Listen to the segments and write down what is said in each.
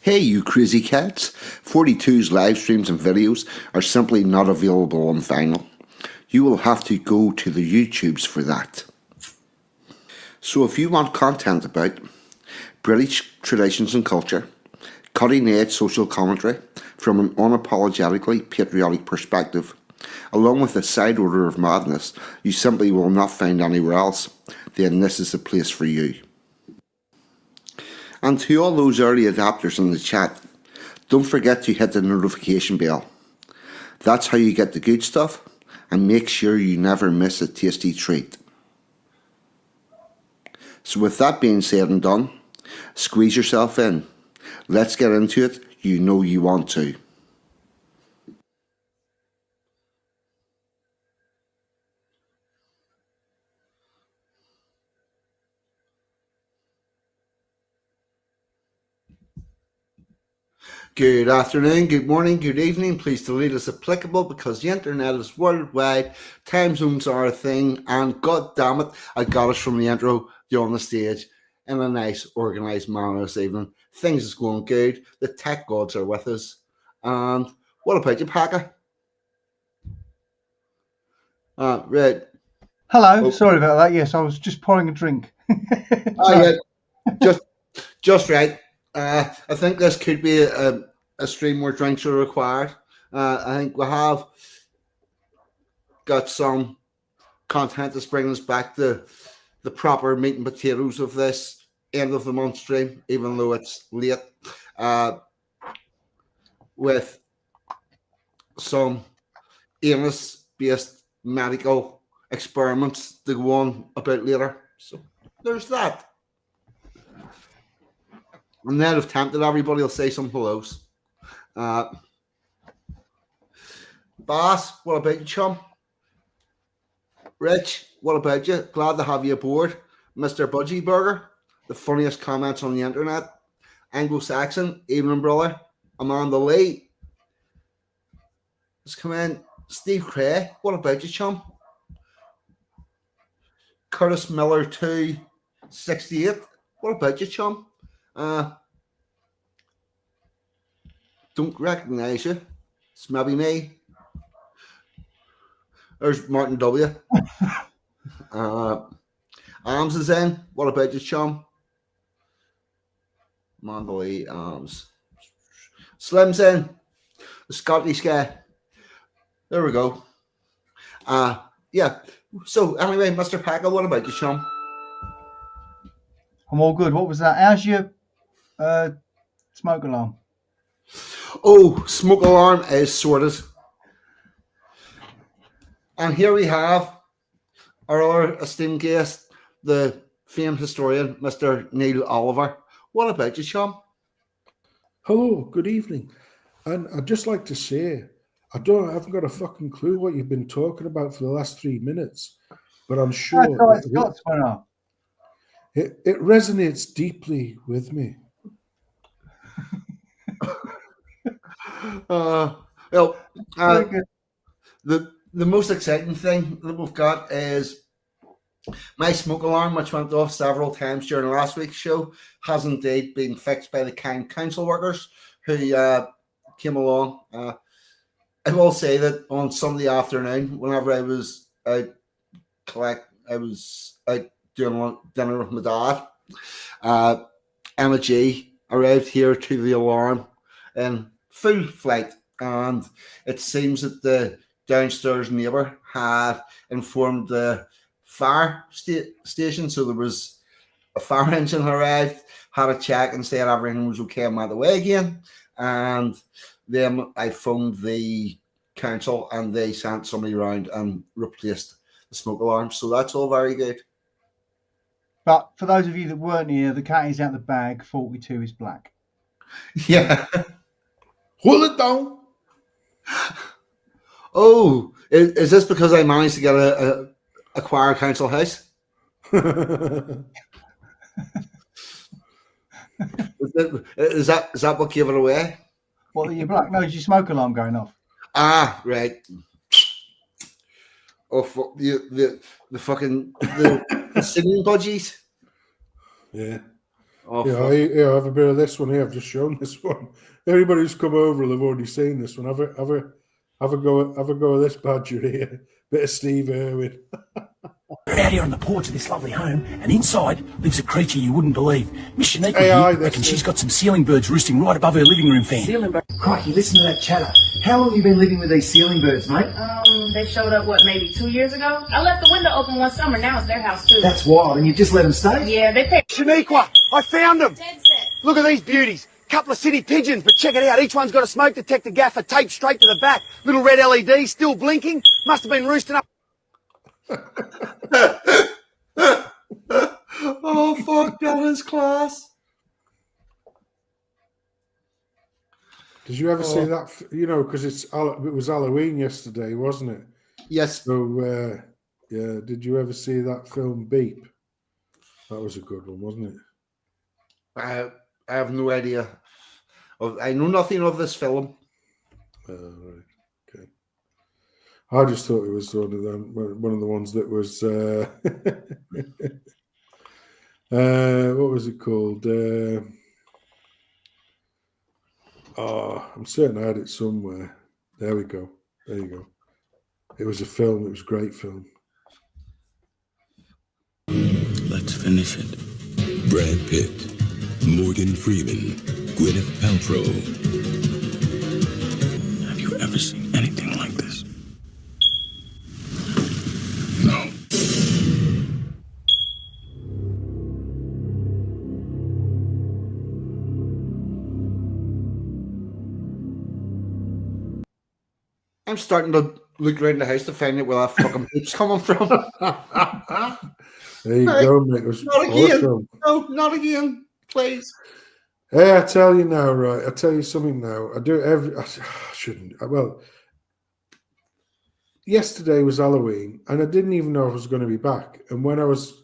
Hey, you crazy cats! 42's live streams and videos are simply not available on vinyl. You will have to go to the YouTubes for that. So if you want content about British traditions and culture, cutting edge social commentary from an unapologetically patriotic perspective, along with a side order of madness you simply will not find anywhere else, then this is the place for you. And to all those early adapters in the chat, don't forget to hit the notification bell. That's how you get the good stuff and make sure you never miss a tasty treat. So with that being said and done, squeeze yourself in. Let's get into it. You know you want to. Good afternoon, good morning, good evening. Please delete as applicable because the internet is worldwide. Time zones are a thing, and god damn it, I got us from the intro to on the stage in a nice, organised manner this evening. Things is going good. The tech gods are with us. And what about you, Pakka? Right. Hello, sorry about that. Yes, I was just pouring a drink. Yeah, just right. I think this could be a stream where drinks are required. I think we have got some content that's bringing us back to the proper meat and potatoes of this end of the month stream, even though it's late, with some anus-based medical experiments to go on about later. So there's that. And then if tempted, everybody will say some hellos. Bass, what about you, chum? Rich, what about you? Glad to have you aboard. Mr. Budgie Burger, the funniest comments on the internet. Anglo-Saxon, evening brother. Amanda Lee. Let's come in. Steve Cray, what about you, chum? Curtis Miller 268, what about you, chum? Don't recognise you. It's maybe me. There's Martin W. Arms is in. What about you, chum? Mandalay Arms. Slim's in. The Scottish guy. There we go. Yeah. So anyway, Mr. Pakka, what about you, chum? I'm all good. What was that? How's your smoke alarm? Oh, smoke alarm is sorted. And here we have our other esteemed guest, the famed historian, Mr. Neil Oliver. What about you, chum? Hello, good evening. And I'd just like to say, I haven't got a fucking clue what you've been talking about for the last 3 minutes, but I'm sure it resonates deeply with me. The most exciting thing that we've got is my smoke alarm, which went off several times during last week's show, has indeed been fixed by the kind council workers who came along. I will say that on Sunday afternoon, whenever I was out doing dinner with my dad, Emma G arrived here to the alarm in full flight, and it seems that the downstairs neighbour had informed the fire station, so there was a fire engine arrived, had a check and said everything was okay and went away again. And then I phoned the council and they sent somebody around and replaced the smoke alarm. So that's all very good. But for those of you that weren't here, the cat is out the bag. 42 is black. Yeah. Hold it down. Oh, is this because I managed to get a choir council house? Is that what gave it away? What are you black? No, is your smoke alarm going off? Ah, right. Oh, the fucking the singing budgies. Yeah. Oh, Yeah, fuck. I have a bit of this one here. I've just shown this one. Everybody who's come over will have already seen this one. Have a go of this badger here. Bit of Steve Irwin. We're out here on the porch of this lovely home, and inside lives a creature you wouldn't believe. Miss Shaniqua AI, here this reckons is- she's got some ceiling birds roosting right above her living room fan. Ceiling bird. Crikey, listen to that chatter. How long have you been living with these ceiling birds, mate? They showed up, maybe 2 years ago? I left the window open one summer, now it's their house too. That's wild, and you've just let them stay? Yeah, they pay. Shaniqua, I found them. Dead set. Look at these beauties. Couple of city pigeons, but check it out. Each one's got a smoke detector gaffer taped straight to the back. Little red LED, still blinking. Must have been roosting up. Oh, fuck, that is class. Did you ever see that? You know, because it was Halloween yesterday, wasn't it? Yes. So yeah, did you ever see that film Beep? That was a good one, wasn't it? I have no idea. I know nothing of this film. Right. Okay. I just thought it was one of the ones that was. What was it called? I'm certain I had it somewhere. There we go. There you go. It was a film. It was a great film. Let's finish it. Brad Pitt, Morgan Freeman, Gwyneth Paltrow. Have you ever seen anything like this? No. I'm starting to look around the house to find out where that fucking beep's coming from. There you go, mate. It was Not again. awesome. No, not again, please. Hey, I tell you now, right? I tell you something now. I do it every. I shouldn't. Well, yesterday was Halloween, and I didn't even know I was going to be back. And when I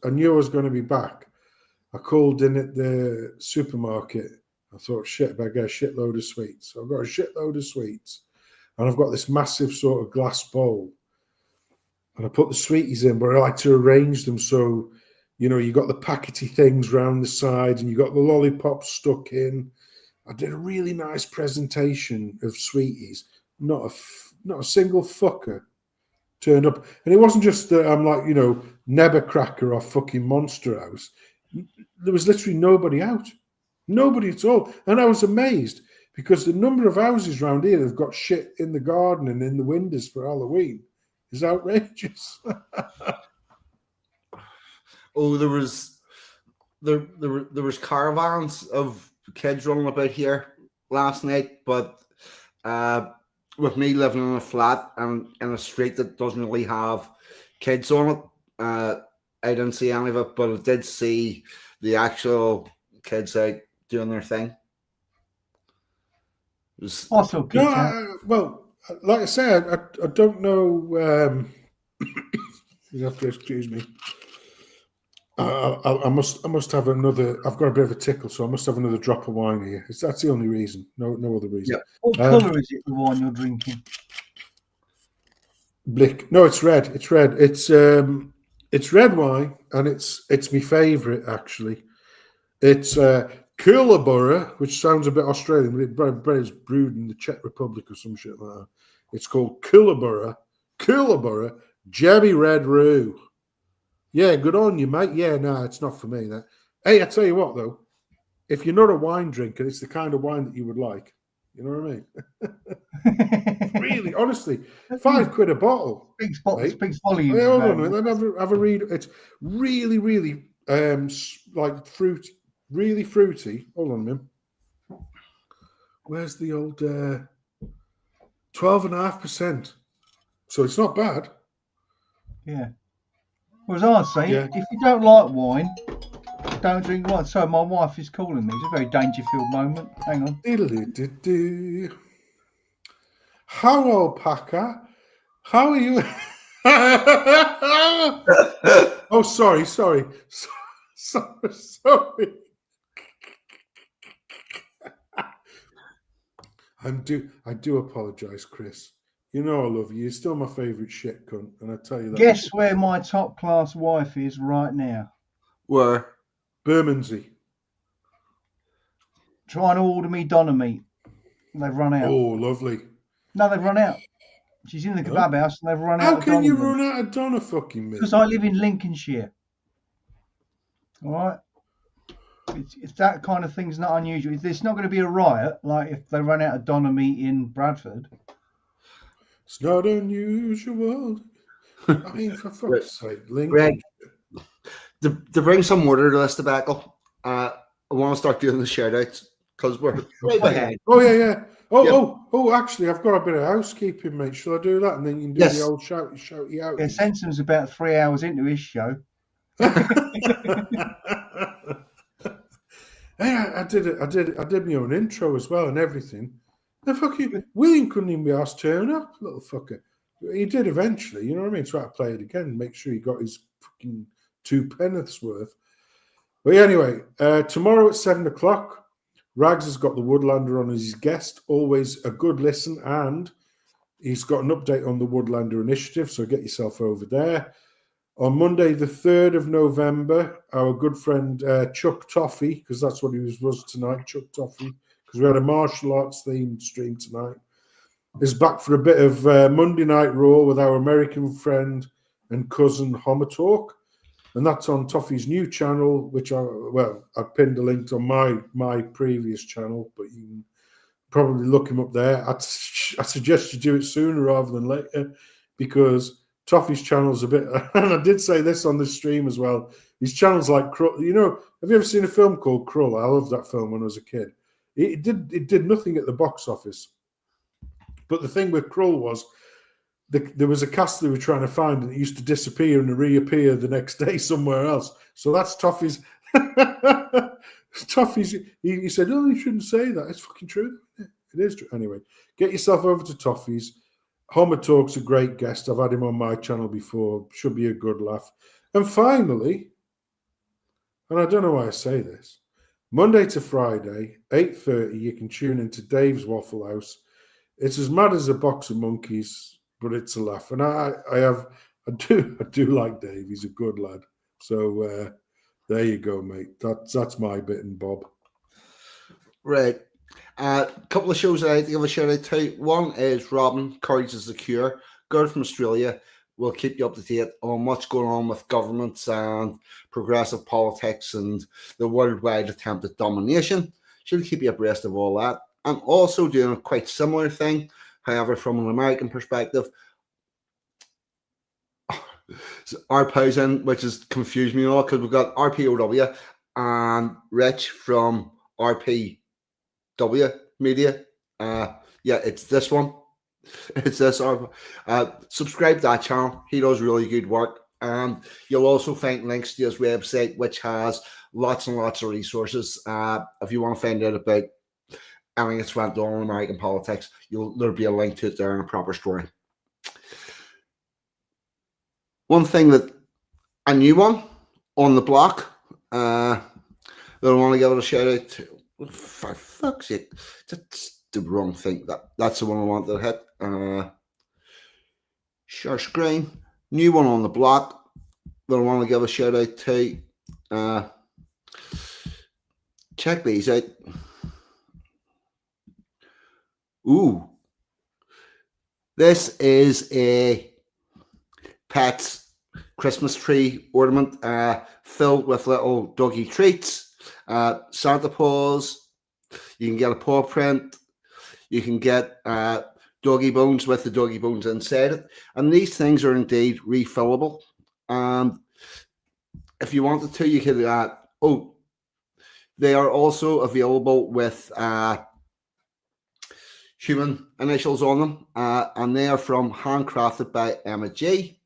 knew I was going to be back, I called in at the supermarket. I thought, shit, I better get a shitload of sweets. So I've got a shitload of sweets, and I've got this massive sort of glass bowl. And I put the sweeties in, but I like to arrange them so, you know, you got the packety things round the side and you got the lollipops stuck in. I did a really nice presentation of sweeties. Not a single fucker turned up. And it wasn't just that I'm like, you know, Nebuchadnezzar or fucking Monster House. There was literally nobody out. Nobody at all. And I was amazed because the number of houses around here that have got shit in the garden and in the windows for Halloween is outrageous. Oh, there was caravans of kids running about here last night, but with me living in a flat and in a street that doesn't really have kids on it, I didn't see any of it, but I did see the actual kids out doing their thing. It was, Also, kids No, out. well, like I said, I don't know. You have to excuse me. I must have another. I've got a bit of a tickle, so I must have another drop of wine here. That's the only reason. No other reason. Yeah. What colour is it, the wine you're drinking? Blick. No, it's red. It's red. It's red wine, and it's my favourite actually. It's Kookaburra, which sounds a bit Australian, but it's brewed in the Czech Republic or some shit like that. It's called Kookaburra Jammy Red Roo. Yeah, good on you, mate. Yeah, no, it's not for me. That. Hey, I tell you what, though, if you're not a wine drinker, it's the kind of wine that you would like. You know what I mean? Really, honestly, £5 a bottle. Speaks volumes. Hey, hold on a about minute. Let me have a read. It's really, really like fruit, really fruity. Hold on a minute. Where's the old 12.5%? So it's not bad. Yeah. Whereas I say, Yeah. if you don't like wine, don't drink wine. So my wife is calling me. It's a very danger-filled moment. Hang on. Diddly-doo-doo. Hello, Pakka. How are you? Oh, sorry. Sorry. I do apologise, Chris. You know I love you. You're still my favourite shit cunt, and I tell you that. Guess where my top-class wife is right now? where? Bermondsey. try and order me doner meat. They've run out. Oh, lovely. No, they've run out. She's in the kebab house and they've run How out of can you doner meat. run out of doner fucking meat? Because I live in Lincolnshire. All right? It's that kind of thing's not unusual. It's not going to be a riot like if they run out of doner meat in Bradford. It's not unusual. I mean, for fuck's sake, Lincoln. Greg, to bring some order to this tobacco, I want to start doing the shout outs because we're way behind. Oh, yeah. Yeah. Oh, actually, I've got a bit of housekeeping, mate. Shall I do that? And then you can do Yes. the old shouty out. Yeah, Senson's about 3 hours into his show. Hey, I did my own intro as well and everything. The fucking William couldn't even be asked to turn up, little fucker. He did eventually, you know what I mean? Try to play it again, make sure he got his fucking 2 penneths worth. But anyway, tomorrow at 7 o'clock, Rags has got the Woodlander on as his guest. Always a good listen, and he's got an update on the Woodlander initiative, so get yourself over there. On Monday, the 3rd of November, our good friend Chuck Toffee, because that's what he was tonight, Chuck Toffee, because we had a martial arts themed stream tonight, is back for a bit of Monday Night Raw with our American friend and cousin Homer Talk. And that's on Toffee's new channel, which I pinned a link on my previous channel, but you can probably look him up there. I suggest you do it sooner rather than later, because Toffee's channel's a bit, and I did say this on the stream as well, his channel's like Krull. You know, have you ever seen a film called Krull? I loved that film when I was a kid. It did nothing at the box office. But the thing with Krull was there was a cast they were trying to find, and it used to disappear and reappear the next day somewhere else. So that's Toffee's. Toffee's. He said, "Oh, you shouldn't say that. It's fucking true. It is true." Anyway, get yourself over to Toffee's. Homer Talk's a great guest. I've had him on my channel before. Should be a good laugh. And finally, and I don't know why I say this, Monday to Friday, 8:30, you can tune into Dave's Waffle House. It's as mad as a box of monkeys, but it's a laugh. And I do like Dave. He's a good lad. So there you go, mate. That's my bit and Bob. Right. A couple of shows that I give a shout out to. One is Robin, Courage is the Cure. Girl from Australia will keep you up to date on what's going on with governments and progressive politics and the worldwide attempt at domination. She'll keep you abreast of all that. I'm also doing a quite similar thing, however, from an American perspective. Our Posen, which has confused me all because we've got RPOW and Rich from RPW Media. It's this one. It's this. Subscribe to that channel. He does really good work. And you'll also find links to his website, which has lots and lots of resources. If you want to find out about anything that's went on in American politics, there'll be a link to it there in a proper story. One thing a new one on the block, that I want to give it a shout out to. For fuck's sake, that's the wrong thing. That's the one I want to hit. Share screen. New one on the block that I want to give a shout out to. Check these out. Ooh. This is a pet's Christmas tree ornament filled with little doggy treats. Santa paws. You can get a paw print. You can get doggy bones with the doggy bones inside it. And these things are indeed refillable. And if you wanted to, you could. They are also available with human initials on them, and they are from Handcrafted by Emma G.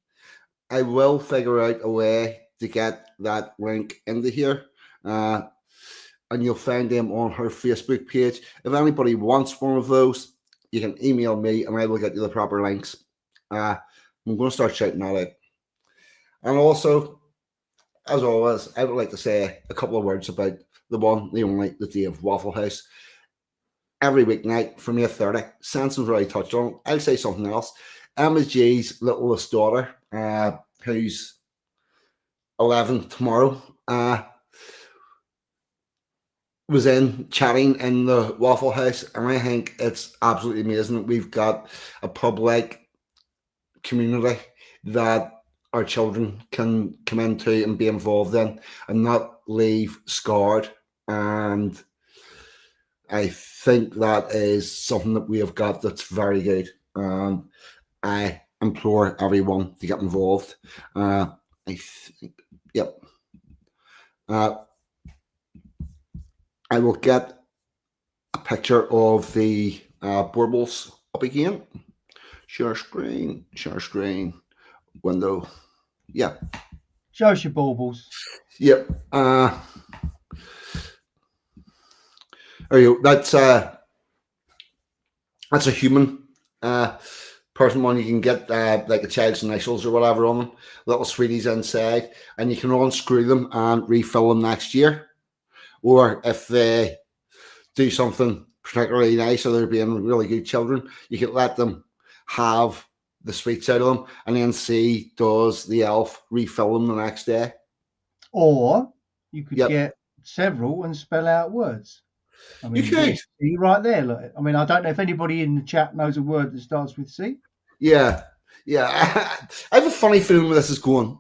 I will figure out a way to get that link into here. And you'll find them on her Facebook page. If anybody wants one of those, you can email me and I will get you the proper links. I'm going to start shouting that out. And also, as always, I would like to say a couple of words about the one, the only, the Dave Waffle House. Every weeknight from 8:30, Sanson's already touched on it. I'll say something else. Emma G's littlest daughter, who's 11 tomorrow, was in chatting in the Waffle House, and I think it's absolutely amazing that we've got a public community that our children can come into and be involved in and not leave scarred. And I think that is something that we have got that's very good. I implore everyone to get involved. I think, yep. I will get a picture of the baubles up again. Share screen, window. Yeah. Show us your baubles. Yep. There you go. That's a human person one. You can get like a child's initials or whatever on them, little sweeties inside, and you can unscrew them and refill them next year. Or if they do something particularly nice or they're being really good children, you can let them have the sweets out of them and then see does the elf refill them the next day. Or you could get several and spell out words. I mean, you could. See right there. Look. I mean, I don't know if anybody in the chat knows a word that starts with C. Yeah. I have a funny feeling where this is going.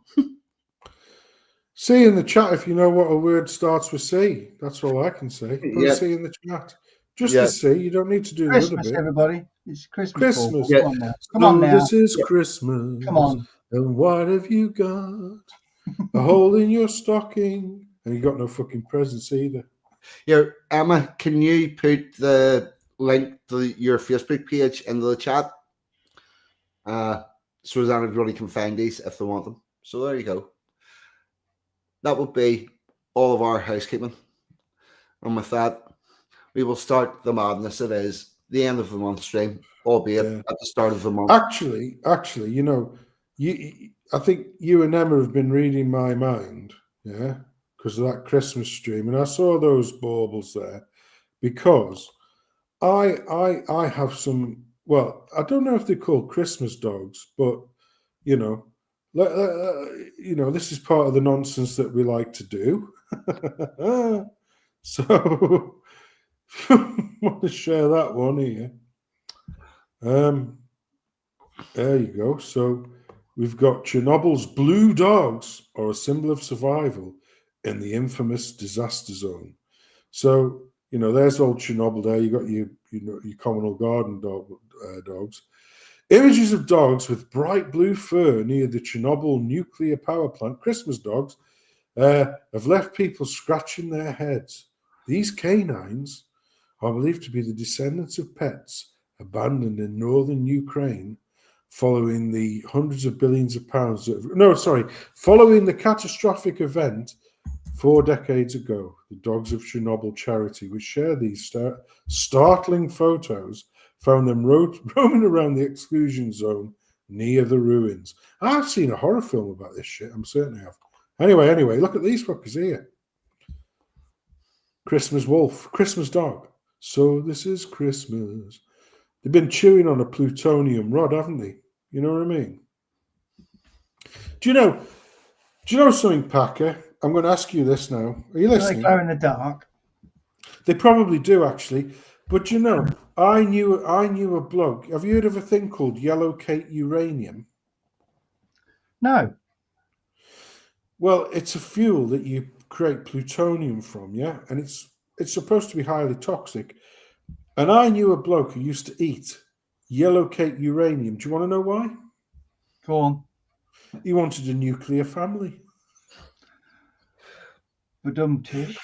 See in the chat if you know what a word starts with C. That's all I can say. Put a C in the chat. Just the C. You don't need to do Christmas, the other bit. Everybody. It's Christmas. Christmas. Come on now. Come on now. This is Christmas. Come on. And what have you got? A hole in your stocking. And you got no fucking presents either. Here, Emma, can you put the link to your Facebook page into the chat? So that everybody can find these if they want them. So there you go. That will be all of our housekeeping. And with that, we will start the madness. It is the end of the month stream, albeit at the start of the month. Actually, you know, I think you and Emma have been reading my mind, yeah, because of that Christmas stream, and I saw those baubles there because I have some. Well, I don't know if they're called Christmas dogs, but you know, this is part of the nonsense that we like to do. So, I want to share that one here. There you go. So we've got Chernobyl's blue dogs are a symbol of survival in the infamous disaster zone. So, you know, there's old Chernobyl there. You got your communal garden dogs. Images of dogs with bright blue fur near the Chernobyl nuclear power plant, Christmas dogs, have left people scratching their heads. These canines are believed to be the descendants of pets abandoned in northern Ukraine following the hundreds of billions of pounds. Following the catastrophic event 4 decades ago, the Dogs of Chernobyl charity, which share these startling photos, found them roaming around the exclusion zone near the ruins. I've seen a horror film about this shit. I'm certain I have. Anyway, look at these fuckers here. Christmas wolf, Christmas dog. So this is Christmas. They've been chewing on a plutonium rod, haven't they? You know what I mean? Do you know something, Packer? I'm going to ask you this now. Are you listening? They glow in the dark. They probably do, actually. But you know, I knew a bloke. Have you heard of a thing called yellow cake uranium? No. Well, it's a fuel that you create plutonium from, yeah? And it's supposed to be highly toxic. And I knew a bloke who used to eat yellow cake uranium. Do you want to know why? Go on. He wanted a nuclear family. Badum-tish.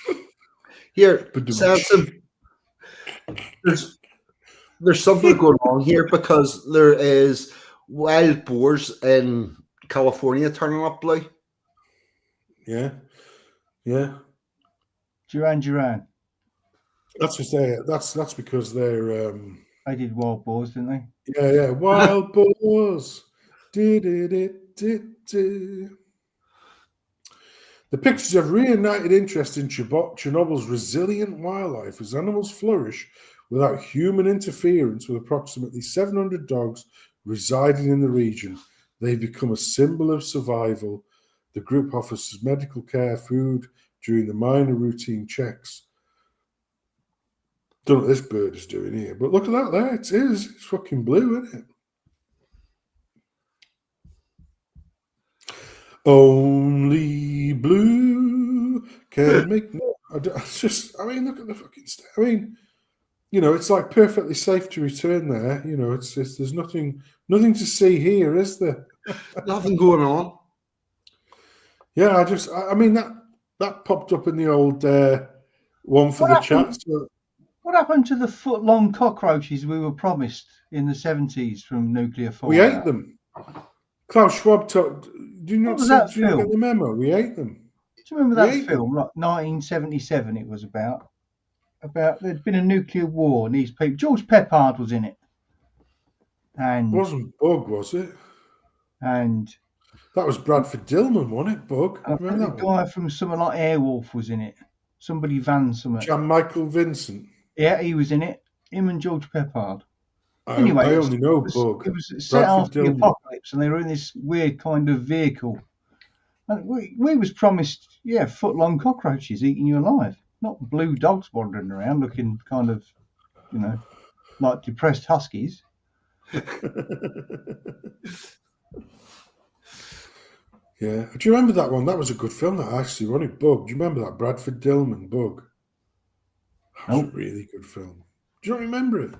Here, Samson, there's something going on here because there is wild boars in California turning up blue. Yeah. Duran. That's because they're They did wild boars, didn't they? Yeah, wild boars. The pictures have reignited interest in Chernobyl's resilient wildlife as animals flourish without human interference, with approximately 700 dogs residing in the region. They've become a symbol of survival. The group offers medical care, food during the minor routine checks. Don't know what this bird is doing here, but look at that there. It is. It's fucking blue, isn't it? Only blue can make no. It's just. I mean, look at the fucking. I mean, you know, it's like perfectly safe to return there. You know, it's there's nothing to see here, is there? Nothing going on. Yeah, I mean that popped up in the old one for What the happened? chat. So What happened to the foot-long cockroaches we were promised in the 70s from nuclear fallout? we ate them. Klaus Schwab talked. Do you not was that do you not film? get the memo? We ate them. Do you remember We that ate film? Like 1977, it was about there'd been a nuclear war and these people. George Peppard was in it, and It wasn't Bug, was it? and That was Bradford Dillman, wasn't it? Bug. I think Remember the that one? guy from something like Airwolf was in it. Somebody Van something. Jan Michael Vincent. Yeah, he was in it. Him and George Peppard. I Anyway, only know Bug. it was set Bradford after the Dillman. apocalypse, and they were in this weird kind of vehicle. And we was promised, foot-long cockroaches eating you alive, not blue dogs wandering around looking kind of, like depressed huskies. Yeah. Do you remember that one? That was a good film, that actually, wasn't it? Bug. Do you remember that? Bradford Dillman, Bug. That was a really good film. Do you not remember it?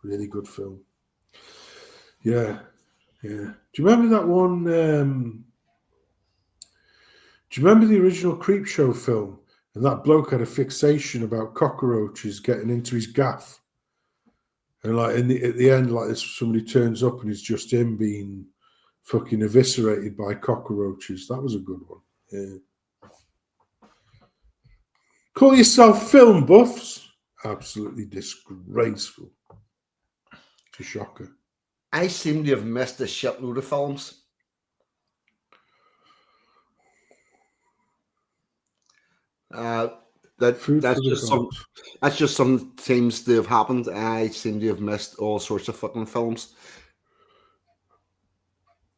Really good film. Yeah. Yeah. Do you remember that one? Do you remember the original Creepshow film? And that bloke had a fixation about cockroaches getting into his gaff. And like at the end, like somebody turns up and it's just him being fucking eviscerated by cockroaches. That was a good one. Yeah. Call yourself film buffs? Absolutely disgraceful. It's a shocker. I seem to have missed a shitload of films. That's just some things that have happened. I seem to have missed all sorts of fucking films.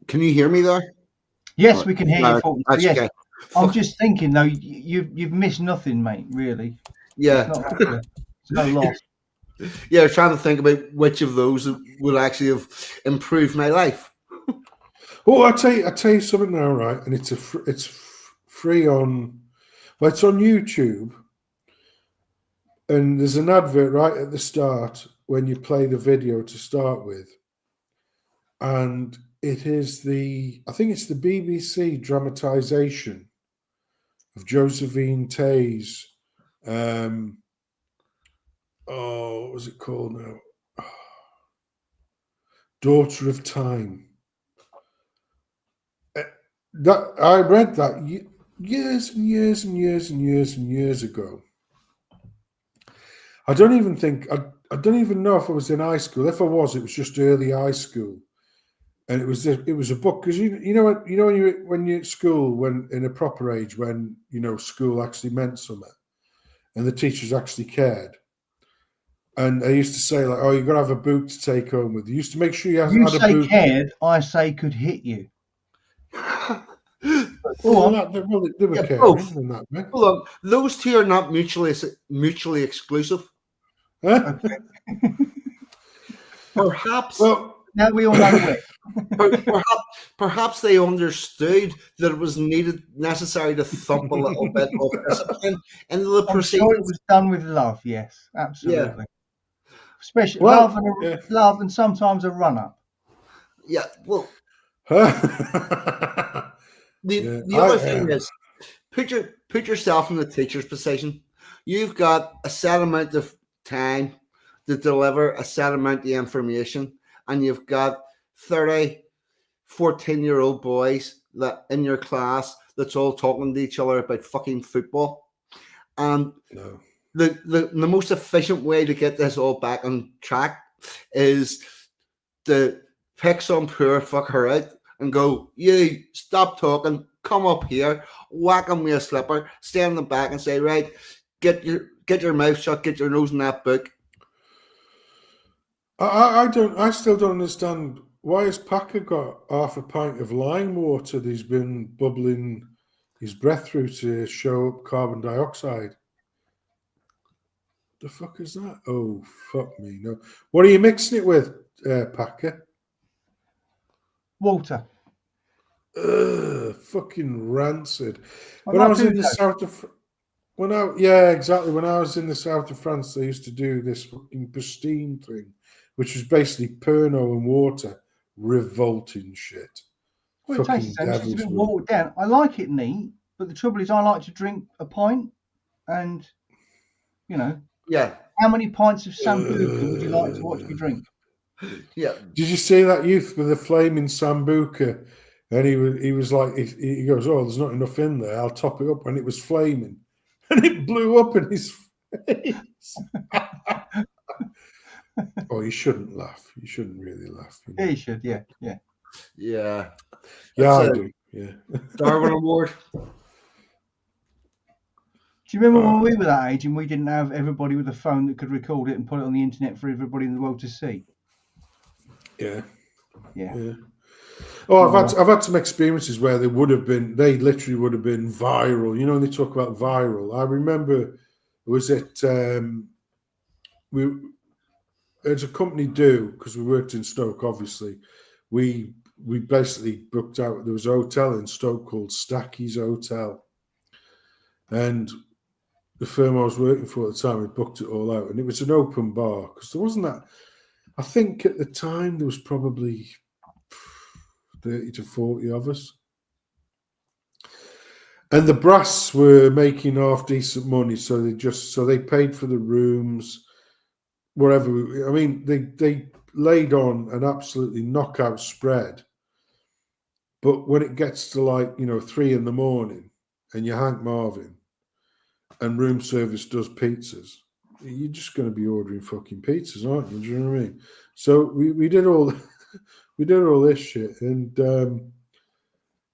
Can you hear me there? Yes, we can hear you. Yes. Okay. I'm just thinking though, you've missed nothing, mate. Really. Yeah. It's no loss. Yeah, trying to think about which of those would actually have improved my life. Oh, I tell you something now, right? And it's free on. Well, it's on YouTube, and there's an advert right at the start when you play the video to start with, and it is I think it's the BBC dramatisation of Josephine Tay's. What was it called now? Daughter of Time. That I read that years and years and years and years and years ago. I don't even know if I was in high school. If I was, it was just early high school, and it was a book because you know when you're at school, when in a proper age, when school actually meant something, and the teachers actually cared. And they used to say like, "Oh, you've got to have a book to take home with you." Used to make sure you had a book. You say cared, I say could hit you. They were caring in that way. Hold on, those two are not mutually exclusive. Huh? Okay. Perhaps. Well, now we all know it. Perhaps they understood that it was necessary to thump a little bit of discipline into the proceedings. I'm sure it was done with love. Yes, absolutely. Yeah. Especially love and sometimes a run-up. Yeah, well. The other thing is, put yourself in the teacher's position. You've got a set amount of time to deliver a set amount of information, and you've got 30 14-year-old boys that in your class that's all talking to each other about fucking football. And the most efficient way to get this all back on track is to pick some poor fucker out and go, you stop talking, come up here, whack him with a slipper, stand in the back and say, right, get your mouth shut, get your nose in that book. I still don't understand why has Pakka got half a pint of lime water that he's been bubbling his breath through to show up carbon dioxide. The fuck is that? Oh, fuck me. No. What are you mixing it with, Packer? Water. Ugh, fucking rancid. I When I like was in the Uzo. south of yeah, exactly. When I was in the south of France, they used to do this fucking pristine thing, which was basically Pernod and water. Revolting shit. Well, it tastes Fucking the same. It's just a devil's bit work. watered down. I like it neat, but the trouble is, I like to drink a pint, and you know, Yeah, how many pints of Sambuca would you like to watch me drink? yeah, Did you see that youth with the flaming sambuca? And he was like, he goes, oh, there's not enough in there. I'll top it up. And it was flaming. And it blew up in his face. Oh, you shouldn't laugh. You shouldn't really laugh. You know? Yeah, you should. Yeah. yeah. Yeah, That's I a do. Yeah. Darwin Award. Do you remember when we were that age and we didn't have everybody with a phone that could record it and put it on the internet for everybody in the world to see? Yeah. Yeah. Yeah. Oh, I've had some experiences where they literally would have been viral. You know, when they talk about viral, I remember, was it, as a company do, because we worked in Stoke, obviously, we basically booked out, there was a hotel in Stoke called Stacky's Hotel. And the firm I was working for at the time, we booked it all out. And it was an open bar, because there wasn't that, I think at the time there was probably 30 to 40 of us. And the brass were making half decent money, so they paid for the rooms, wherever. I mean, they laid on an absolutely knockout spread. But when it gets to 3 a.m. and you're Hank Marvin and room service does pizzas, you're just going to be ordering fucking pizzas, aren't you? Do you know what I mean? So we did all we did all this shit, and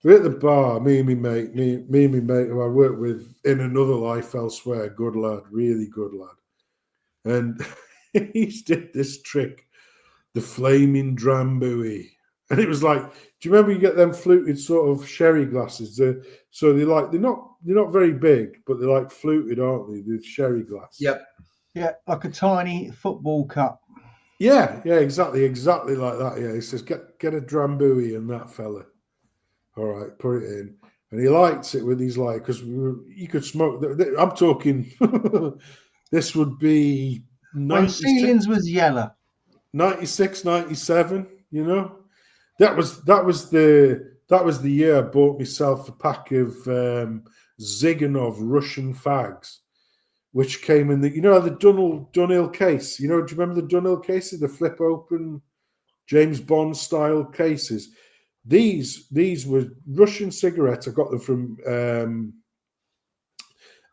we're at the bar. Me and my mate, who I worked with in another life elsewhere. Good lad, really good lad, and he did this trick, the flaming drambuie. And it was like, do you remember you get them fluted sort of sherry glasses? They're not very big, but they're like fluted, aren't they? The sherry glass. Yep. Yeah, like a tiny football cup. Yeah, exactly like that. Yeah, he says, get a drambuie in that fella. All right, put it in. And he lights it with his light, because you could smoke. I'm talking, this would be When ceilings was yellow. 96, 97, you know? That was the year I bought myself a pack of Ziganov Russian fags, which came in the Dunhill case. Do you remember the Dunhill cases, the flip open James Bond style cases? These were Russian cigarettes. I got them from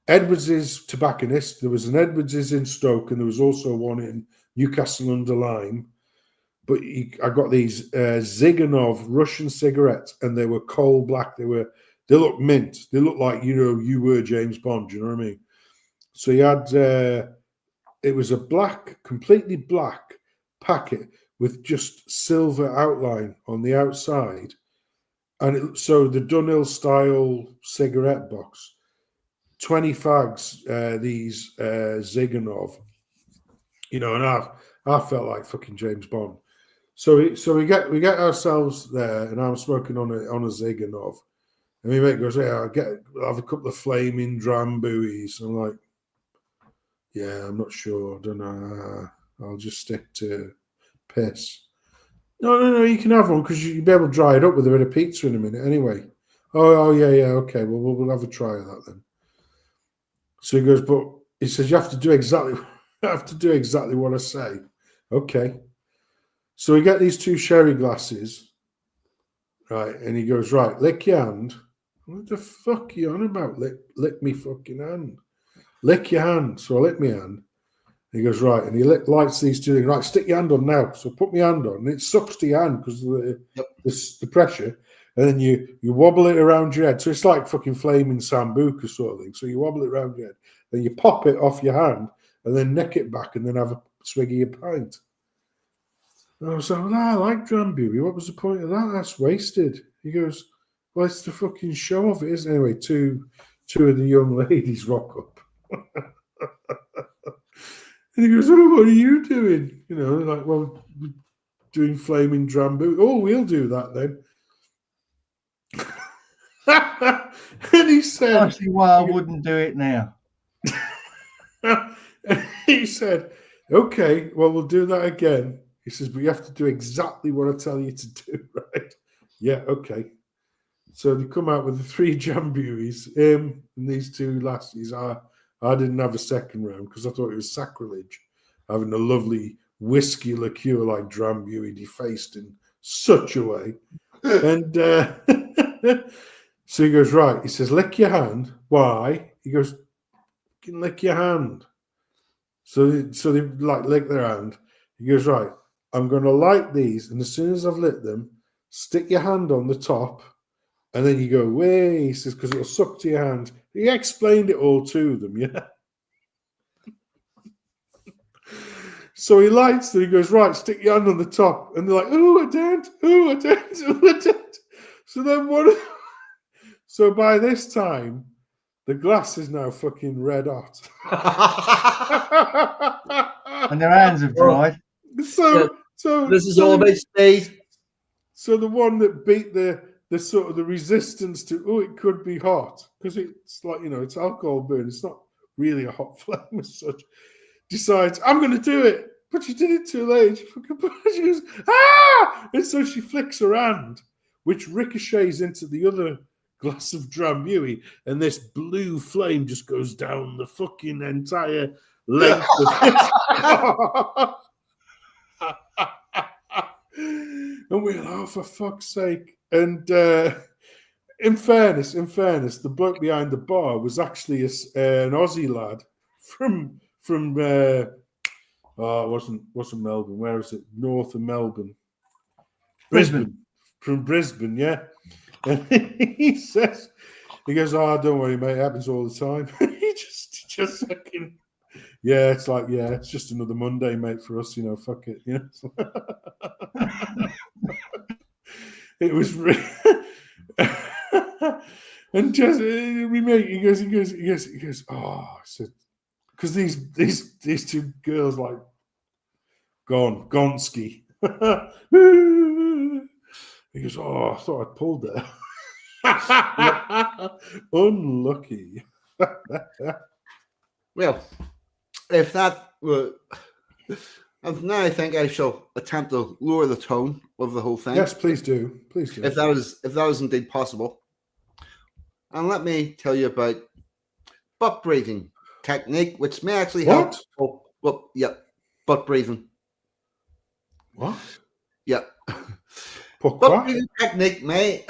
Edwards's Tobacconist. There was an Edwards's in Stoke, and there was also one in Newcastle under Lyme. But I got these Ziganov Russian cigarettes, and they were coal black. They looked mint. They looked like you were James Bond. Do you know what I mean? So you had it was a completely black packet with just silver outline on the outside, and so the Dunhill style cigarette box, 20 fags, these Ziganov, and I felt like fucking James Bond. So we get ourselves there, and I'm smoking on a Ziganov, and my mate goes, "Yeah, I'll have a couple of flaming drambuies." I'm like, "Yeah, I'm not sure. I don't know. I'll just stick to piss." No, you can have one, because you'll be able to dry it up with a bit of pizza in a minute anyway. Oh yeah, okay. Well, we'll have a try of that then. So he goes, but he says you have to do exactly what I say. Okay. So we get these 2 sherry glasses, right? And he goes, right, lick your hand. What the fuck are you on about? Lick me fucking hand. Lick your hand. So I lick my hand. He goes, right, and he lights these 2 things. Right, stick your hand on now. So put my hand on, and it sucks to your hand because of the pressure. And then you wobble it around your head. So it's like fucking flaming Sambuca sort of thing. So you wobble it around your head, then you pop it off your hand, and then neck it back, and then have a swig of your pint. And I was like, I like drambuie. What was the point of that? That's wasted. He goes, well, it's the fucking show of it, isn't it? Anyway, two of the young ladies rock up. And he goes, "Oh, what are you doing?" You know, like, well, we're doing flaming drambu. Oh, we'll do that then. And he said, I see why I wouldn't do it now. he said, "Okay, well, we'll do that again." He says, "But you have to do exactly what I tell you to do, right?" Yeah, okay. So they come out with the 3 jambuis, him and these 2 lassies. I didn't have a second round because I thought it was sacrilege having a lovely whiskey liqueur like drambuie defaced in such a way. And so he goes, right. He says, "Lick your hand." Why? He goes, "You can lick your hand." So they like lick their hand. He goes, "Right, I'm going to light these, and as soon as I've lit them, stick your hand on the top, and then you go way." He says, "Because it'll suck to your hand." He explained it all to them, yeah. So he lights them. He goes, "Right, stick your hand on the top," and they're like, "Oh, I don't. Oh, I don't. Oh, I don't." So then so by this time, the glass is now fucking red hot. And their hands have dried. So This is all about speed. So the one that beat the sort of the resistance to, oh, it could be hot, because it's like, you know, it's alcohol burn. It's not really a hot flame as such. Decides, "I'm going to do it," but she did it too late. She goes, "Ah!" And so she flicks her hand, which ricochets into the other glass of drambuie, and this blue flame just goes down the fucking entire length of this. And we're like, "Oh, for fuck's sake." And in fairness, the bloke behind the bar was actually an Aussie lad from it wasn't Melbourne. Where is it? North of Melbourne. Brisbane. From Brisbane, yeah. And he goes, "Oh, don't worry, mate, it happens all the time." He just fucking, yeah, it's like, yeah, it's just another Monday, mate, for us, you know, fuck it, you know. It was really and just we mate, he goes, "Oh," I said, because these 2 girls like Gonski. He goes, "Oh, I thought I'd pulled there." Unlucky. Well, if that were, and now I think I shall attempt to lower the tone of the whole thing. Yes, please do. Please do. If that is indeed possible. And let me tell you about butt breathing technique, which may actually help. Well, yeah, butt breathing. What? Yeah. Pourquoi? Butt breathing technique may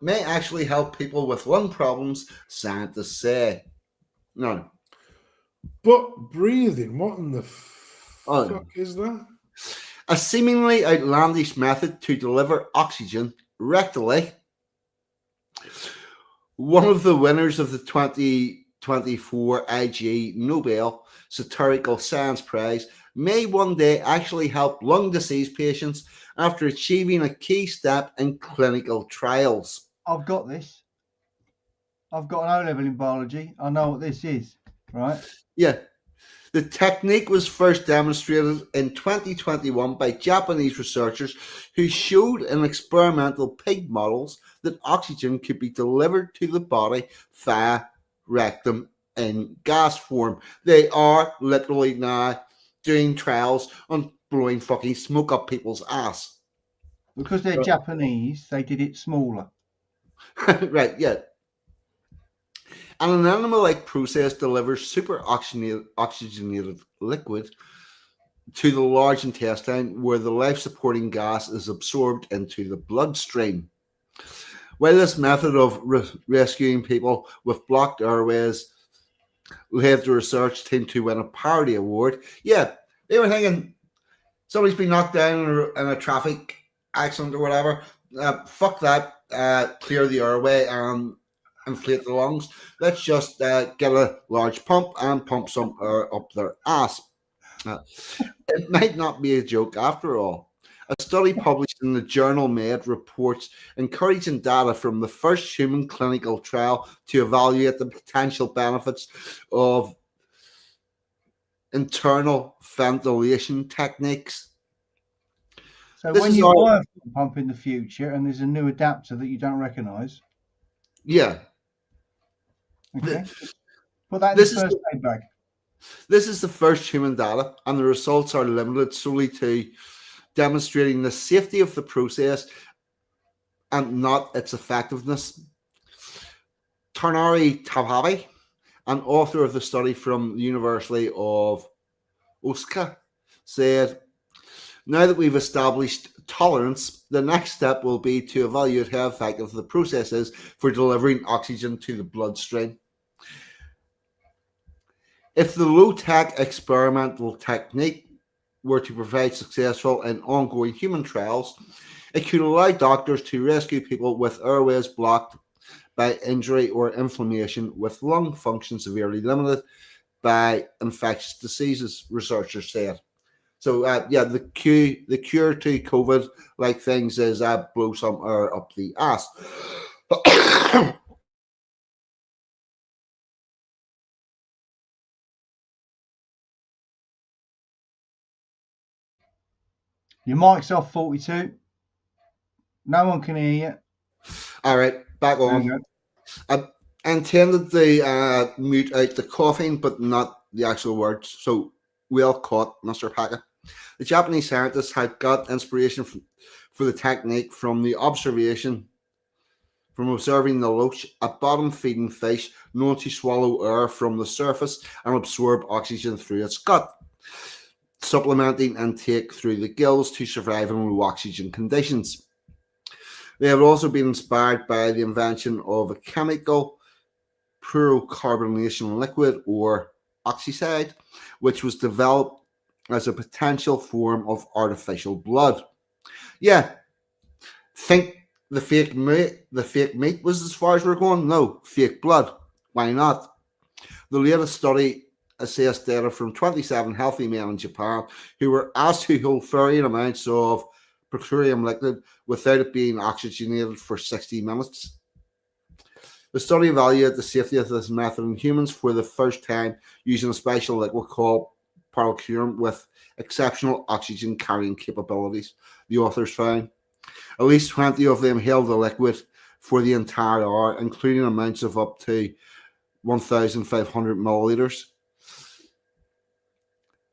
actually help people with lung problems, scientists say. No. Butt breathing? What in the fuck is that? A seemingly outlandish method to deliver oxygen rectally. One of the winners of the 2024 IG Nobel Satirical Science Prize may one day actually help lung disease patients after achieving a key step in clinical trials. I've got this. I've got an O-level in biology. I know what this is, right? Yeah. The technique was first demonstrated in 2021 by Japanese researchers who showed in experimental pig models that oxygen could be delivered to the body via rectum in gas form. They are literally now doing trials on blowing fucking smoke up people's ass. Because they're Japanese, they did it smaller. Right, yeah. And an animal-like process delivers super oxygenated liquid to the large intestine, where the life-supporting gas is absorbed into the bloodstream. While this method of rescuing people with blocked airways led the research team to win a parody award, yeah, they were thinking somebody's been knocked down in a traffic accident or whatever. Fuck that. Clear the airway and inflate the lungs. Let's just get a large pump and pump some air up their ass. It might not be a joke after all. A study published in the journal Med reports encouraging data from the first human clinical trial to evaluate the potential benefits of internal ventilation techniques. So This when is you all- buy a foot pump in the future and there's a new adapter that you don't recognise, Yeah, okay, just put that in this the is first the- aid bag. this is the first human data, and the results are limited solely to demonstrating the safety of the process and not its effectiveness. Tarnari Tawhabi, an author of the study from the University of Osaka, said, now that we've established tolerance, the next step will be to evaluate how effective the process is for delivering oxygen to the bloodstream. If the low-tech experimental technique were to provide successful in ongoing human trials, it could allow doctors to rescue people with airways blocked by injury or inflammation with lung function severely limited by infectious diseases, researchers said. So the cure to COVID like things is blow some air up the ass. Your mic's off, 42. No one can hear you. All right, back There on. you go. I intended to mute out the coughing, but not the actual words. So well caught, Mr. Pakka. The Japanese scientists had got inspiration for the technique from observing the loach, a bottom-feeding fish known to swallow air from the surface and absorb oxygen through its gut, supplementing intake through the gills to survive in low oxygen conditions. They have also been inspired by the invention of a chemical purocarbonation liquid, or oxycide, which was developed as a potential form of artificial blood. Yeah, think the fake meat was as far as we're going? No, fake blood. Why not? The latest study assessed data from 27 healthy men in Japan who were asked to hold varying amounts of petroleum liquid without it being oxygenated for 60 minutes. The study evaluated the safety of this method in humans for the first time using a special liquid called pyrocurium with exceptional oxygen carrying capabilities, the authors found. At least 20 of them held the liquid for the entire hour, including amounts of up to 1,500 milliliters.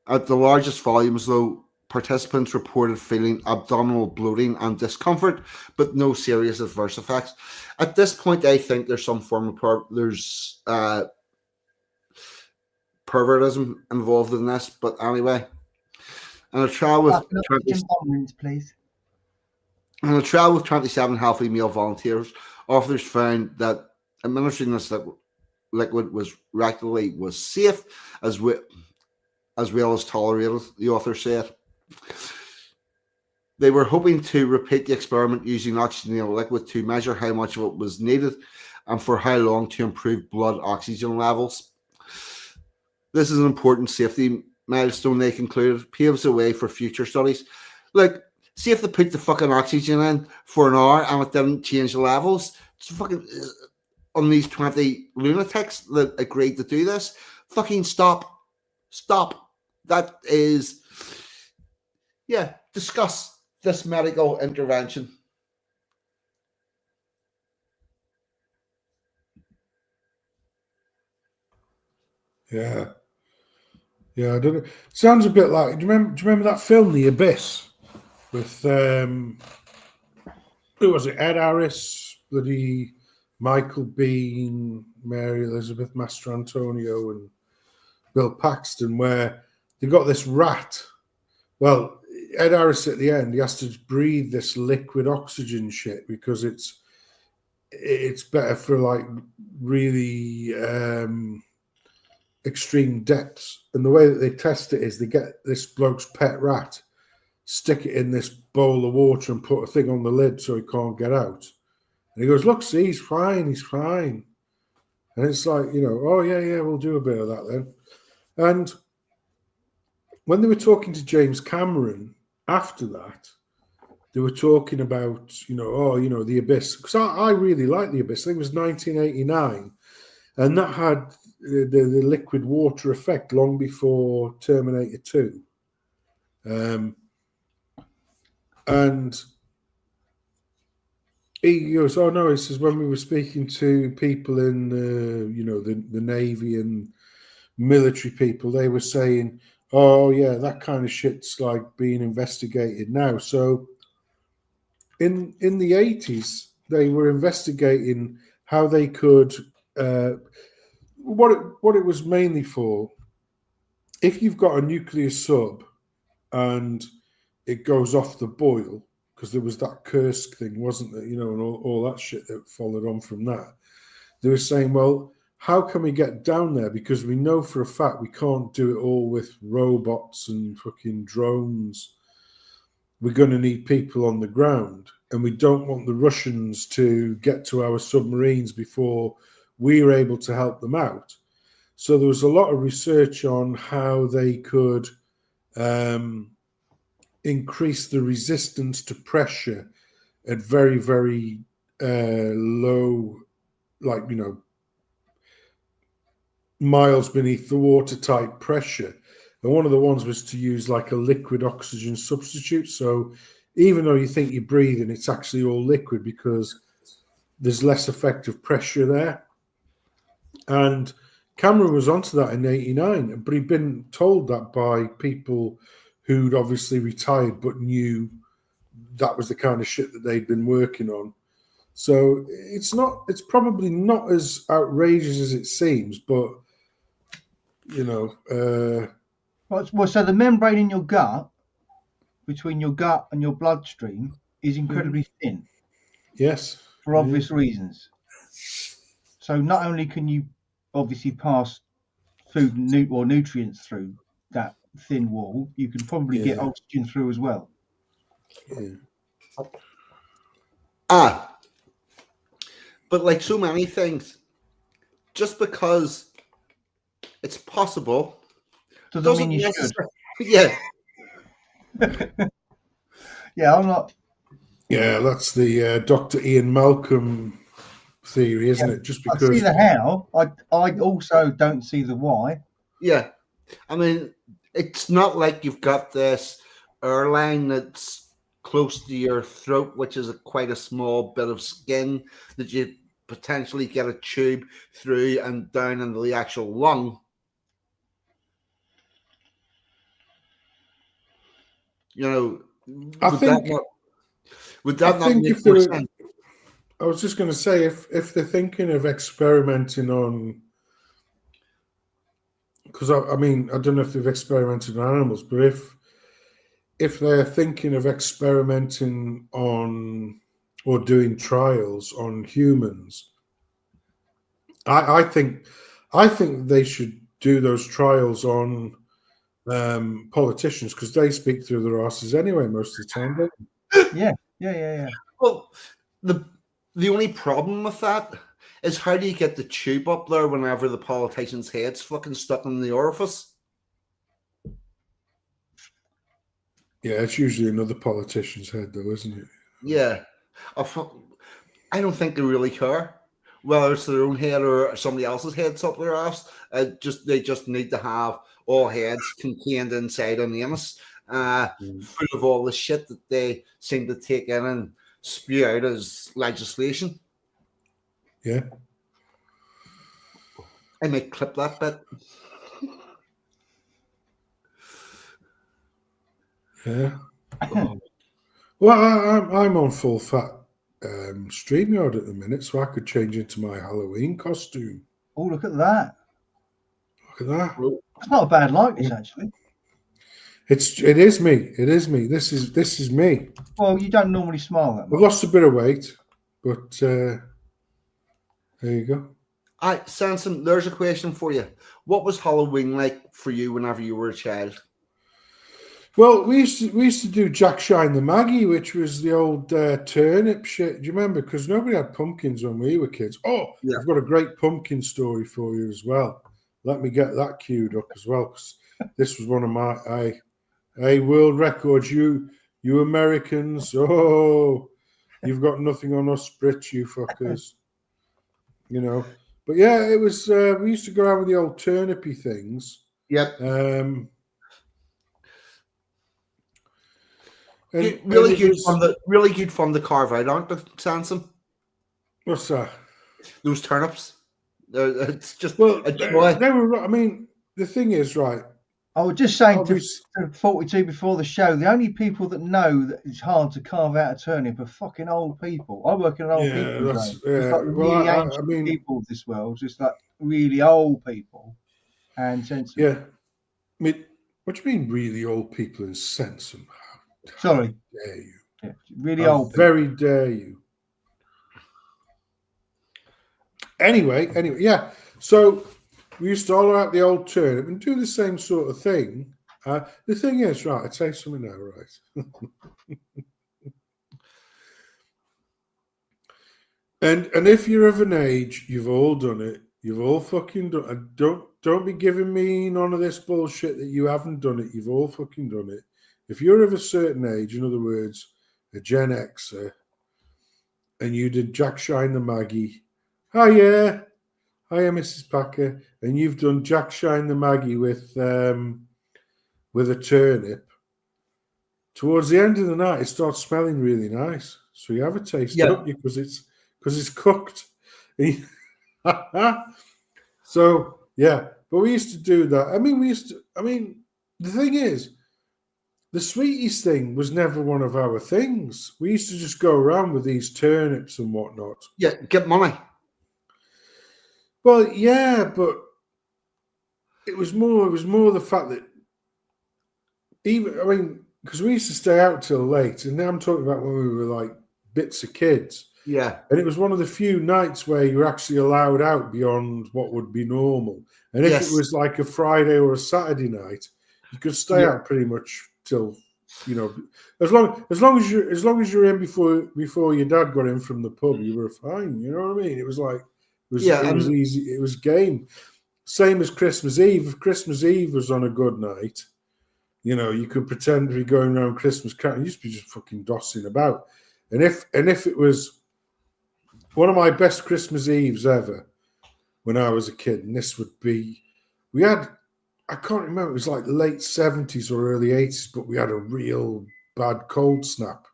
At the largest volumes, though, participants reported feeling abdominal bloating and discomfort, but no serious adverse effects. At this point, I think there's some form of pervertism involved in this. But anyway, in a trial with 27 healthy male volunteers, authors found that administering this liquid was rectally was safe as well as tolerated, the author said. They were hoping to repeat the experiment using oxygenated liquid to measure how much of it was needed and for how long to improve blood oxygen levels. This is an important safety milestone, they concluded, paves the way for future studies. Like, see if they put the fucking oxygen in for an hour and it didn't change the levels. It's fucking on these 20 lunatics that agreed to do this. Fucking stop. That is, discuss this medical intervention. Yeah, I don't know. Sounds a bit like. Do you remember that film, The Abyss, with who was it? Ed Harris, bloody Michael Bean, Mary Elizabeth Mastrantonio, and Bill Paxton, where they got this rat. Well, Ed Harris at the end, he has to breathe this liquid oxygen shit because it's better for like really extreme depths. And the way that they test it is they get this bloke's pet rat, stick it in this bowl of water and put a thing on the lid so he can't get out. And he goes, look, see, he's fine. And it's like, oh, yeah, we'll do a bit of that then. And when they were talking to James Cameron after that, they were talking about, The Abyss. Because I really like The Abyss. I think it was 1989. And that had the liquid water effect long before Terminator 2. And he goes, "Oh no!" He says, "When we were speaking to people in, the Navy and military people, they were saying, oh yeah, that kind of shit's like being investigated now." So in the 80s, they were investigating how they could, what it was mainly for. If you've got a nuclear sub and it goes off the boil, because there was that Kursk thing, wasn't there? And all that shit that followed on from that. They were saying, well, how can we get down there? Because we know for a fact we can't do it all with robots and fucking drones. We're going to need people on the ground. And we don't want the Russians to get to our submarines before we're able to help them out. So there was a lot of research on how they could increase the resistance to pressure at very, very low, miles beneath the water type pressure. And one of the ones was to use like a liquid oxygen substitute. So even though you think you're breathing, it's actually all liquid because there's less effective pressure there. And Cameron was onto that in '89, but he'd been told that by people who'd obviously retired but knew that was the kind of shit that they'd been working on. So it's probably not as outrageous as it seems, but Well, so the membrane in your gut, between your gut and your bloodstream, is incredibly thin. Yes. For obvious reasons. So not only can you obviously pass food or nutrients through that thin wall, you can probably get oxygen through as well. Yeah. But like so many things, just because it's possible doesn't mean you should. Yeah. Yeah, I'm not. Yeah, that's the Dr. Ian Malcolm theory, isn't it? Just because I see the how, I also don't see the why. Yeah, I mean, it's not like you've got this airline that's close to your throat, which is quite a small bit of skin that you potentially get a tube through and down into the actual lung. Would that not make more sense? I was just going to say, if they're thinking of experimenting on, because I mean, I don't know if they've experimented on animals, but if they're thinking of experimenting on or doing trials on humans, I think they should do those trials on politicians, because they speak through their asses anyway most of the time, don't they? Yeah. Well, the only problem with that is, how do you get the tube up there whenever the politician's head's fucking stuck in the orifice? Yeah, it's usually another politician's head, though, isn't it? Yeah. I don't think they really care whether it's their own head or somebody else's head's up their ass. They just need to have all heads contained inside an anus, full of all the shit that they seem to take in and spew out as legislation. Yeah. I might clip that bit. Yeah. Well, I'm on full fat StreamYard at the minute, so I could change into my Halloween costume. Oh, look at that! Look at that! It's not a bad likeness, actually. It is me. It is me. This is me. Well, you don't normally smile that much. I've lost a bit of weight, but there you go. All right, Sanson, there's a question for you. What was Halloween like for you whenever you were a child? Well, we used to do Jack Shine the Maggie, which was the old turnip shit. Do you remember? Because nobody had pumpkins when we were kids. Oh, yeah. I've got a great pumpkin story for you as well. Let me get that queued up as well, because this was one of my world records. You Americans, you've got nothing on us Brits, you fuckers. But yeah, it was. We used to go around with the old turnipy things. Yep. And Really it good was, really good fun to carve out, aren't they, Sansom? what's that? Those turnips. It's just Well, a joy. they were. I mean, the thing is, right? I was just saying to Obviously, 42 before the show, the only people that know that it's hard to carve out a turnip are fucking old people. I work in an old yeah, people's that's home. It's like the well, really I ancient mean, people of this world, just like really old people and sensible. yeah. I mean, what do you mean, really old people in Sensum? Sorry. How dare you? Yeah, really How old people. very dare you? Anyway, yeah. So we used to holler out the old turnip and do the same sort of thing. The thing is, right, I'll tell you something now, right? and if you're of an age, you've all done it. You've all fucking done it. Don't be giving me none of this bullshit that you haven't done it. You've all fucking done it. If you're of a certain age, in other words, a Gen Xer, and you did Jack Shine the Maggie, hiya, Mrs. Packer, and you've done Jack Shine the Maggie with a turnip. Towards the end of the night, it starts smelling really nice. So you have a taste, don't you? Because it's cooked. So yeah, but we used to do that. I mean, the thing is, the sweeties thing was never one of our things. We used to just go around with these turnips and whatnot. Yeah, get money. Well, yeah, but it was more the fact that because we used to stay out till late, and now I'm talking about when we were like bits of kids. Yeah. And it was one of the few nights where you were actually allowed out beyond what would be normal. And if it was like a Friday or a Saturday night, you could stay out pretty much till, as long as you're in before your dad got in from the pub, you were fine. You know what I mean? It was like it was easy. It was game. Same as Christmas Eve. If Christmas Eve was on a good night, you could pretend to be going around Christmas carol. You used to be just fucking dossing about. And if it was one of my best Christmas Eves ever when I was a kid, and this would be, I can't remember, it was like late 70s or early 80s, but we had a real bad cold snap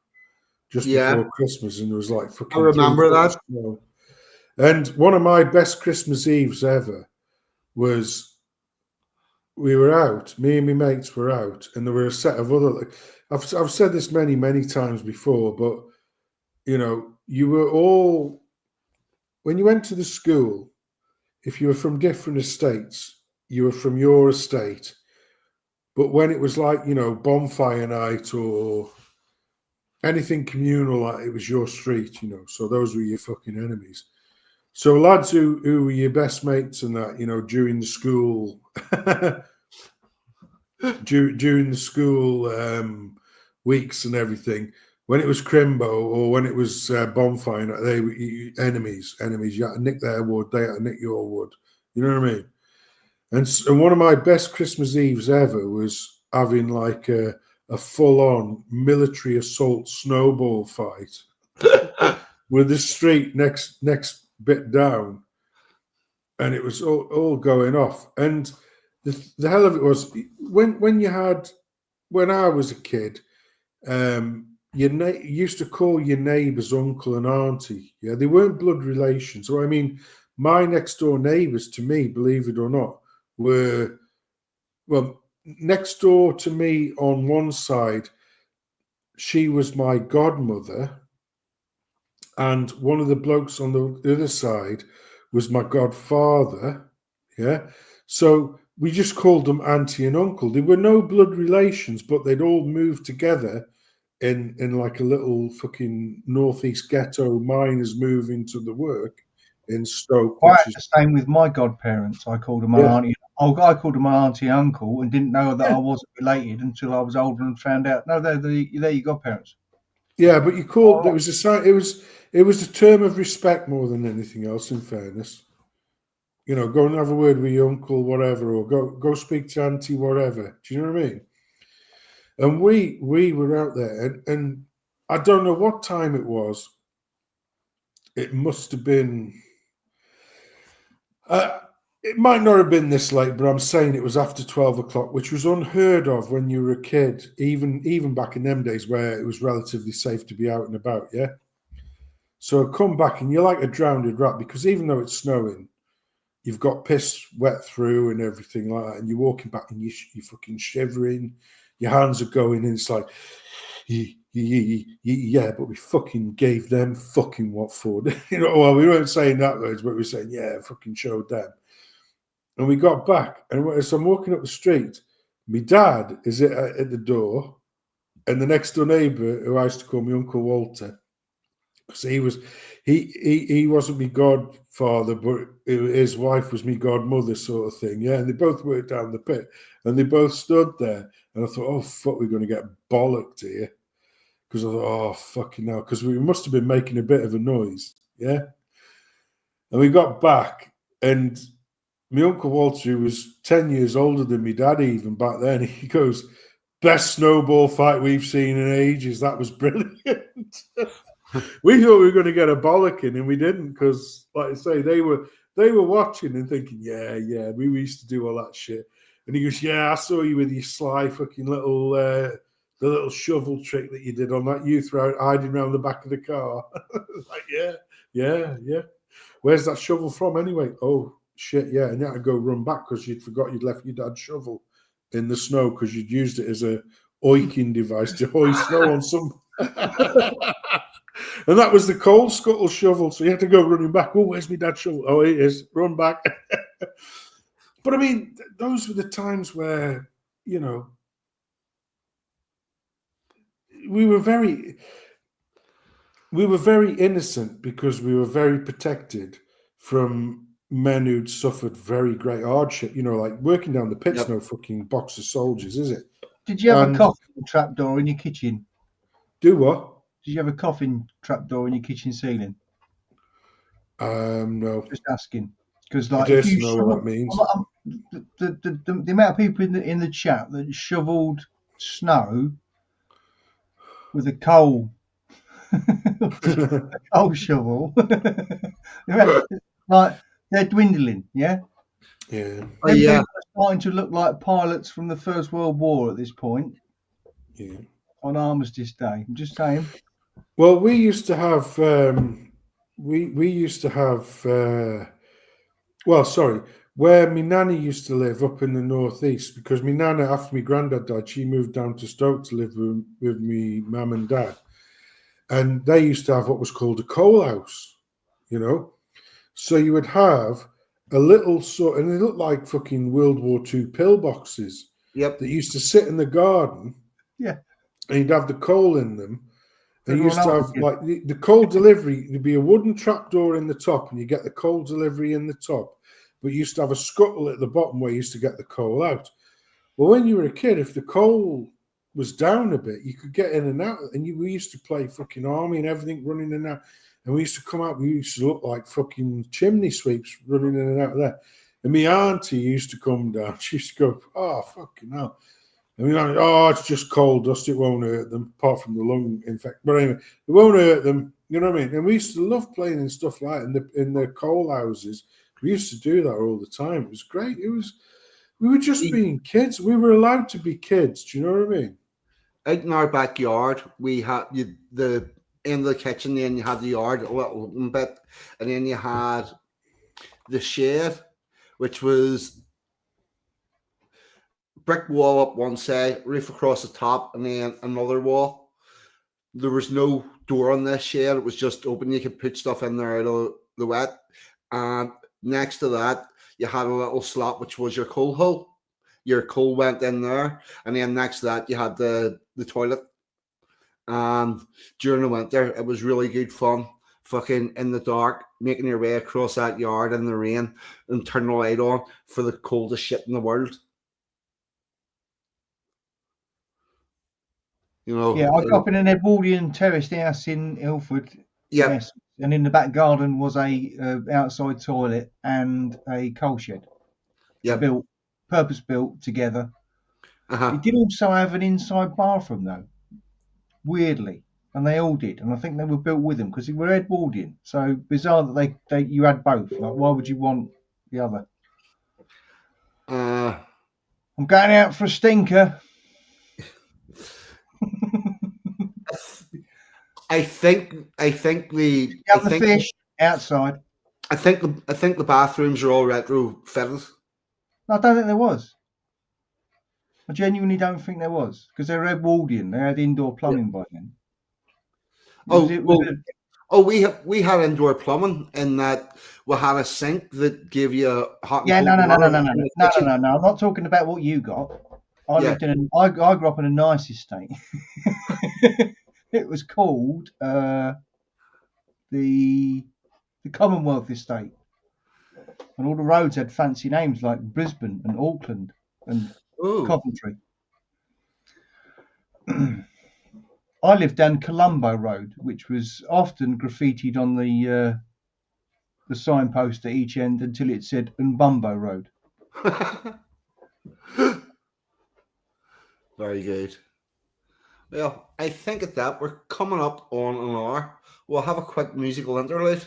just before Christmas, and it was like fucking. I remember that. Snow. And one of my best Christmas Eves ever was, we were out, me and my mates were out, and there were a set of other, I've said this many times before, but you were all, when you went to the school, if you were from different estates, you were from your estate. But when it was like, bonfire night or anything communal, like it was your street, so those were your fucking enemies. So lads who were your best mates and that, during the school, during the school weeks and everything, when it was Crimbo or when it was bonfire night, they were enemies. You had to nick their wood, they had to nick your wood. You know what I mean? And one of my best Christmas Eves ever was having like a full-on military assault snowball fight with the street next bit down, and it was all going off. And the hell of it was when I was a kid, you used to call your neighbours uncle and auntie. Yeah, they weren't blood relations. So I mean, my next door neighbours to me, believe it or not, were, well, next door to me on one side, she was my godmother, and one of the blokes on the other side was my godfather. Yeah, so we just called them auntie and uncle. They were no blood relations, but they'd all moved together in like a little fucking northeast ghetto miners moving to the work in Stoke. Quite the same with my godparents. I called them my auntie. I called them my auntie and uncle, and didn't know that I wasn't related until I was older and found out. No, they're your godparents. Yeah, but you called. It was a term of respect more than anything else. In fairness, go and have a word with your uncle, whatever, or go speak to auntie, whatever. Do you know what I mean? And we were out there, and I don't know what time it was. It must have been, It might not have been this late, but I'm saying it was after 12 o'clock, which was unheard of when you were a kid, even back in them days where it was relatively safe to be out and about, yeah? So I come back and you're like a drowned rat because even though it's snowing, you've got piss wet through and everything like that, and you're walking back and you're fucking shivering, your hands are going, and it's like, yeah, but we fucking gave them fucking what for. Well, we weren't saying that words, but we were saying, yeah, fucking showed them. And we got back, and so I'm walking up the street. My dad is at the door, and the next door neighbour, who I used to call my Uncle Walter, because he wasn't my godfather, but his wife was my godmother, sort of thing. Yeah, and they both worked down the pit, and they both stood there, and I thought, oh fuck, we're going to get bollocked here, because I thought, oh fucking hell, because we must have been making a bit of a noise, yeah. And we got back, and my Uncle Walter, who was 10 years older than my dad even back then, he goes, best snowball fight we've seen in ages. That was brilliant. We thought we were going to get a bollocking, and we didn't, because, like I say, they were watching and thinking, yeah, we used to do all that shit. And he goes, yeah, I saw you with your sly fucking little, the little shovel trick that you did on that youth route, hiding around the back of the car. Like, yeah. Where's that shovel from anyway? Oh, shit, yeah. And you had to go run back because you'd forgot you'd left your dad's shovel in the snow because you'd used it as a oiking device to hoist snow on some. And that was the coal scuttle shovel. So you had to go running back. Oh, where's my dad's shovel? Oh, it is. Run back. But I mean, those were the times where, you know, we were very innocent because we were very protected from men who'd suffered very great hardship. You know, like working down the pit's Yep. no fucking box of soldiers, is it? Did you have And- a coffin trapdoor in your kitchen? Do what? Did you have a coffin trapdoor in your kitchen ceiling? No. Just asking, because I like just if you know what that means. the amount of people in the chat that shoveled snow with a coal shovel, like they're dwindling. Yeah, Yeah. Oh, yeah. They're starting to look like pilots from the First World War at this point. Yeah. On Armistice Day, I'm just saying. Well, we used to have where my nanny used to live up in the northeast, because my nana, after my granddad died, she moved down to Stoke to live with me mum and dad, and they used to have what was called a coal house, you know. So you would have a little sort, and they looked like fucking World War II pillboxes. Yep. That used to sit in the garden. Yeah. And you'd have the coal in them. And you used to Everyone have else did. like the coal delivery, there'd be a wooden trapdoor in the top, and you get the coal delivery in the top. But you used to have a scuttle at the bottom where you used to get the coal out. Well, when you were a kid, if the coal was down a bit, you could get in and out. And we used to play fucking army and everything running in and out. And we used to come out, we used to look like fucking chimney sweeps running in and out of there. And my auntie used to come down. She used to go, oh, fucking hell. And we went, oh, it's just coal dust. It won't hurt them, apart from the lung infection. But anyway, it won't hurt them. You know what I mean? And we used to love playing and stuff like that in the coal houses. We used to do that all the time. It was great. We were just being kids. We were allowed to be kids. Do you know what I mean? Out in our backyard, we had the in the kitchen, then you had the yard a little bit, and then you had the shed, which was brick wall up one side, roof across the top, and then another wall. There was no door on this shed. It was just open. You could put stuff in there out of the wet. And next to that, you had a little slot, which was your coal hole. Your coal went in there. And then next to that, you had the toilet. And during the winter, it was really good fun. Fucking in the dark, making your way across that yard in the rain and turning the light on for the coldest shit in the world. You know, Yeah, I grew up in an Edwardian terraced house in Ilford. Yeah. Yes, and in the back garden was a outside toilet and a coal shed. Yeah. Purpose built together. Uh-huh. It did also have an inside bathroom though, weirdly, and they all did, and I think they were built with them because they were Edwardian. So bizarre that they you had both. Like, why would you want the other. Uh, I'm going out for a stinker. I think the Got the fish outside. I think the bathrooms are all retrofitted. I don't think there was. I genuinely don't think there was, because they were Edwardian. They had indoor plumbing by then. We had indoor plumbing in that we had a sink that gave you hot. Yeah, and no. cold I'm not talking about what you got. I grew up in a nice estate. It was called the Commonwealth Estate, and all the roads had fancy names like Brisbane and Auckland and Coventry. I lived down Colombo Road, which was often graffitied on the signpost at each end until it said Mbumbo Road. Very good. Well, I think at that we're coming up on an hour. We'll have a quick musical interlude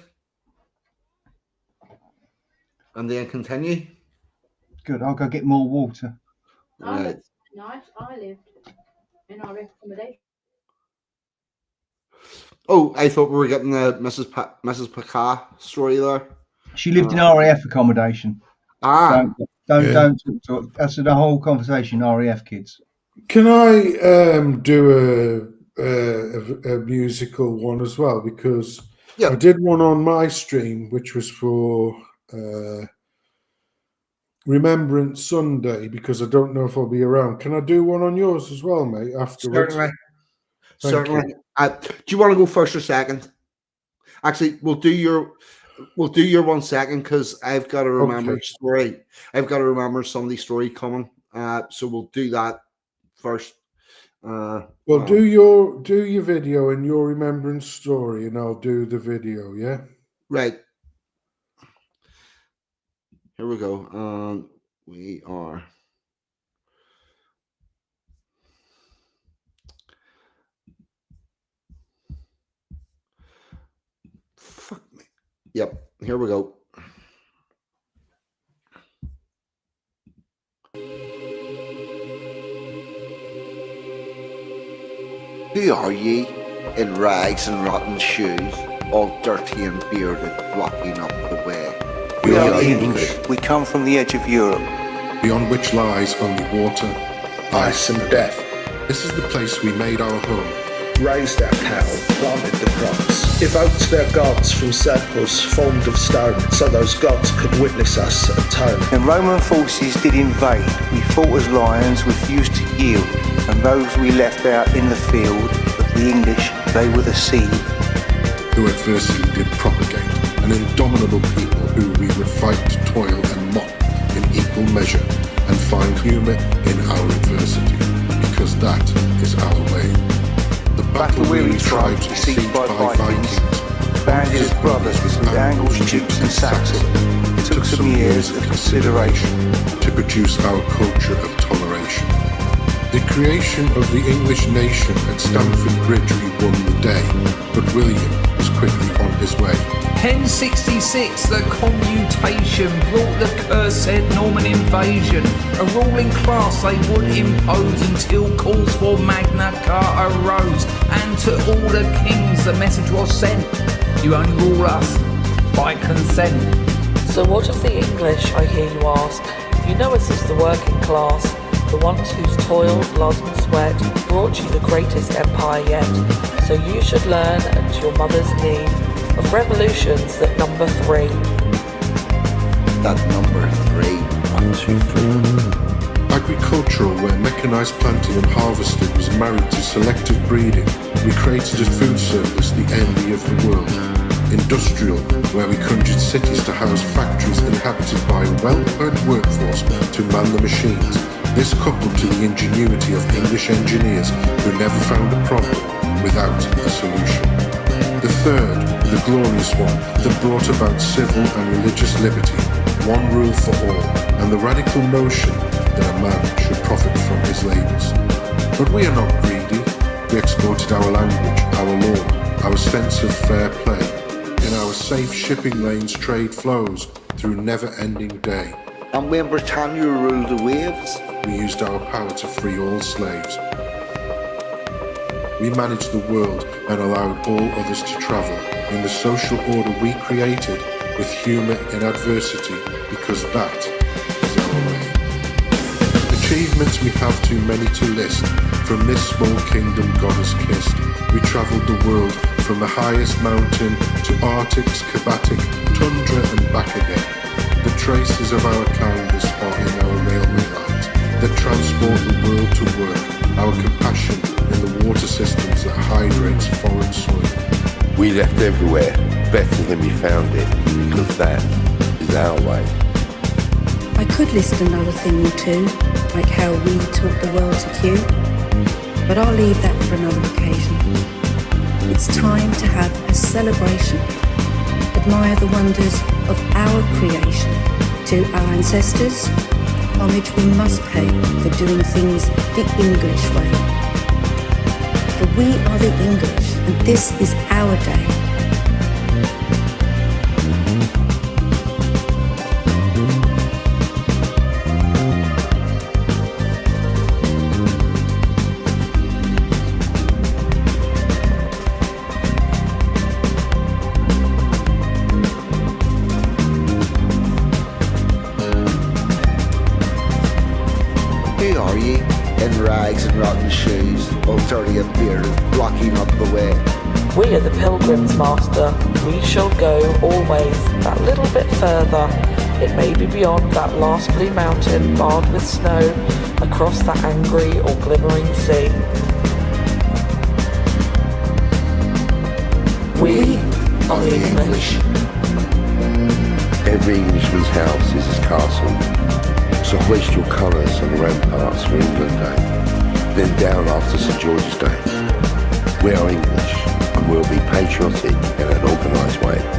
and then continue. Good. I'll go get more water. Right. Nice. I lived in our accommodation. Oh, I thought we were getting the Mrs. Pakka story there. She lived in RAF accommodation. Don't talk. That's the whole conversation. RAF kids. Can I do a musical one as well? Because I did one on my stream, which was for Remembrance Sunday, because I don't know if I'll be around. Can I do one on yours as well, mate, afterwards? Certainly. Do you want to go first or second? Actually, we'll do your 1 second, because I've got to remember a story. I've got to remember somebody's story coming. So we'll do that first. Do your video and your remembrance story, and I'll do the video. Yeah. Right. Here we go. We are. Fuck me. Yep. Here we go. Who are ye, in rags and rotten shoes, all dirty and bearded, blocking up the way? We are English. We come from the edge of Europe, beyond which lies only water, ice and death. This is the place we made our home. Raised our cattle, planted the crops, evoked their gods from circles formed of stone, so those gods could witness us atone. When Roman forces did invade, we fought as lions, refused to yield, and those we left out in the field, of the English, they were the seed. Who adversity did propagate, an indomitable people who we would fight, toil and mock in equal measure, and find humour in our adversity, because that is our way. The battle-weary tribes besieged by Vikings, banded as brothers with Angles, Jutes and Saxons, took some years of consideration to produce our culture of toleration. The creation of the English nation at Stamford Bridge we won the day, but William was quickly on his way. 1066, the commutation brought the cursed Norman invasion. A ruling class they would impose until calls for Magna Carta arose. And to all the kings the message was sent: you only rule us by consent. So what of the English, I hear you ask? You know us as the working class, the ones whose toil, blood and sweat brought you the greatest empire yet. So you should learn at your mother's knee of revolutions that number 3. That number 3. 1, 2, 3. Agricultural, where mechanized planting and harvesting was married to selective breeding, we created a food surplus, the envy of the world. Industrial, where we conjured cities to house factories inhabited by a well-earned workforce to man the machines. This coupled to the ingenuity of English engineers who never found a problem without a solution. The third, the glorious one, that brought about civil and religious liberty, one rule for all, and the radical notion that a man should profit from his labours. But we are not greedy. We exported our language, our law, our sense of fair play. In our safe shipping lanes, trade flows through never-ending day. And when Britannia ruled the waves, we used our power to free all slaves. We managed the world and allowed all others to travel in the social order we created with humour in adversity, because that is our way. Achievements we have too many to list. From this small kingdom God has kissed, we travelled the world from the highest mountain to Arctics, Kabatic, tundra and back again. The traces of our canvas are in our railway lines that transport the world to work, our compassion in the water systems that hydrates foreign soil. We left everywhere better than we found it, because that is our way. I could list another thing or two, like how we taught the world to queue, but I'll leave that for another occasion. It's time to have a celebration. Admire the wonders of our creation. To our ancestors, homage we must pay for doing things the English way. For we are the English, and this is our day. who are ye? In rags and rotten shoes, all dirty and bearded, blocking up the way. We are the pilgrims, master. We shall go always that little bit further. It may be beyond that last blue mountain barred with snow, across that angry or glimmering sea. We are the English. Every Englishman's house is his castle. So hoist your colours and ramparts for England Day. Then down after St George's Day. We are English, and we'll be patriotic in an organised way.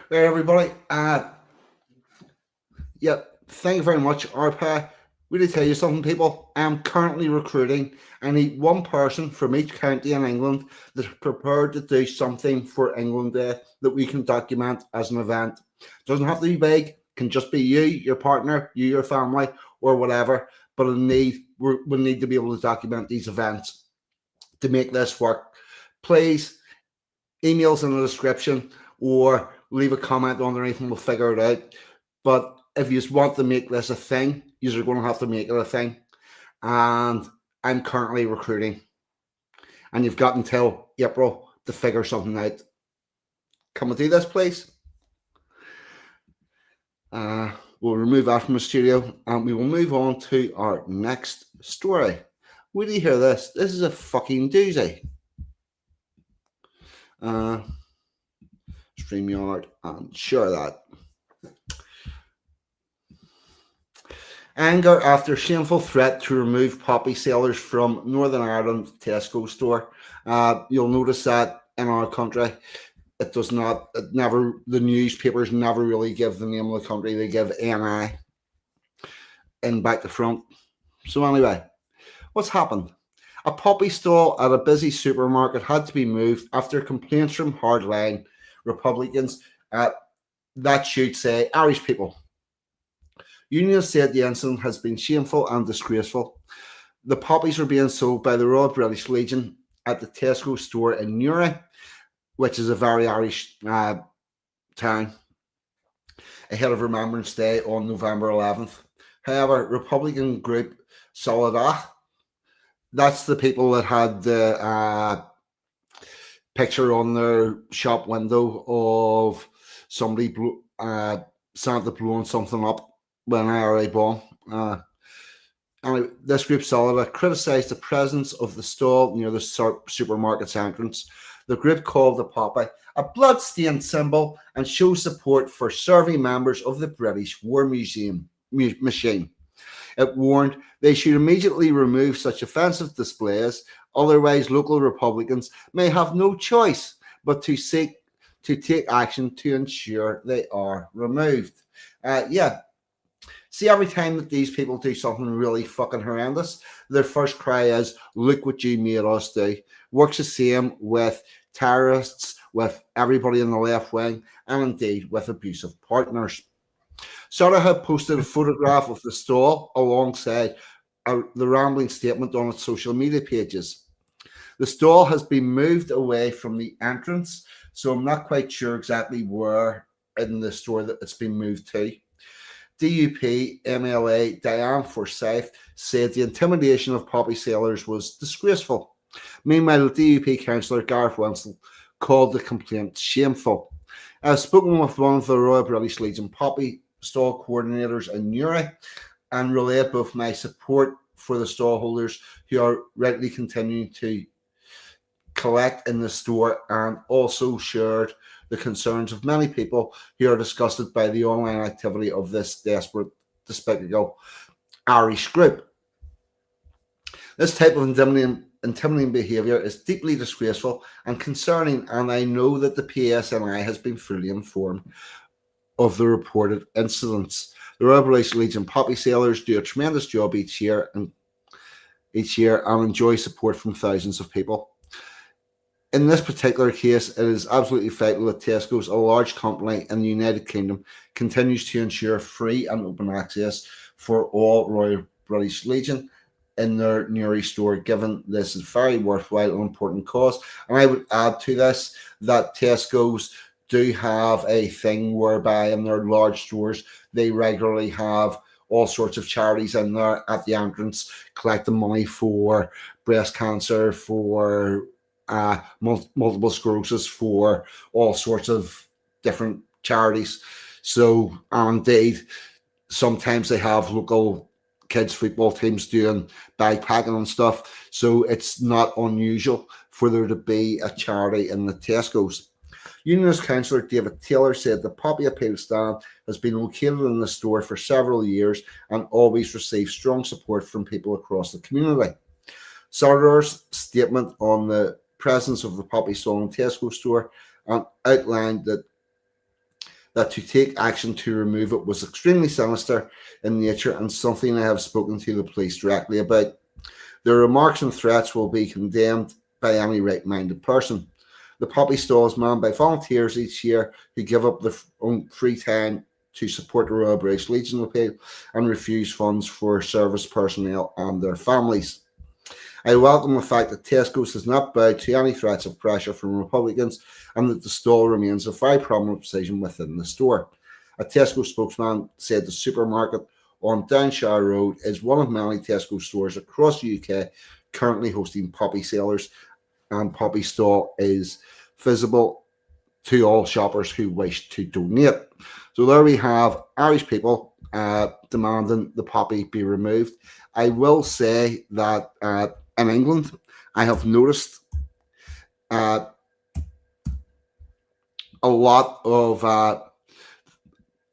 Right, everybody. Thank you very much, Arpa. Really tell you something, people. I'm currently recruiting. I need one person from each county in England that's prepared to do something for England Day that we can document as an event. Doesn't have to be big. Can just be you, your partner, you, your family, or whatever. But we need to be able to document these events to make this work. Please, emails in the description or leave a comment underneath and we'll figure it out. But if you want to make this a thing, you're going to have to make it a thing. And I'm currently recruiting. And you've got until April to figure something out. Come and do this, please. We'll remove that from the studio and we will move on to our next story. Where do you hear this? This is a fucking doozy. StreamYard and share that. Anger after shameful threat to remove poppy sellers from Northern Ireland Tesco store. You'll notice that in our country, the newspapers never really give the name of the country. They give NI in back to front. So anyway, what's happened? A poppy stall at a busy supermarket had to be moved after complaints from hardline Republicans, that should say Irish people. Unions said the incident has been shameful and disgraceful. The poppies are being sold by the Royal British Legion at the Tesco store in Newry, which is a very Irish town, ahead of Remembrance Day on November 11th. However, Republican group Solidarity, that's the people that had the picture on their shop window of somebody Santa blowing something up with an IRA bomb. Anyway, this group Solidarity criticised the presence of the stall near the supermarket's entrance. The group called the poppy a blood-stained symbol and shows support for serving members of the British War Museum. machine. It warned they should immediately remove such offensive displays, otherwise local Republicans may have no choice but to take action to ensure they are removed. See, every time that these people do something really fucking horrendous, their first cry is, look what you made us do. Works the same with terrorists, with everybody in the left wing, and indeed with abusive partners. Sarah had posted a photograph of the stall alongside the rambling statement on its social media pages. The stall has been moved away from the entrance, so I'm not quite sure exactly where in the store that it's been moved to. DUP MLA Diane Forsyth said the intimidation of poppy sellers was disgraceful. Meanwhile, DUP councillor Gareth Winston called the complaint shameful. I've spoken with one of the Royal British Legion poppy stall coordinators in Newry and relayed both my support for the stall holders who are rightly continuing to collect in the store, and also shared the concerns of many people who are disgusted by the online activity of this desperate, despicable Irish group. This type of intimidating behaviour is deeply disgraceful and concerning, and I know that the PSNI has been fully informed of the reported incidents. The Royal British Legion poppy sellers do a tremendous job each year and enjoy support from thousands of people. In this particular case, it is absolutely vital that Tesco's, a large company in the United Kingdom, continues to ensure free and open access for all Royal British Legion in their Newry store, given this is very worthwhile and important cause. And I would add to this that Tesco's do have a thing whereby in their large stores, they regularly have all sorts of charities in there at the entrance, collecting money for breast cancer, for multiple sclerosis, for all sorts of different charities. So, indeed, sometimes they have local kids football teams doing bagpacking and stuff. So it's not unusual for there to be a charity in the Tesco's. Unionist councillor David Taylor said the poppy appeal stand has been located in the store for several years and always receives strong support from people across the community. Sardar's statement on the presence of the poppy stall in Tesco store and outlined that to take action to remove it was extremely sinister in nature and something I have spoken to the police directly about. Their remarks and threats will be condemned by any right-minded person. The poppy stall is manned by volunteers each year who give up their own free time to support the Royal British Legion appeal and refuse funds for service personnel and their families. I welcome the fact that Tesco's has not bowed to any threats of pressure from Republicans and that the stall remains a very prominent position within the store. A Tesco spokesman said the supermarket on Downshire Road is one of many Tesco stores across the UK currently hosting poppy sellers, and poppy stall is visible to all shoppers who wish to donate. So there we have Irish people demanding the poppy be removed. I will say that in England, I have noticed a lot of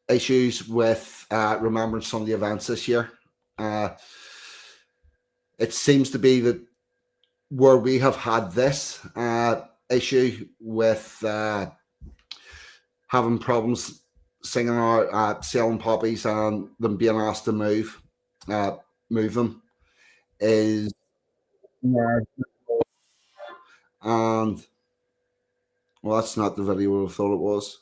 issues with remembering some of the events this year. It seems to be that where we have had this issue with having problems singing or selling poppies and them being asked to move them is, and well, that's not the video I thought it was.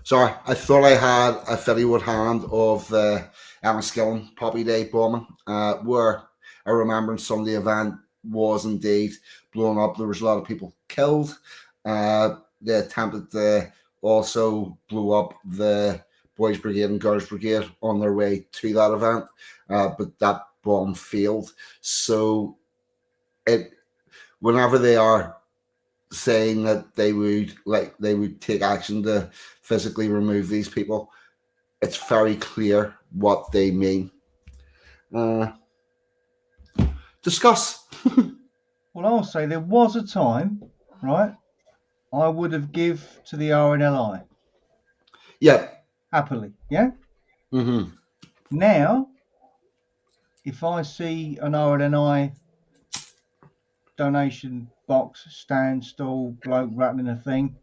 Sorry, I thought I had a video at hand of the Enniskillen Poppy Day bombing, where I remember some of the event was indeed blown up. There was a lot of people killed. They attempted to also blow up the Boys Brigade and Girls Brigade on their way to that event, but that bomb failed. So whenever they are saying that they would take action to physically remove these people, it's very clear what they mean. Discuss. Well, I'll say there was a time, right, I would have give to the RNLI. Yeah. happily. Yeah. Mm-hmm. Now, if I see an RNI donation box, stand, stall, bloke rattling a thing,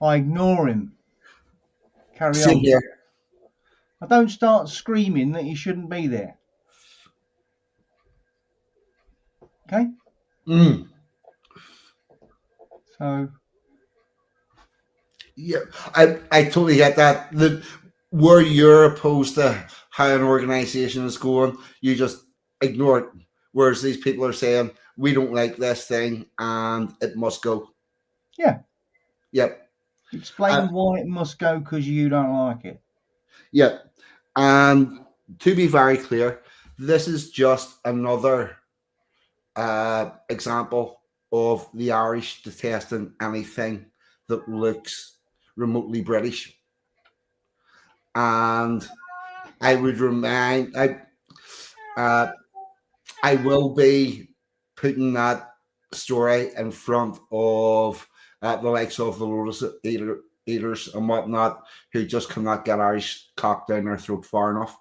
I ignore him. Carry Same on. here. I don't start screaming that he shouldn't be there. Okay? Mm. So, yeah, I totally get that. Where you're opposed to how an organization is going, you just ignore it. Whereas these people are saying, we don't like this thing and it must go. yeah. Yep. Explain why it must go because you don't like it. Yep. And to be very clear, this is just another example of the Irish detesting anything that looks remotely British. And I would remind, I will be putting that story in front of the likes of the Lotus eaters and whatnot, who just cannot get Irish cock down their throat far enough.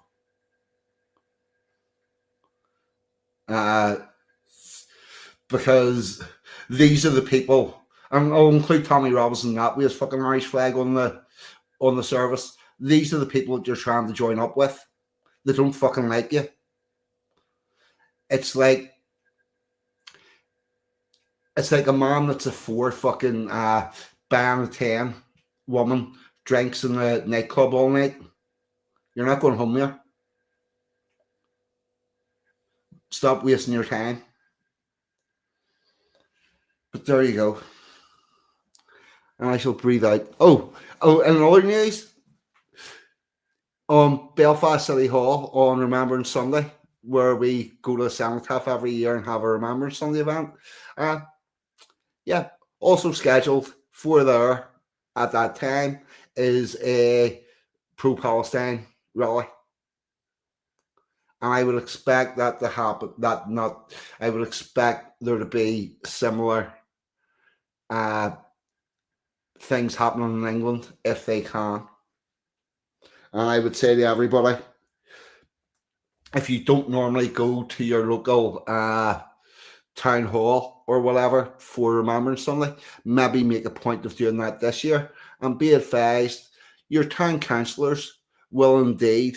Because these are the people, and I'll include Tommy Robinson that with his fucking Irish flag on the service. These are the people that you're trying to join up with. They don't fucking like you. It's like a man that's a 4 fucking buying a 10 woman drinks in the nightclub all night. You're not going home there. Stop wasting your time. But there you go. And I shall breathe out. Oh, and in other news, Belfast City Hall on Remembrance Sunday, where we go to the Cenotaph every year and have a Remembrance Sunday event. Yeah, also scheduled for there at that time is a pro-Palestine rally. And I would expect that to happen. I would expect there to be similar things happening in England if they can. And I would say to everybody, if you don't normally go to your local town hall or whatever for Remembrance Sunday, maybe make a point of doing that this year. And be advised, your town councillors will indeed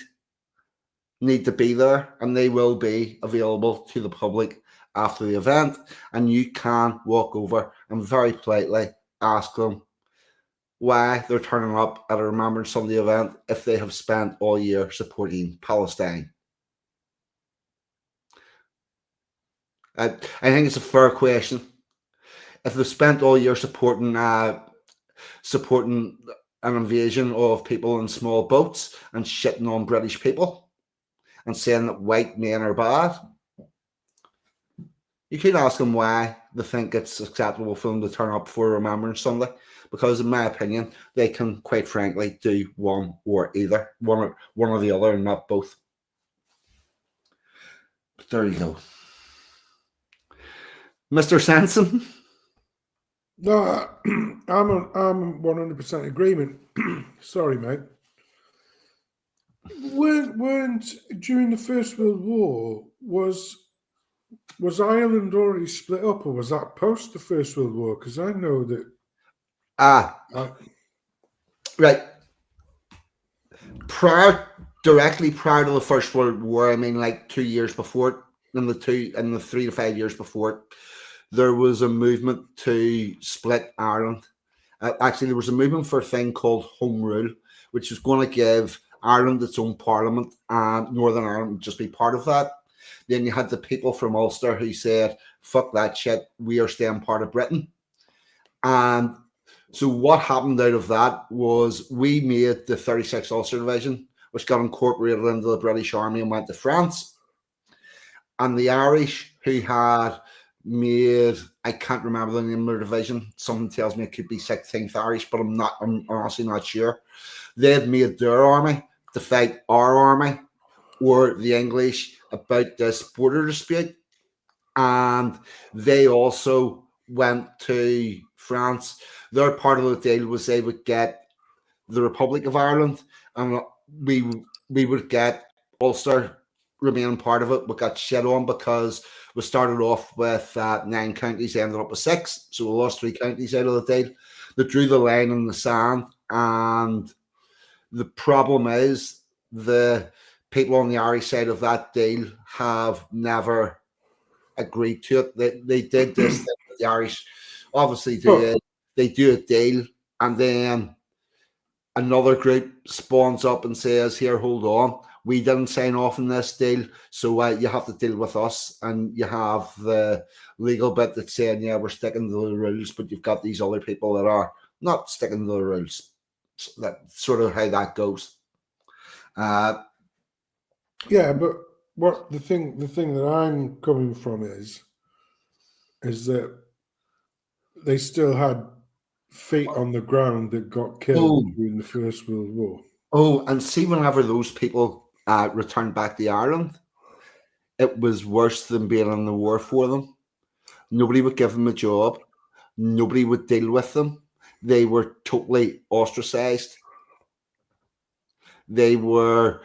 need to be there, and they will be available to the public after the event. And you can walk over and very politely ask them why they're turning up at a Remembrance Sunday event if they have spent all year supporting Palestine. I think it's a fair question. If they've spent all year supporting an invasion of people in small boats and shitting on British people and saying that white men are bad, you could ask them why they think it's acceptable for them to turn up for Remembrance Sunday. Because in my opinion, they can quite frankly do one or the other, and not both. But there you go. Mr. Sanson? No, I'm 100% agreement. Sorry, mate. Weren't during the First World War was Ireland already split up, or was that post the First World War? Because I know that. Right. Directly prior to the First World War, I mean, like 2 years before it, in the 3 to 5 years before it, there was a movement to split Ireland. Actually, there was a movement for a thing called Home Rule, which was going to give Ireland its own parliament, and Northern Ireland would just be part of that. Then you had the people from Ulster who said, fuck that shit, we are staying part of Britain. And so what happened out of that was we made the 36th Ulster Division, which got incorporated into the British Army and went to France. And the Irish, who had made, I can't remember the name of their division. Someone tells me it could be 16th Irish, but I'm honestly not sure. They had made their army to fight our army or the English about this border dispute. And they also went to France. Their part of the deal was they would get the Republic of Ireland, and we would get Ulster remaining part of it. We got shit on because we started off with 9 counties, ended up with 6, so we lost 3 counties out of the deal. They drew the line in the sand, and the problem is the people on the Irish side of that deal have never agreed to it. They did this thing with the Irish. Obviously, they do a deal, and then another group spawns up and says, "Here, hold on, we didn't sign off on this deal, so you have to deal with us." And you have the legal bit that's saying, "Yeah, we're sticking to the rules," but you've got these other people that are not sticking to the rules. So that's sort of how that goes. Yeah, but what the thing that I'm coming from is that they still had feet on the ground that got killed during the First World War. Oh, and see, whenever those people returned back to Ireland, it was worse than being in the war for them. Nobody would give them a job. Nobody would deal with them. They were totally ostracized. They were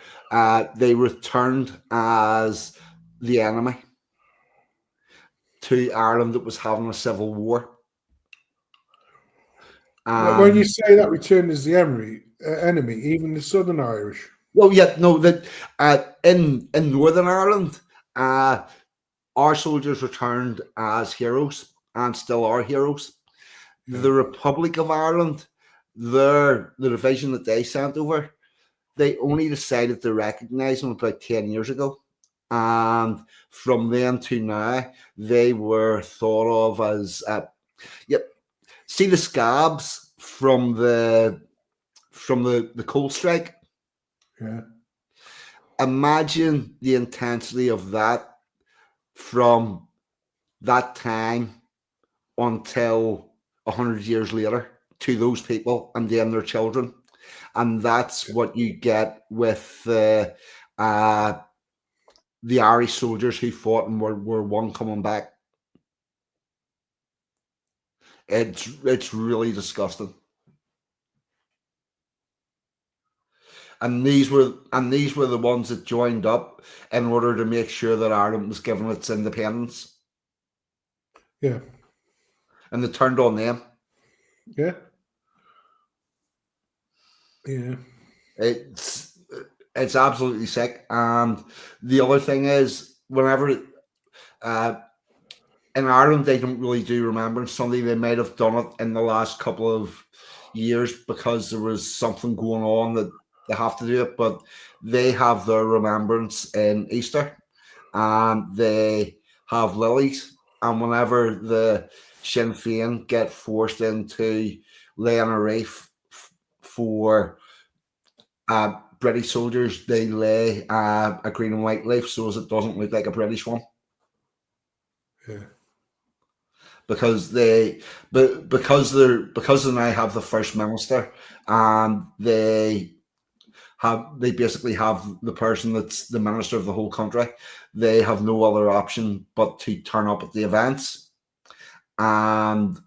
they returned as the enemy to Ireland that was having a civil war. When you say that returned as the enemy, even the Southern Irish. Well, yeah, no, that in Northern Ireland, our soldiers returned as heroes and still are heroes. The Republic of Ireland, the division that they sent over, they only decided to recognise them about 10 years ago. And from then to now, they were thought of as, see the scabs from the coal strike? Yeah. Imagine the intensity of that from that time until 100 years later to those people and then their children. And that's what you get with the Irish soldiers who fought in World War I coming back. It's really disgusting. And these were the ones that joined up in order to make sure that Ireland was given its independence. Yeah. And they turned on them. Yeah. Yeah. It's absolutely sick. And the other thing is, whenever in Ireland they don't really do Remembrance Sunday. They might have done it in the last couple of years because there was something going on that they have to do it, but they have their remembrance in Easter, and they have lilies. And whenever the Sinn Féin get forced into laying a wreath for British soldiers, they lay a green and white leaf so as it doesn't look like a British one. Yeah. Because they now have the First Minister, and they basically have the person that's the minister of the whole country. They have no other option but to turn up at the events, but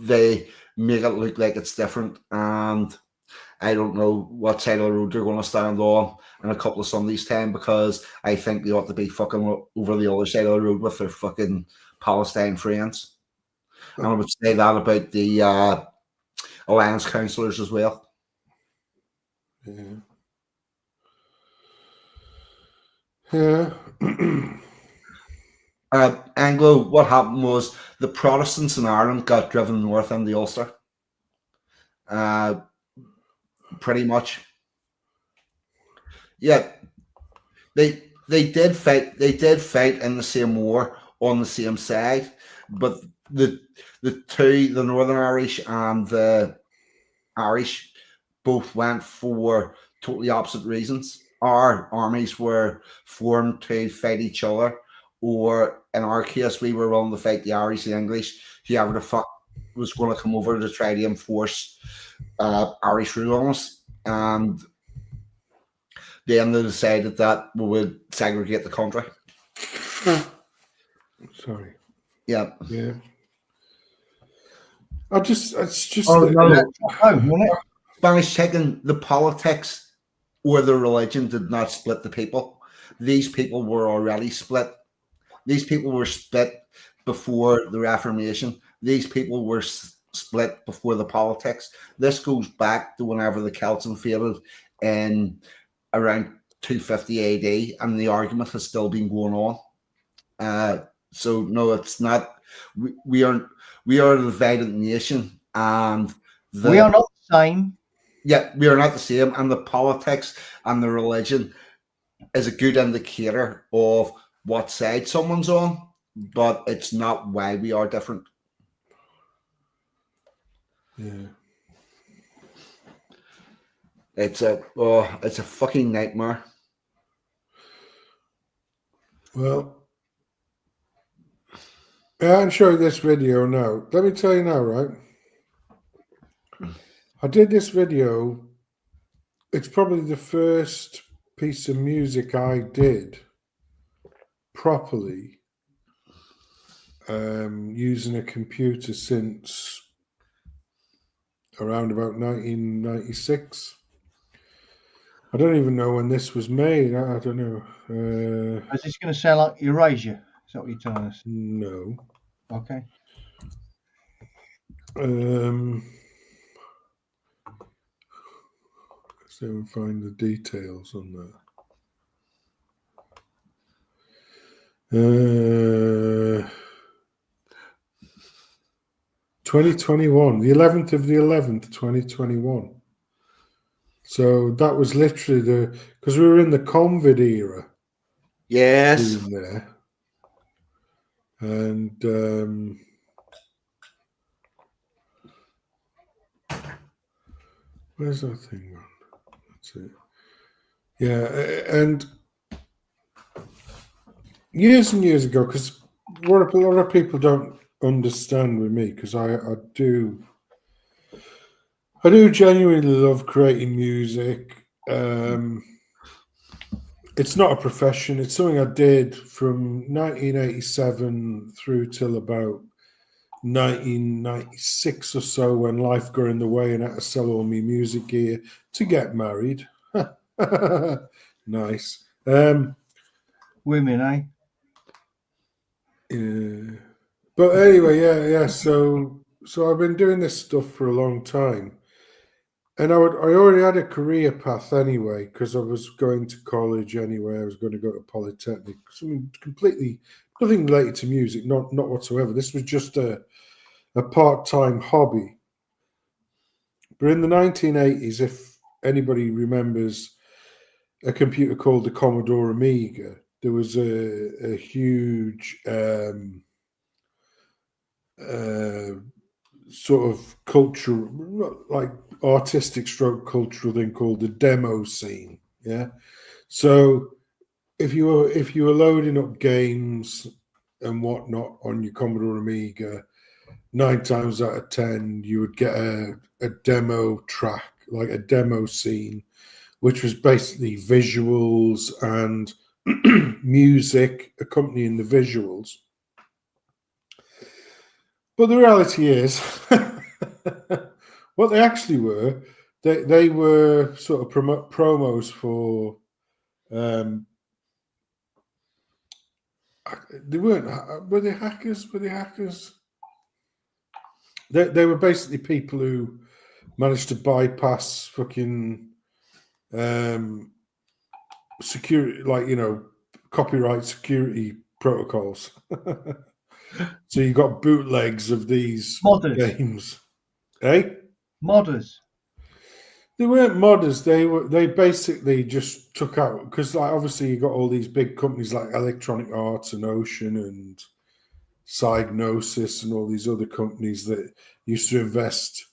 they make it look like it's different. And I don't know what side of the road they're going to stand on in a couple of Sundays' time, because I think they ought to be fucking over the other side of the road with their fucking Palestine friends. And I would say that about the Alliance councillors as well. Yeah. Yeah. Anglo, what happened was the Protestants in Ireland got driven north into Ulster. Pretty much. Yeah. They did fight in the same war on the same side, but the Northern Irish and the Irish both went for totally opposite reasons. Our armies were formed to fight each other, or in our case, we were willing to fight the Irish, the English, whoever the fuck was going to come over to try to enforce Irish rule on us. And then they decided that we would segregate the country. Sorry. Yeah. Yeah. It's just. Oh, no, wasn't it? Spanish taking the politics or the religion did not split the people. These people were already split. These people were split before the Reformation. These people were split before the politics. This goes back to whenever the Celts invaded in around 250 AD, and the argument has still been going on. So no, it's not. We are a divided nation, and we are not the same. Yeah, we are not the same, and the politics and the religion is a good indicator of what side someone's on, but it's not why we are different. Yeah. It's a fucking nightmare. Well, I can show you this video now. Let me tell you now, right? I did this video. It's probably the first piece of music I did properly using a computer since around about 1996. I don't even know when this was made. I don't know. Is this going to sound like Erasure? Is that what you're telling us? No. Okay. Let's see if we find the details on that. 2021, the 11th of the 11th, 2021. So that was literally because we were in the COVID era. Yes. There. And where's that thing gone? That's it. Yeah, and years and years ago, because what a lot of people don't understand with me, because I do genuinely love creating music. It's not a profession. It's something I did from 1987 through till about 1996 or so, when life got in the way and I had to sell all my music gear to get married. Nice. Women, eh? Yeah. But anyway, yeah. So I've been doing this stuff for a long time. And I already had a career path anyway, because I was going to college anyway. I was going to go to Polytechnic. Something completely, nothing related to music, not whatsoever. This was just a part-time hobby. But in the 1980s, if anybody remembers a computer called the Commodore Amiga, there was a huge sort of cultural, like artistic stroke cultural thing called the demo scene. Yeah. So if you were loading up games and whatnot on your Commodore Amiga, 9 times out of 10 you would get a demo track, like a demo scene, which was basically visuals and music accompanying the visuals. But the reality is, what they actually were, they were sort of promos for. They weren't. Were they hackers? Were they hackers? They were basically people who managed to bypass fucking security, like, copyright security protocols. So you got bootlegs of these games, eh? Modders. They weren't modders. They basically just took out, because like obviously you got all these big companies like Electronic Arts and Ocean and Psygnosis and all these other companies that used to invest,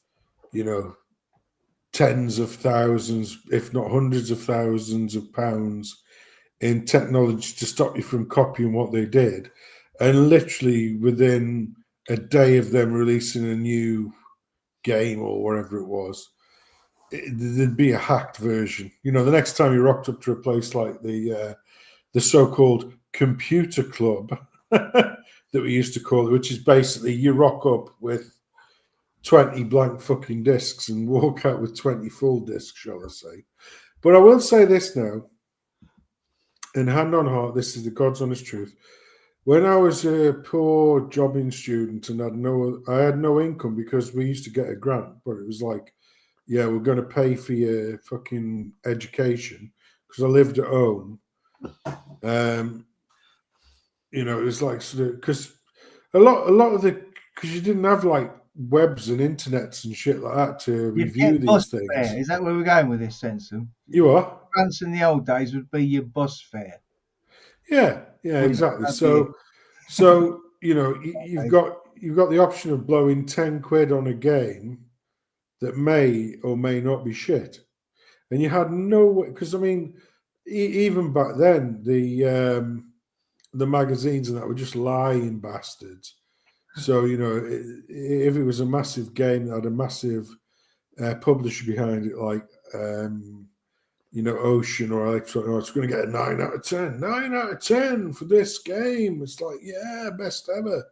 tens of thousands, if not hundreds of thousands of pounds in technology to stop you from copying what they did. And literally within a day of them releasing a new game or whatever it was, there'd be a hacked version. The next time you rocked up to a place like the so-called computer club that we used to call it, which is basically you rock up with 20 blank fucking discs and walk out with 20 full discs, shall I say. But I will say this now, and hand on heart, this is the God's honest truth. When I was a poor jobbing student and I had no income because we used to get a grant, but it was like, yeah, we're going to pay for your fucking education because I lived at home. You know, it was like sort of because a lot of the because you didn't have like webs and internets and shit like that to review these bus things. fare. Is that where we're going with this, Sensen? You are? Grants in the old days would be your bus fare. Yeah, exactly. So you know, you've got the option of blowing 10 quid on a game that may or may not be shit, and you had no because I mean, even back then the magazines and that were just lying bastards. So you know, if it was a massive game that had a massive publisher behind it, like you know, Ocean or Electronic, it's going to get a 9 out of 10. 9 out of 10 for this game. It's like, yeah, best ever.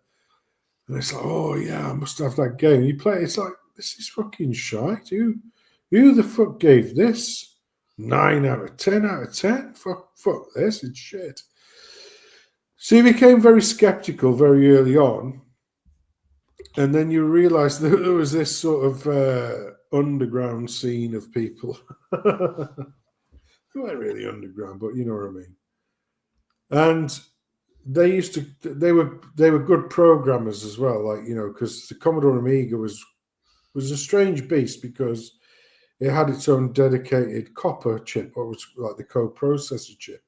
And it's like, oh yeah, I must have that game. You play, it's like, this is fucking shite. Who the fuck gave this 9 out of 10 out of 10? Fuck this, it's shit. So you became very skeptical very early on. And then you realised that there was this sort of underground scene of people. They weren't really underground, but you know what I mean. And they were good programmers as well, like, you know, because the Commodore Amiga was a strange beast because it had its own dedicated copper chip, or was like the co-processor chip,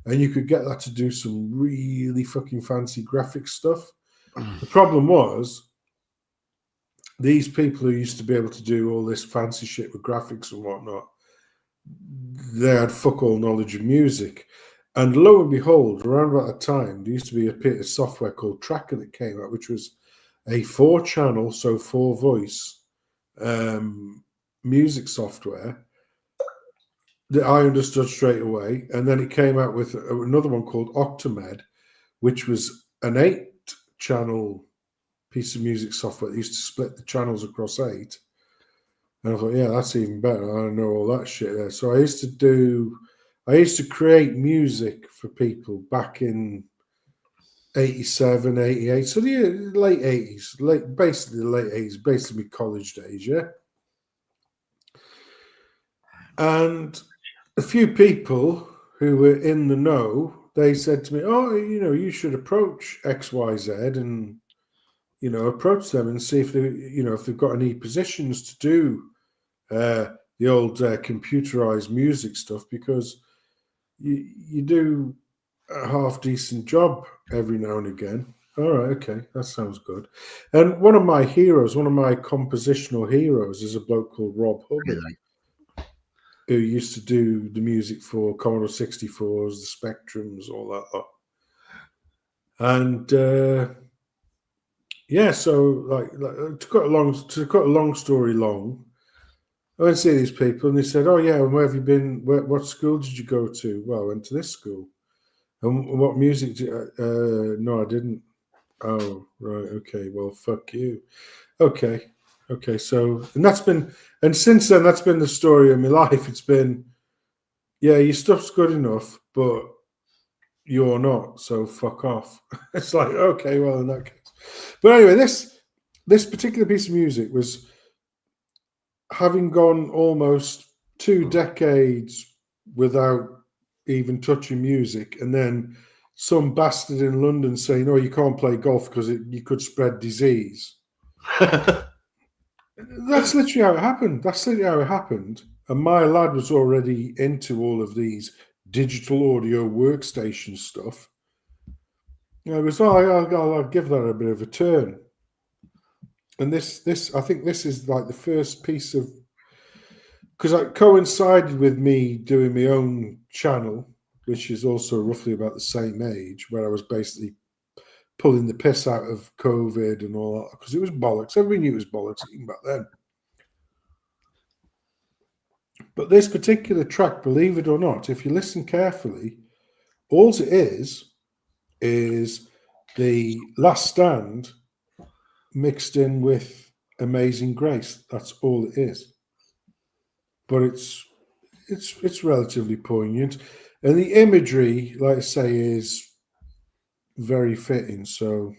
and you could get that to do some really fucking fancy graphics stuff. The problem was these people who used to be able to do all this fancy shit with graphics and whatnot, they had fuck all knowledge of music. And lo and behold, around about that time, there used to be a bit of software called Tracker that came out, which was a 4-channel, so 4-voice music software that I understood straight away. And then it came out with another one called Octamed, which was an 8-channel piece of music software that used to split the channels across 8. And I thought, yeah, that's even better. I don't know all that shit there. So I used to create music for people back in 87, 88. So the late 80s, basically the late 80s, basically college days, yeah. And a few people who were in the know, they said to me, oh, you know, you should approach XYZ and, you know, approach them and see if they, you know, if they've got any positions to do the old computerized music stuff, because you do a half decent job every now and again. All right, okay, that sounds good. And one of my heroes, one of my compositional heroes, is a bloke called Rob Hubbard, who used to do the music for Commodore 64s, the Spectrums, all that lot. And yeah, so like to cut a long story long, I went to see these people and they said, oh yeah, where have you been? What school did you go to? Well, I went to this school. And what music no, I didn't. Oh, right, okay, well, fuck you. Okay, so, and since then, that's been the story of my life. It's been, yeah, your stuff's good enough, but you're not, so fuck off. It's like, okay, well, in that case. But anyway, this particular piece of music was, having gone almost 2 decades without even touching music, and then some bastard in London saying, oh, you can't play golf because you could spread disease. That's literally how it happened. And my lad was already into all of these digital audio workstation stuff. And I was, I'll give that a bit of a turn. And this, I think this is like the first piece of, because it coincided with me doing my own channel, which is also roughly about the same age, where I was basically pulling the piss out of COVID and all that, because it was bollocks. Everybody knew it was bollocks even back then. But this particular track, believe it or not, if you listen carefully, all it is the Last Stand mixed in with Amazing Grace. That's all it is. But it's relatively poignant, and the imagery, like I say, is very fitting. So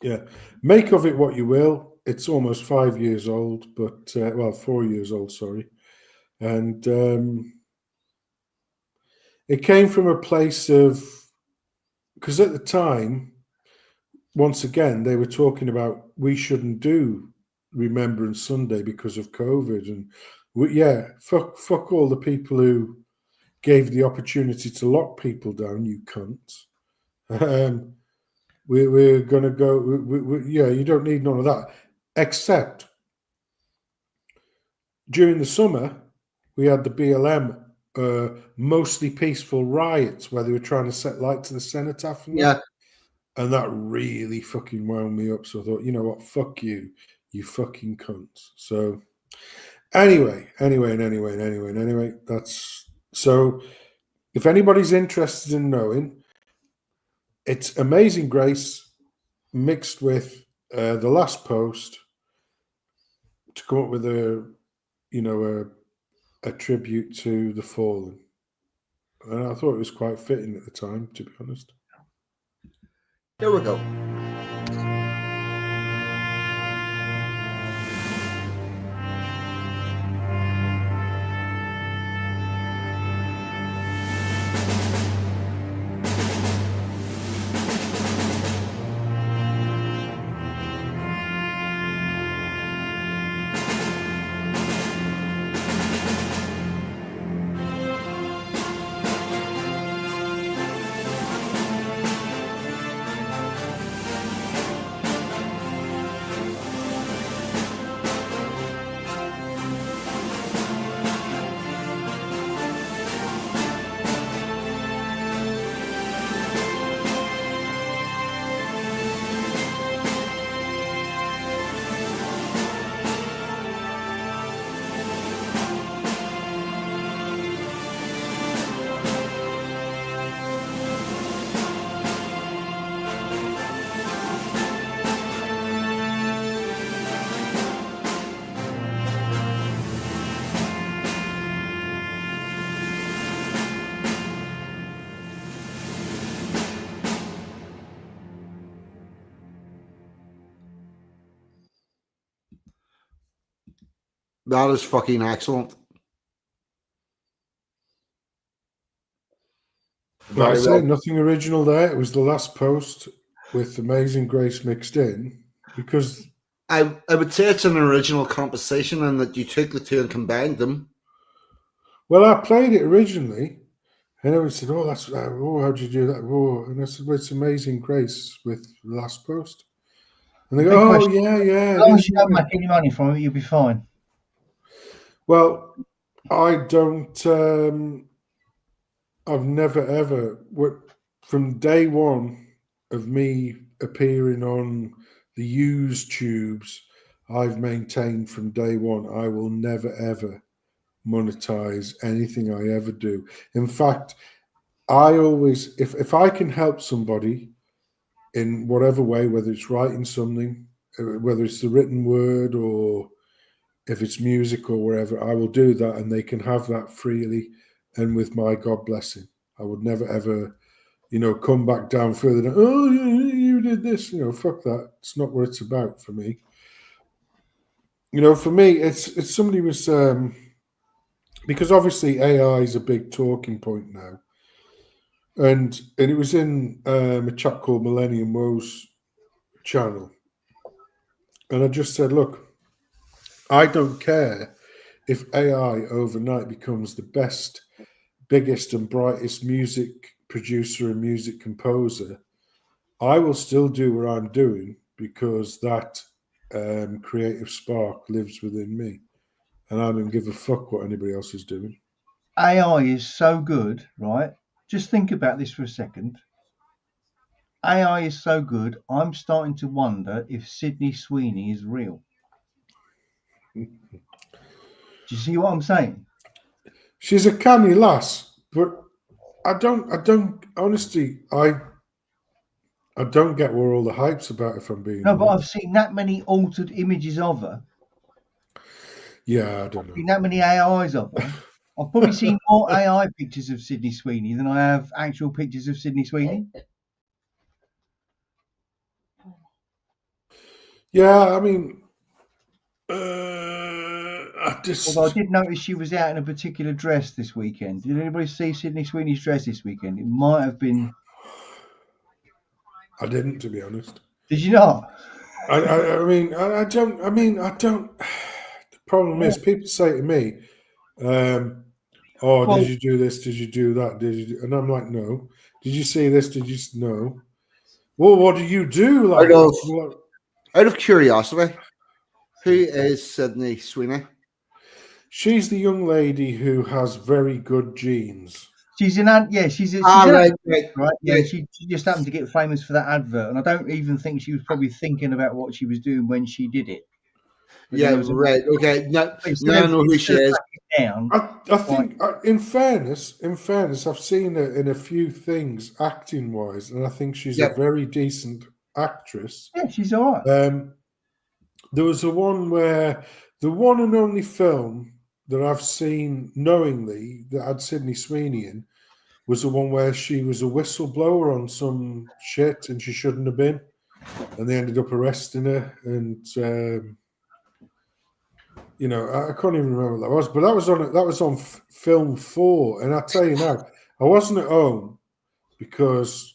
yeah, make of it what you will. It's almost 5 years old, but 4 years old, sorry, and it came from a place of, because at the time, once again, they were talking about we shouldn't do Remembrance Sunday because of COVID, and fuck all the people who gave the opportunity to lock people down, you cunts. We're going to go. You don't need none of that. Except during the summer, we had the BLM mostly peaceful riots where they were trying to set light to the cenotaph. And that really fucking wound me up. So I thought, you know what? Fuck you, you fucking cunts. So anyway, that's so. If anybody's interested in knowing, it's Amazing Grace mixed with the last post to come up with a tribute to the fallen. And I thought it was quite fitting at the time, to be honest. Here we go. That is fucking excellent. Like I said, nothing original there. It was the last post with Amazing Grace mixed in, because I would say it's an original composition and that you took the two and combined them. Well, I played it originally, and everyone said, "Oh, that's how'd you do that?" Oh, and I said, "Well, it's Amazing Grace with the last post." And they go, "Oh, question. yeah." As long as you don't make any money from it, you'll be fine. Well, I don't. I've never ever, from day one of me appearing on the used tubes, I've maintained from day one I will never ever monetize anything I ever do. In fact, I always, if I can help somebody in whatever way, whether it's writing something, whether it's the written word, or if it's music or wherever, I will do that, and they can have that freely and with my God blessing. I would never ever, come back down further than, oh, you did this, fuck that. It's not what it's about for me. For me, it's somebody was, because obviously AI is a big talking point now. And it was in a chap called Millennium Woes channel. And I just said, look, I don't care if AI overnight becomes the best, biggest and brightest music producer and music composer. I will still do what I'm doing because that creative spark lives within me. And I don't give a fuck what anybody else is doing. AI is so good, right? Just think about this for a second. AI is so good, I'm starting to wonder if Sydney Sweeney is real. Do you see what I'm saying? She's a canny lass, but I don't honestly, I don't get what all the hype's about, if I'm being No, but honest. I've seen that many altered images of her. Yeah, I don't know. Seen that many AIs of her. I've probably seen more AI pictures of Sydney Sweeney than I have actual pictures of Sydney Sweeney. Yeah, I mean, I just. Although I did notice she was out in a particular dress this weekend. Did anybody see Sydney Sweeney's dress this weekend? It might have been. I didn't, to be honest. Did you not? I mean, I don't. I mean, I don't. The problem is, people say to me, "Oh, Well- did you do this? Did you do that? Did you?" And I'm like, "No." Did you see this? Did you? No. Well, what do you do? Like, Out of curiosity, who is Sydney Sweeney? She's the young lady who has very good genes. She's an she's an right. Yeah, she just happened to get famous for that advert, and I don't even think she was probably thinking about what she was doing when she did it. But Yeah, right. Okay, now I know who she is. I think, in fairness, I've seen her in a few things acting wise, and I think she's a very decent actress. Yeah, she's all right. There was the one and only film that I've seen knowingly that had Sydney Sweeney in was the one where she was a whistleblower on some shit and she shouldn't have been, and they ended up arresting her. And you know, I can't even remember what that was, but that was on film 4. And I tell you now, I wasn't at home because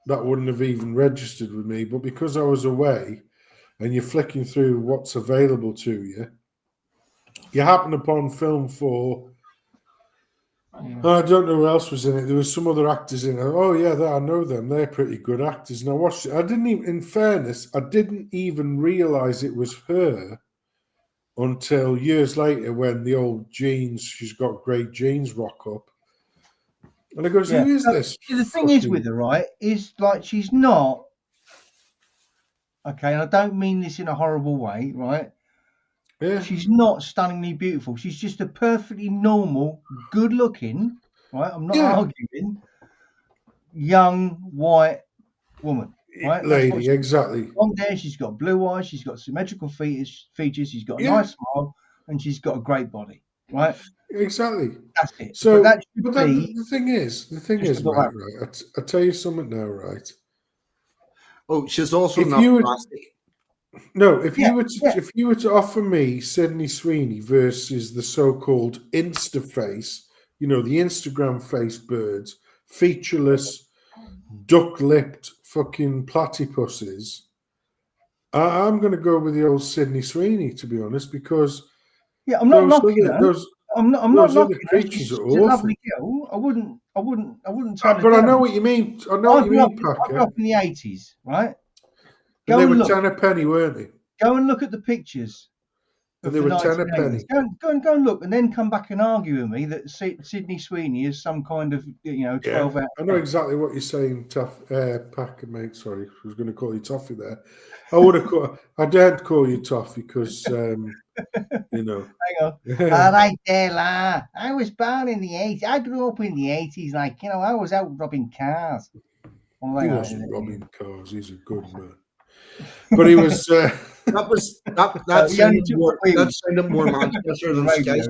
that wouldn't have even registered with me, but because I was away, and you're flicking through what's available to you, you happen upon film 4. I don't know who else was in it. There was some other actors in it. Oh yeah, I know them. They're pretty good actors. And I watched it. I didn't even, in fairness, I didn't even realise it was her until years later when the old jeans, she's got great jeans, rock up. And I goes, who is this? The thing is with her, right, is like she's not. Okay, and I don't mean this in a horrible way, right? Yeah. She's not stunningly beautiful. She's just a perfectly normal, good-looking, right? I'm not arguing. Young white woman, right? Lady, exactly. On there, she's got blue eyes. She's got symmetrical features. She's got a nice smile, and she's got a great body, right? Exactly. That's it. So, but the thing is, right? I tell you something now, right? Oh, she's also not plastic. No, if you were to offer me Sydney Sweeney versus the so-called Insta face, you know, the Instagram face birds, featureless, duck-lipped fucking platypuses, I'm going to go with the old Sydney Sweeney, to be honest, because I'm not knocking her. I'm not knocking her. Creatures are She's a lovely awful. girl. I wouldn't turn her But down. I know what you mean. I know what you mean, Pakka. I grew up in the 80s, right? And they were 10 a penny, weren't they? Go and look at the pictures. And they were 10 a penny. Go and look, and then come back and argue with me that Sydney Sweeney is some kind of 12 out. I know exactly what you're saying, Pakka, mate. Sorry, I was going to call you Toffee there. I daren't call you Toffee because you know. Hang on. All right, there, la. I was born in the 80s. I grew up in the 80s. Like, I was out robbing cars. He wasn't robbing cars. He's a good man. But he was. That sounded more Manchester than Sky.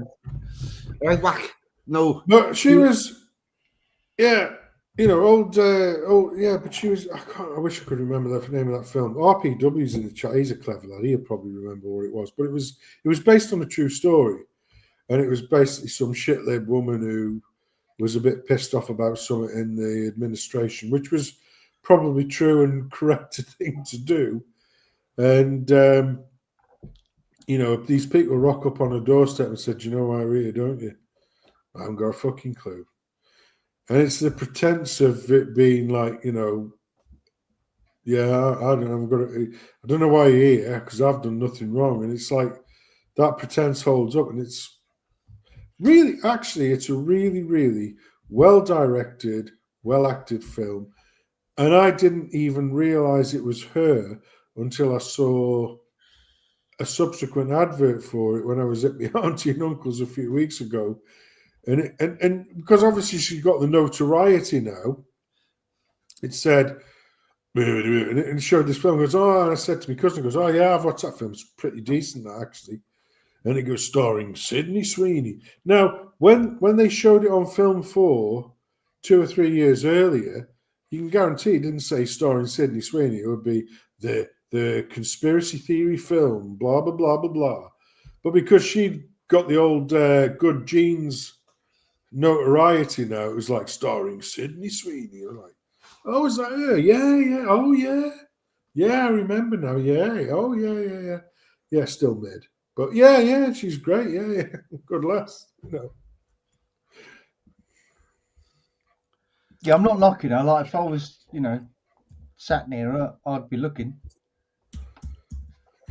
Right back. No, but she was. Yeah, old. Yeah, but she was. I wish I could remember the name of that film. RPW's in the chat. He's a clever lad. He'll probably remember what it was. But it was based on a true story, and it was basically some shit-lib woman who was a bit pissed off about something in the administration, which was probably true and correct thing to do. And, these people rock up on a doorstep and said, you know why, Rita, don't you? I haven't got a fucking clue. And it's the pretense of it being like, I don't know why you're here because I've done nothing wrong. And it's like that pretense holds up. And it's really, actually, it's a really, really well-directed, well-acted film. And I didn't even realize it was her until I saw a subsequent advert for it when I was at my auntie and uncle's a few weeks ago. And because obviously she's got the notoriety now, it said, And it showed this film. Goes, oh, and I said to my cousin, goes, oh yeah, I've watched that film. It's pretty decent, that actually. And it goes starring Sydney Sweeney. Now, when they showed it on Film 4 2 or 3 years earlier, you can guarantee it didn't say starring Sydney Sweeney. It would be the conspiracy theory film, blah blah blah blah blah. But because she'd got the old Good Genes notoriety now, it was like starring Sydney Sweeney. You're like, oh, is that her? Yeah. Oh, yeah. Yeah, I remember now. Yeah. Oh, yeah. Yeah, still mid. But yeah, she's great. Yeah. Good lass. Yeah, I'm not knocking her. Like, if I was, sat near her, I'd be looking.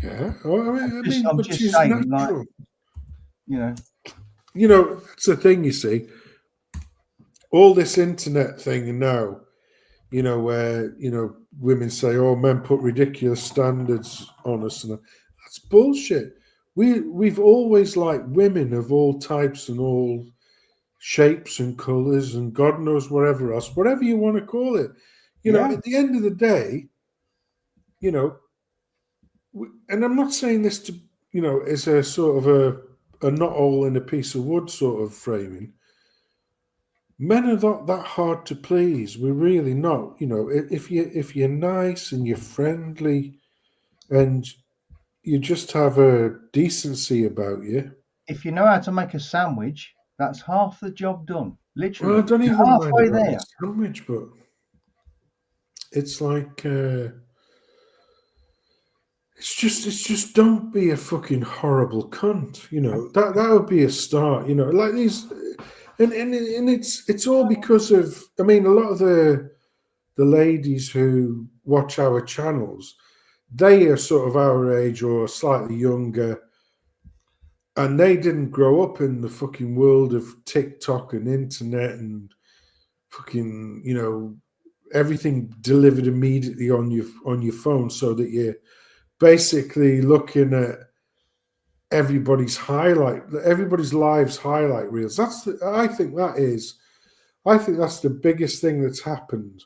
Yeah. Oh, I'm but just she's saying, natural. Like, that's the thing, you see. All this internet thing now, where, women say, oh, men put ridiculous standards on us. And that's bullshit. We've always liked women of all types and all shapes and colours and God knows whatever else, whatever you want to call it. At the end of the day, and I'm not saying this to, as a sort of a not all in a piece of wood sort of framing. Men are not that hard to please. We're really not. If you're nice and you're friendly, and you just have a decency about you. If you know how to make a sandwich, that's half the job done. Literally, Well, I don't you're even mind halfway about there. the sandwich, but it's like it's just don't be a fucking horrible cunt. That would be a start. Like these. And it's all because of, I mean, a lot of the ladies who watch our channels, they are sort of our age or slightly younger, and they didn't grow up in the fucking world of TikTok and internet and fucking, everything delivered immediately on your phone, so that you're basically looking at everybody's lives highlight reels. I think that's the biggest thing that's happened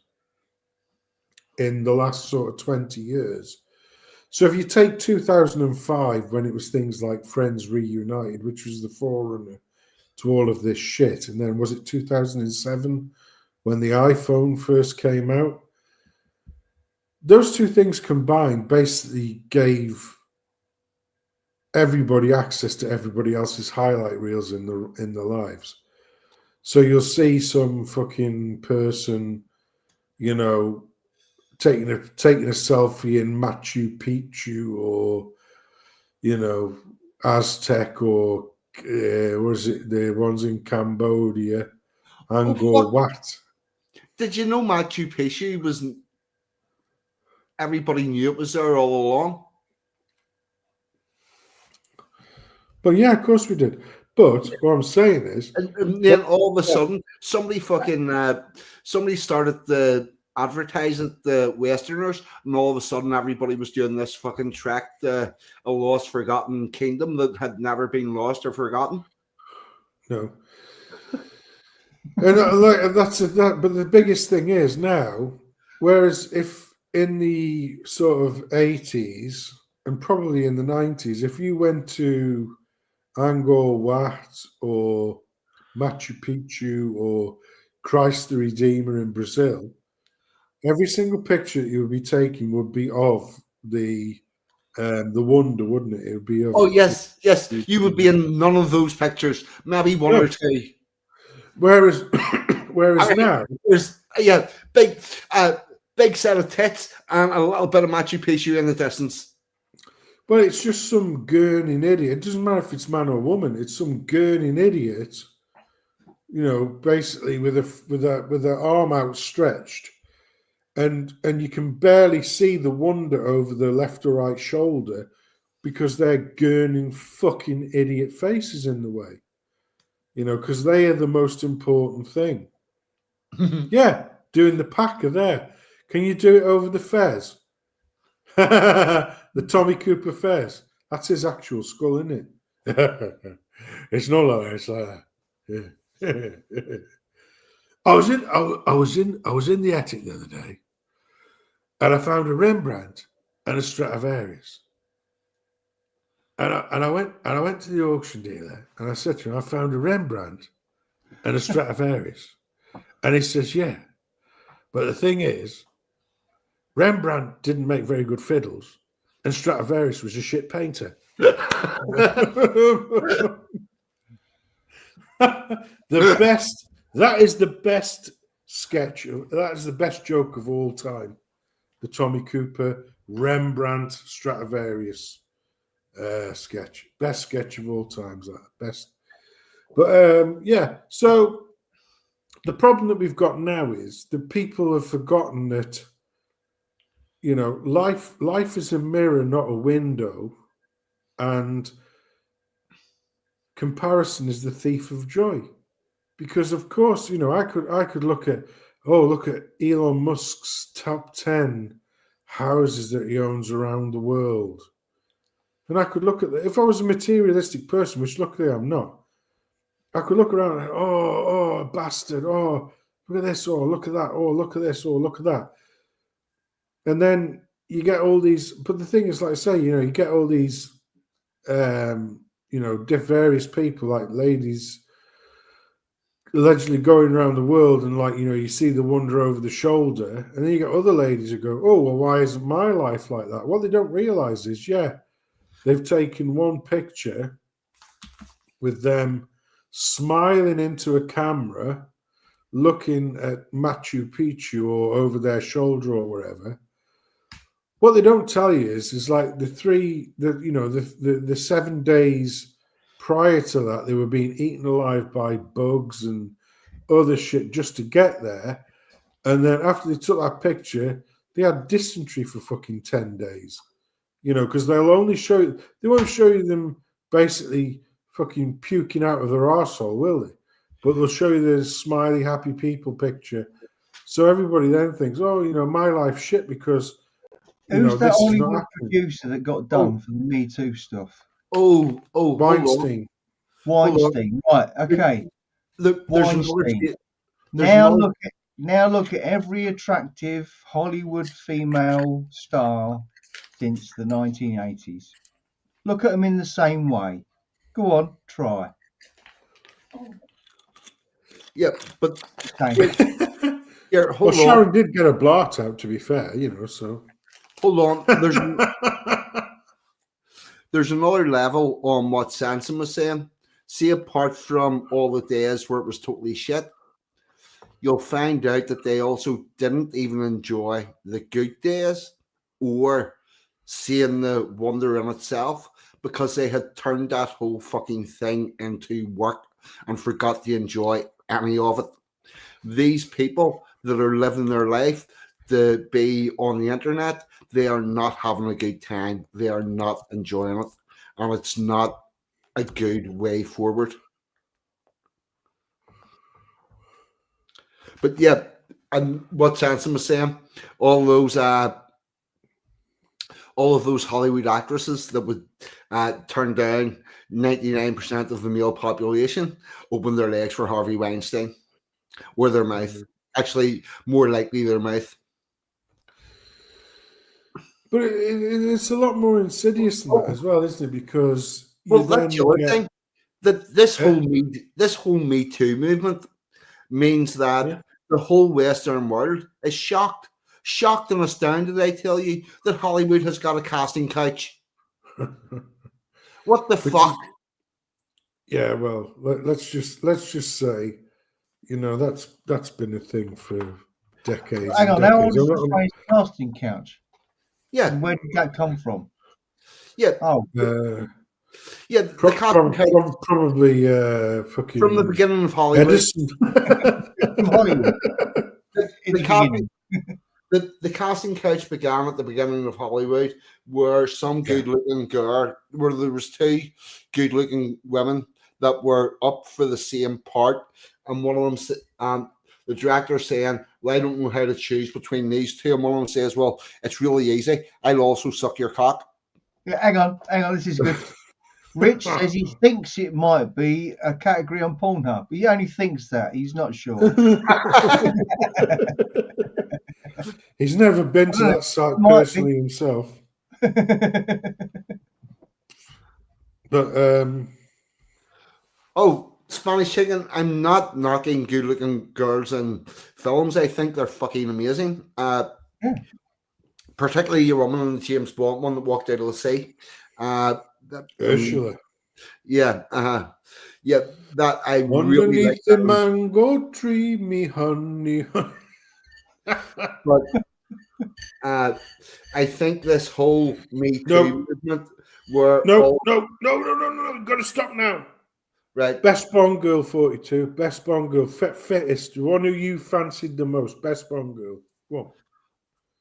in the last sort of 20 years. So if you take 2005, when it was things like Friends Reunited, which was the forerunner to all of this shit, and then was it 2007 when the iPhone first came out? Those two things combined basically gave everybody access to everybody else's highlight reels in the lives. So you'll see some fucking person, taking a selfie in Machu Picchu or, Aztec or was it the ones in Cambodia, Angkor Wat. Did you know Machu Picchu wasn't? Everybody knew it was there all along. But yeah, of course we did. But what I'm saying is, and then all of a sudden, somebody started the advertising the Westerners, and all of a sudden, everybody was doing this fucking trek to a lost, forgotten kingdom that had never been lost or forgotten. No, and that's that. But the biggest thing is now, whereas if in the sort of 80s and probably in the 90s, if you went to Angkor Wat or Machu Picchu or Christ the Redeemer in Brazil, every single picture that you would be taking would be of the wonder, wouldn't it? It would be of. Oh yes. You would be in none of those pictures, maybe one or two. Whereas now, there's big set of tits and a little bit of Machu Picchu in the distance. But it's just some gurning idiot. It doesn't matter if it's man or woman. It's some gurning idiot, basically with a arm outstretched, and you can barely see the wonder over the left or right shoulder because they're gurning fucking idiot faces in the way. Because they are the most important thing. Yeah, doing the Pakka there. Can you do it over the Fez? The Tommy Cooper Fez. That's his actual skull, isn't it? It's not like that. It's like that. Yeah. I was in the attic the other day, And I found a Rembrandt and a Stradivarius. And I went to the auction dealer and I said to him, I found a Rembrandt and a Stradivarius. And he says, yeah. But the thing is, Rembrandt didn't make very good fiddles, and Stradivarius was a shit painter. That is the best sketch. That is the best joke of all time. The Tommy Cooper Rembrandt Stradivarius sketch. Best sketch of all times. That best. But yeah, so the problem that we've got now is that people have forgotten that, you know, life is a mirror, not a window, and comparison is the thief of joy. Because of course, you know, I could look at Elon Musk's top 10 houses that he owns around the world. And I could look at that. If I was a materialistic person, which luckily I'm not, I could look around and oh, bastard, oh, look at this, oh, look at that, oh, look at this, oh, look at that. And then you get all these, but the thing is, like I say, you know, you get all these, you know, various people, like ladies, allegedly going around the world, and like, you know, you see the wonder over the shoulder, and then you get other ladies who go, oh, well, why isn't my life like that? What they don't realize is, yeah, they've taken one picture with them smiling into a camera, looking at Machu Picchu or over their shoulder or wherever. What they don't tell you is like the 7 days prior to that, they were being eaten alive by bugs and other shit just to get there. And then after they took that picture, they had dysentery for fucking 10 days. You know, because they won't show you them basically fucking puking out of their arsehole, will they? But they'll show you the smiley, happy people picture. So everybody then thinks, oh, you know, my life's shit because, you know, Who's that this is Hollywood not producer that got done for the Me Too stuff? Weinstein. Weinstein, right? Okay. Weinstein. Now look at every attractive Hollywood female star since the 1980s. Look at them in the same way. Go on, try. Yeah, but well, Sharon did get a blot out, to be fair, you know, so. Hold on. There's another level on what Sanson was saying. See, apart from all the days where it was totally shit, you'll find out that they also didn't even enjoy the good days or seeing the wonder in itself, because they had turned that whole fucking thing into work and forgot to enjoy any of it. These people that are living their life to be on the internet, they are not having a good time. They are not enjoying it. And it's not a good way forward. But yeah, and what Sanson was saying, all of those Hollywood actresses that would turn down 99% of the male population open their legs for Harvey Weinstein or their mouth. Actually, more likely their mouth. But it's a lot more insidious than that as well, isn't it? Because that's the other thing. That this whole Me Too movement means that the whole Western world is shocked and astounded, I tell you, that Hollywood has got a casting couch. What the fuck? Yeah, well, let's just say, you know, that's been a thing for decades. Hang on, how old is the phrase casting couch? Yeah. And where did that come from? Yeah. Oh. Yeah, probably fucking from the beginning of Hollywood. Edison. From Hollywood. The casting couch began at the beginning of Hollywood, where some good-looking girl, where there was two good-looking women that were up for the same part, and one of them, the director saying, "Well, I don't know how to choose between these two," and one of them says, "Well, it's really easy. I'll also suck your cock." Yeah, hang on, this is good. Rich says he thinks it might be a category on Pornhub, but he only thinks that. He's not sure. He's never been to that site personally himself. But Spanish Chicken. I'm not knocking good-looking girls in films. I think they're fucking amazing. Particularly your woman in the James Bond one that walked out of the sea. Ursula. Yeah, yeah. That I really underneath like. the mango tree, me honey. But I think this whole Me Too movement were no, got to stop now. Right. Best Bond girl 42. Best Bond girl. Fittest. The one who you fancied the most. Best Bond girl. What?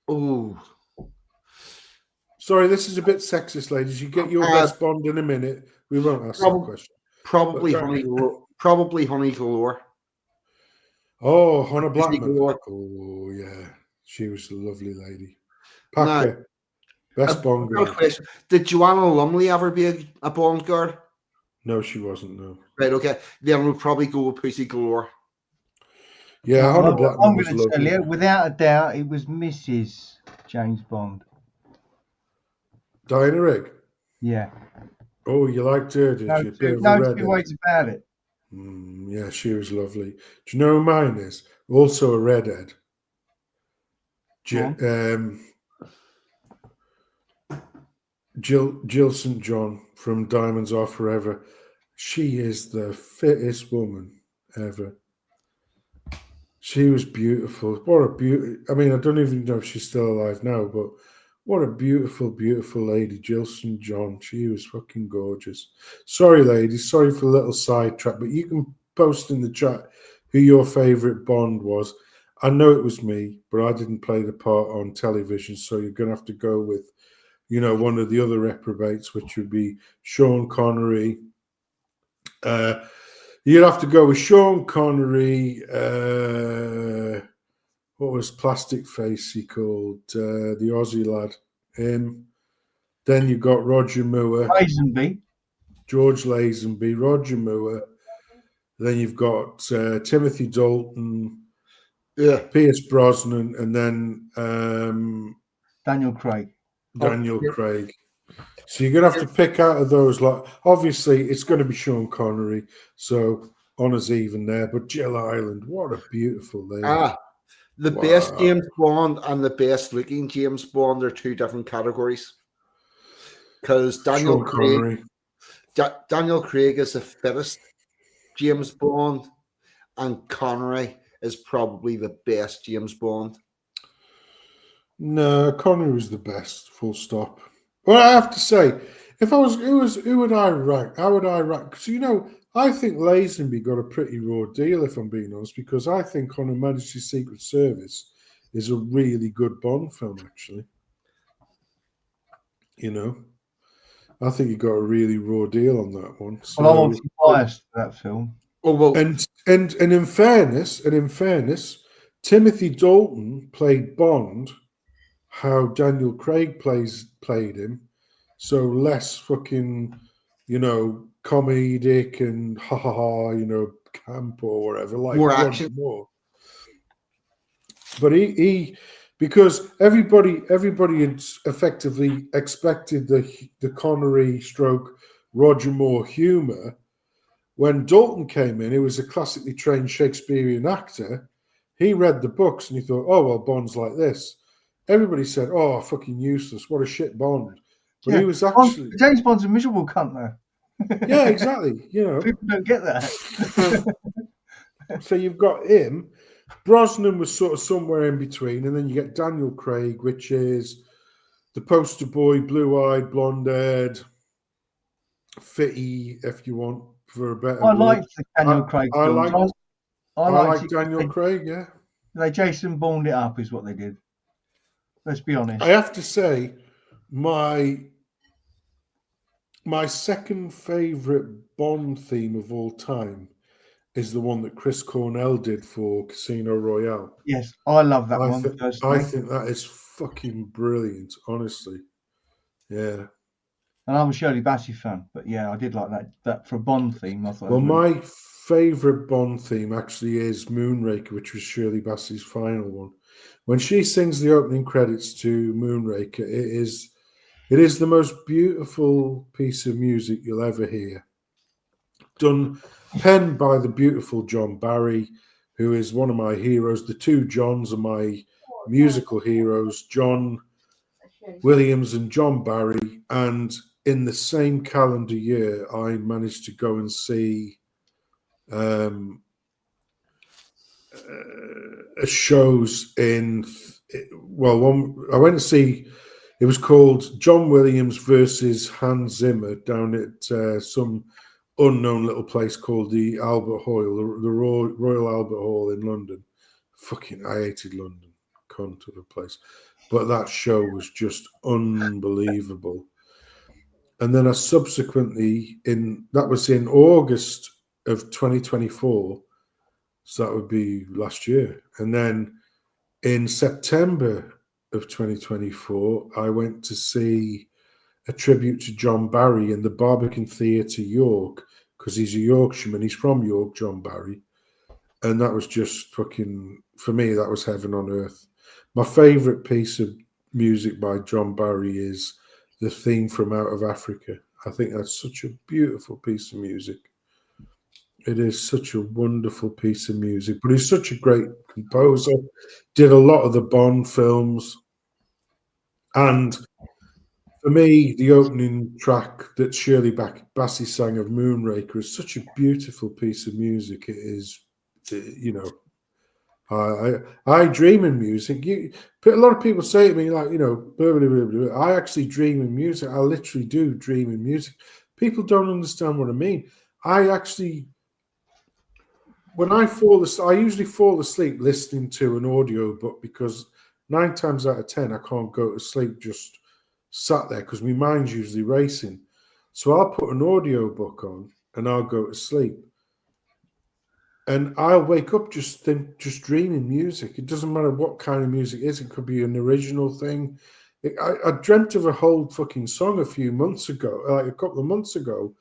Oh. Sorry, this is a bit sexist, ladies. You get your best Bond in a minute. We won't ask that question. Probably Honey Galore. Oh, Hannah Blackman. Oh, yeah. She was a lovely lady. Pakka. Best Bond girl. Question. Did Joanna Lumley ever be a Bond girl? No, she wasn't, no. Right, okay. Then we'll probably go with Pussy Galore. Yeah, Hannah Blackman I'm was going to tell lovely. you, without a doubt, it was Mrs. James Bond. Diana Rigg? Yeah. Oh, you liked her, did you? No two ways about it. Yeah, she was lovely. Do you know who mine is? Also a redhead. Jill St. John from Diamonds Are Forever. She is the fittest woman ever. She was beautiful. What a beauty! I mean, I don't even know if she's still alive now, but what a beautiful, beautiful lady, Jill St. John. She was fucking gorgeous. Sorry, ladies. Sorry for a little sidetrack, but you can post in the chat who your favourite Bond was. I know it was me, but I didn't play the part on television, so you're going to have to go with, one of the other reprobates, which would be Sean Connery. You'd have to go with Sean Connery. What was Plastic Face he called? The Aussie lad. Then you got Roger Moore. Lazenby. George Lazenby, Roger Moore. Then you've got Timothy Dalton. Yeah. Pierce Brosnan, and then Daniel Craig. Craig. So you're going to have to pick out of those. Like, obviously, it's going to be Sean Connery. So honours even there. But Jill Ireland, what a beautiful lady. The best James Bond and the best looking James Bond are two different categories. Because Daniel Craig is the fittest James Bond, and Connery is probably the best James Bond. No, Connery was the best, full stop. Well, I have to say, if I was, who would I rank? How would I rank? Because, I think Lazenby got a pretty raw deal, if I'm being honest, because I think On Her Majesty's Secret Service is a really good Bond film, actually. I think he got a really raw deal on that one. So, well, I'm obviously biased for that film. Oh well, and in fairness, Timothy Dalton played Bond how Daniel Craig played him, so less fucking, comedic and camp or whatever, like more action. More. But he because everybody had effectively expected the Connery stroke Roger Moore humour. When Dalton came in, he was a classically trained Shakespearean actor. He read the books and he thought, oh, well, Bond's like this. Everybody said, oh, fucking useless. What a shit Bond. But he was actually... James Bond's a miserable cunt, though. Yeah, exactly. People don't get that. So you've got him. Brosnan was sort of somewhere in between. And then you get Daniel Craig, which is the poster boy, blue-eyed, blonde-haired, fitty, if you want. For a better I liked the Daniel Craig films. I like Daniel Craig, yeah. They Jason Bourne it up is what they did. Let's be honest. I have to say, my second favourite Bond theme of all time is the one that Chris Cornell did for Casino Royale. Yes, I love that one. I think that is fucking brilliant, honestly. Yeah. And I'm a Shirley Bassey fan, but yeah, I did like that for a Bond theme. I thought. Well, my favourite Bond theme actually is Moonraker, which was Shirley Bassey's final one. When she sings the opening credits to Moonraker, it is the most beautiful piece of music you'll ever hear. Penned by the beautiful John Barry, who is one of my heroes. The two Johns are my musical heroes, John Williams and John Barry. And in the same calendar year, I managed to go and see shows in, I went to see, it was called John Williams versus Hans Zimmer down at some unknown little place called the Albert Hall, the Royal Albert Hall in London. Fucking, I hated London, cunt of a place. But that show was just unbelievable. And then I subsequently, that was in August of 2024, so that would be last year. And then in September of 2024, I went to see a tribute to John Barry in the Barbican Theatre, York, because he's a Yorkshireman. He's from York, John Barry. And that was just fucking, for me, that was heaven on earth. My favourite piece of music by John Barry is the theme from Out of Africa. I think that's such a beautiful piece of music. It is such a wonderful piece of music, but he's such a great composer. Did a lot of the Bond films. And for me, the opening track that Shirley Bassey sang of Moonraker is such a beautiful piece of music. It is, you know, I dream in music. A lot of people say to me, like, you know, blah, blah, blah, blah. I actually dream in music. I literally do dream in music. People don't understand what I mean. When I fall asleep, I usually fall asleep listening to an audio book because 9 times out of 10, I can't go to sleep just sat there because my mind's usually racing. So I'll put an audio book on and I'll go to sleep. And I'll wake up just dreaming music. It doesn't matter what kind of music it is. It could be an original thing. I dreamt of a whole fucking song a few months ago, like a couple of months ago.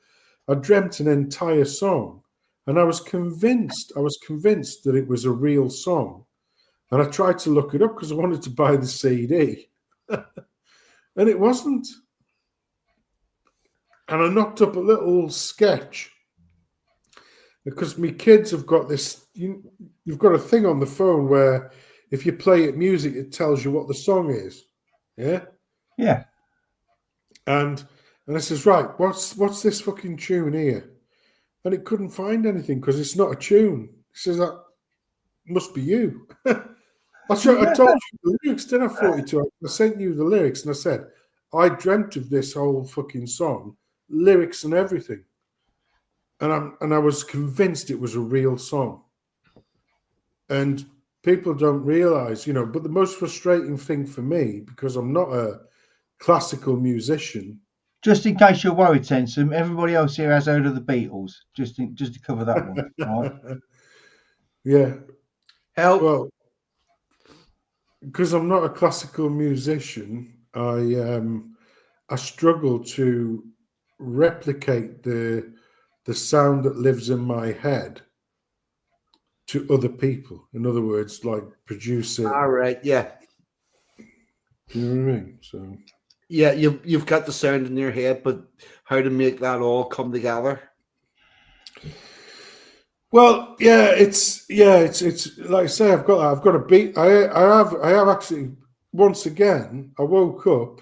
I dreamt an entire song. And I was convinced that it was a real song. And I tried to look it up because I wanted to buy the CD. And it wasn't. And I knocked up a little sketch because my kids have got this, you've got a thing on the phone where if you play it music, it tells you what the song is. Yeah? Yeah. And I says, right, what's this fucking tune here? And it couldn't find anything because it's not a tune. It says, that must be you. I told you the lyrics, didn't I, 42? I sent you the lyrics and I said, I dreamt of this whole fucking song, lyrics and everything. And I was convinced it was a real song. And people don't realize, you know, but the most frustrating thing for me, because I'm not a classical musician. Just in case you're worried, Tensum, everybody else here has heard of the Beatles. Just to cover that one. Right? Yeah. Help. Well, because I'm not a classical musician, I struggle to replicate the sound that lives in my head to other people. In other words, like produce it. All right, yeah. You know what I mean? So yeah, you've got the sound in your head, but how to make that all come together? Well, it's like I say, I've got a beat. I have actually once again. I woke up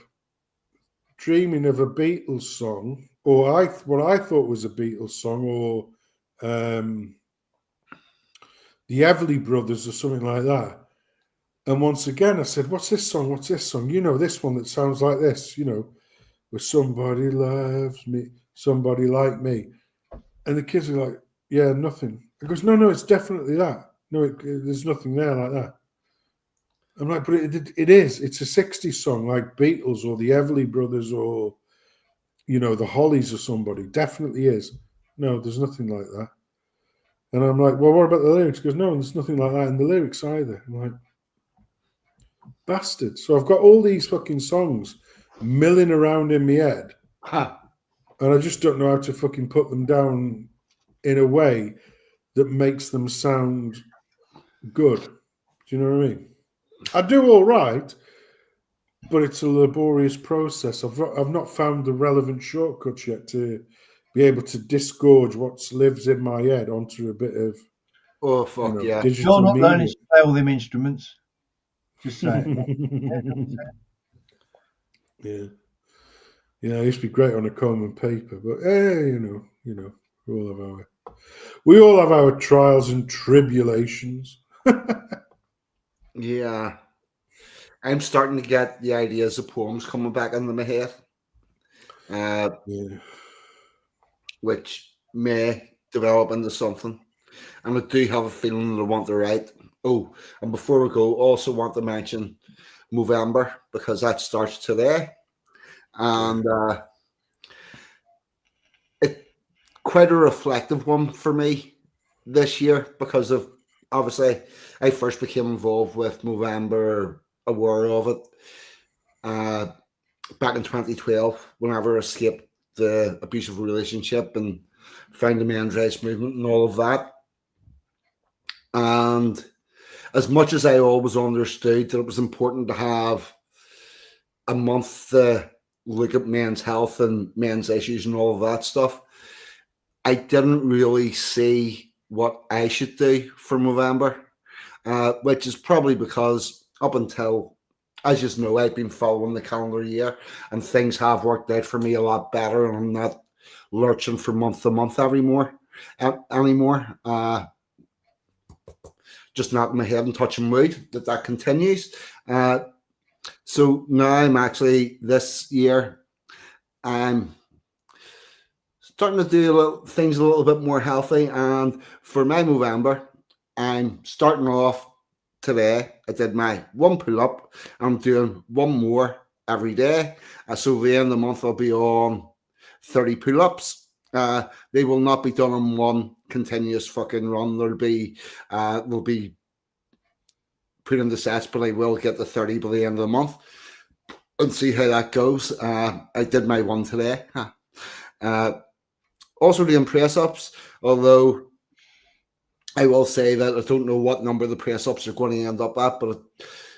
dreaming of a Beatles song, or what I thought was a Beatles song, or the Everly Brothers, or something like that. And once again, I said, "What's this song? What's this song? You know, this one that sounds like this. You know, where somebody loves me, somebody like me." And the kids are like, "Yeah, nothing." I goes, "No, it's definitely that. No, there's nothing there like that." I'm like, "But it is. It's a 60s song like Beatles or the Everly Brothers or, you know, the Hollies or somebody. Definitely is." "No, there's nothing like that." And I'm like, "Well, what about the lyrics?" He goes, "No, there's nothing like that in the lyrics either." I'm like, bastard. So I've got all these fucking songs milling around in my head. Huh. And I just don't know how to fucking put them down in a way that makes them sound good. Do you know what I mean? I do all right, but it's a laborious process. I've not found the relevant shortcuts yet to be able to disgorge what lives in my head onto a bit of yeah. digital You're not media. learning to play all them instruments. Just saying. Yeah. Yeah, I used to be great on a comb and paper, but we all have our trials and tribulations. Yeah. I'm starting to get the ideas of poems coming back into my head. Which may develop into something. And I do have a feeling that I want to write. Oh, and before we go, also want to mention Movember, because that starts today. And it's quite a reflective one for me this year, because of, obviously, I first became involved with Movember, aware of it, back in 2012, whenever I escaped the abusive relationship and found the men's rights movement and all of that. And as much as I always understood that it was important to have a month to look at men's health and men's issues and all of that stuff, I didn't really see what I should do for November, which is probably because up until, as you know, I've been following the calendar year and things have worked out for me a lot better, and I'm not lurching from month to month anymore. Just knocking my head and touching wood that continues. So now I'm actually, this year, I'm starting to do things a little bit more healthy. And for my November, I'm starting off today. I did my one pull-up. I'm doing one more every day. So the end of the month, I'll be on 30 pull-ups. They will not be done in one continuous fucking run. They'll be put in the sets, but I will get the 30 by the end of the month and see how that goes. I did my one today. Also doing press-ups, although I will say that I don't know what number the press-ups are going to end up at, but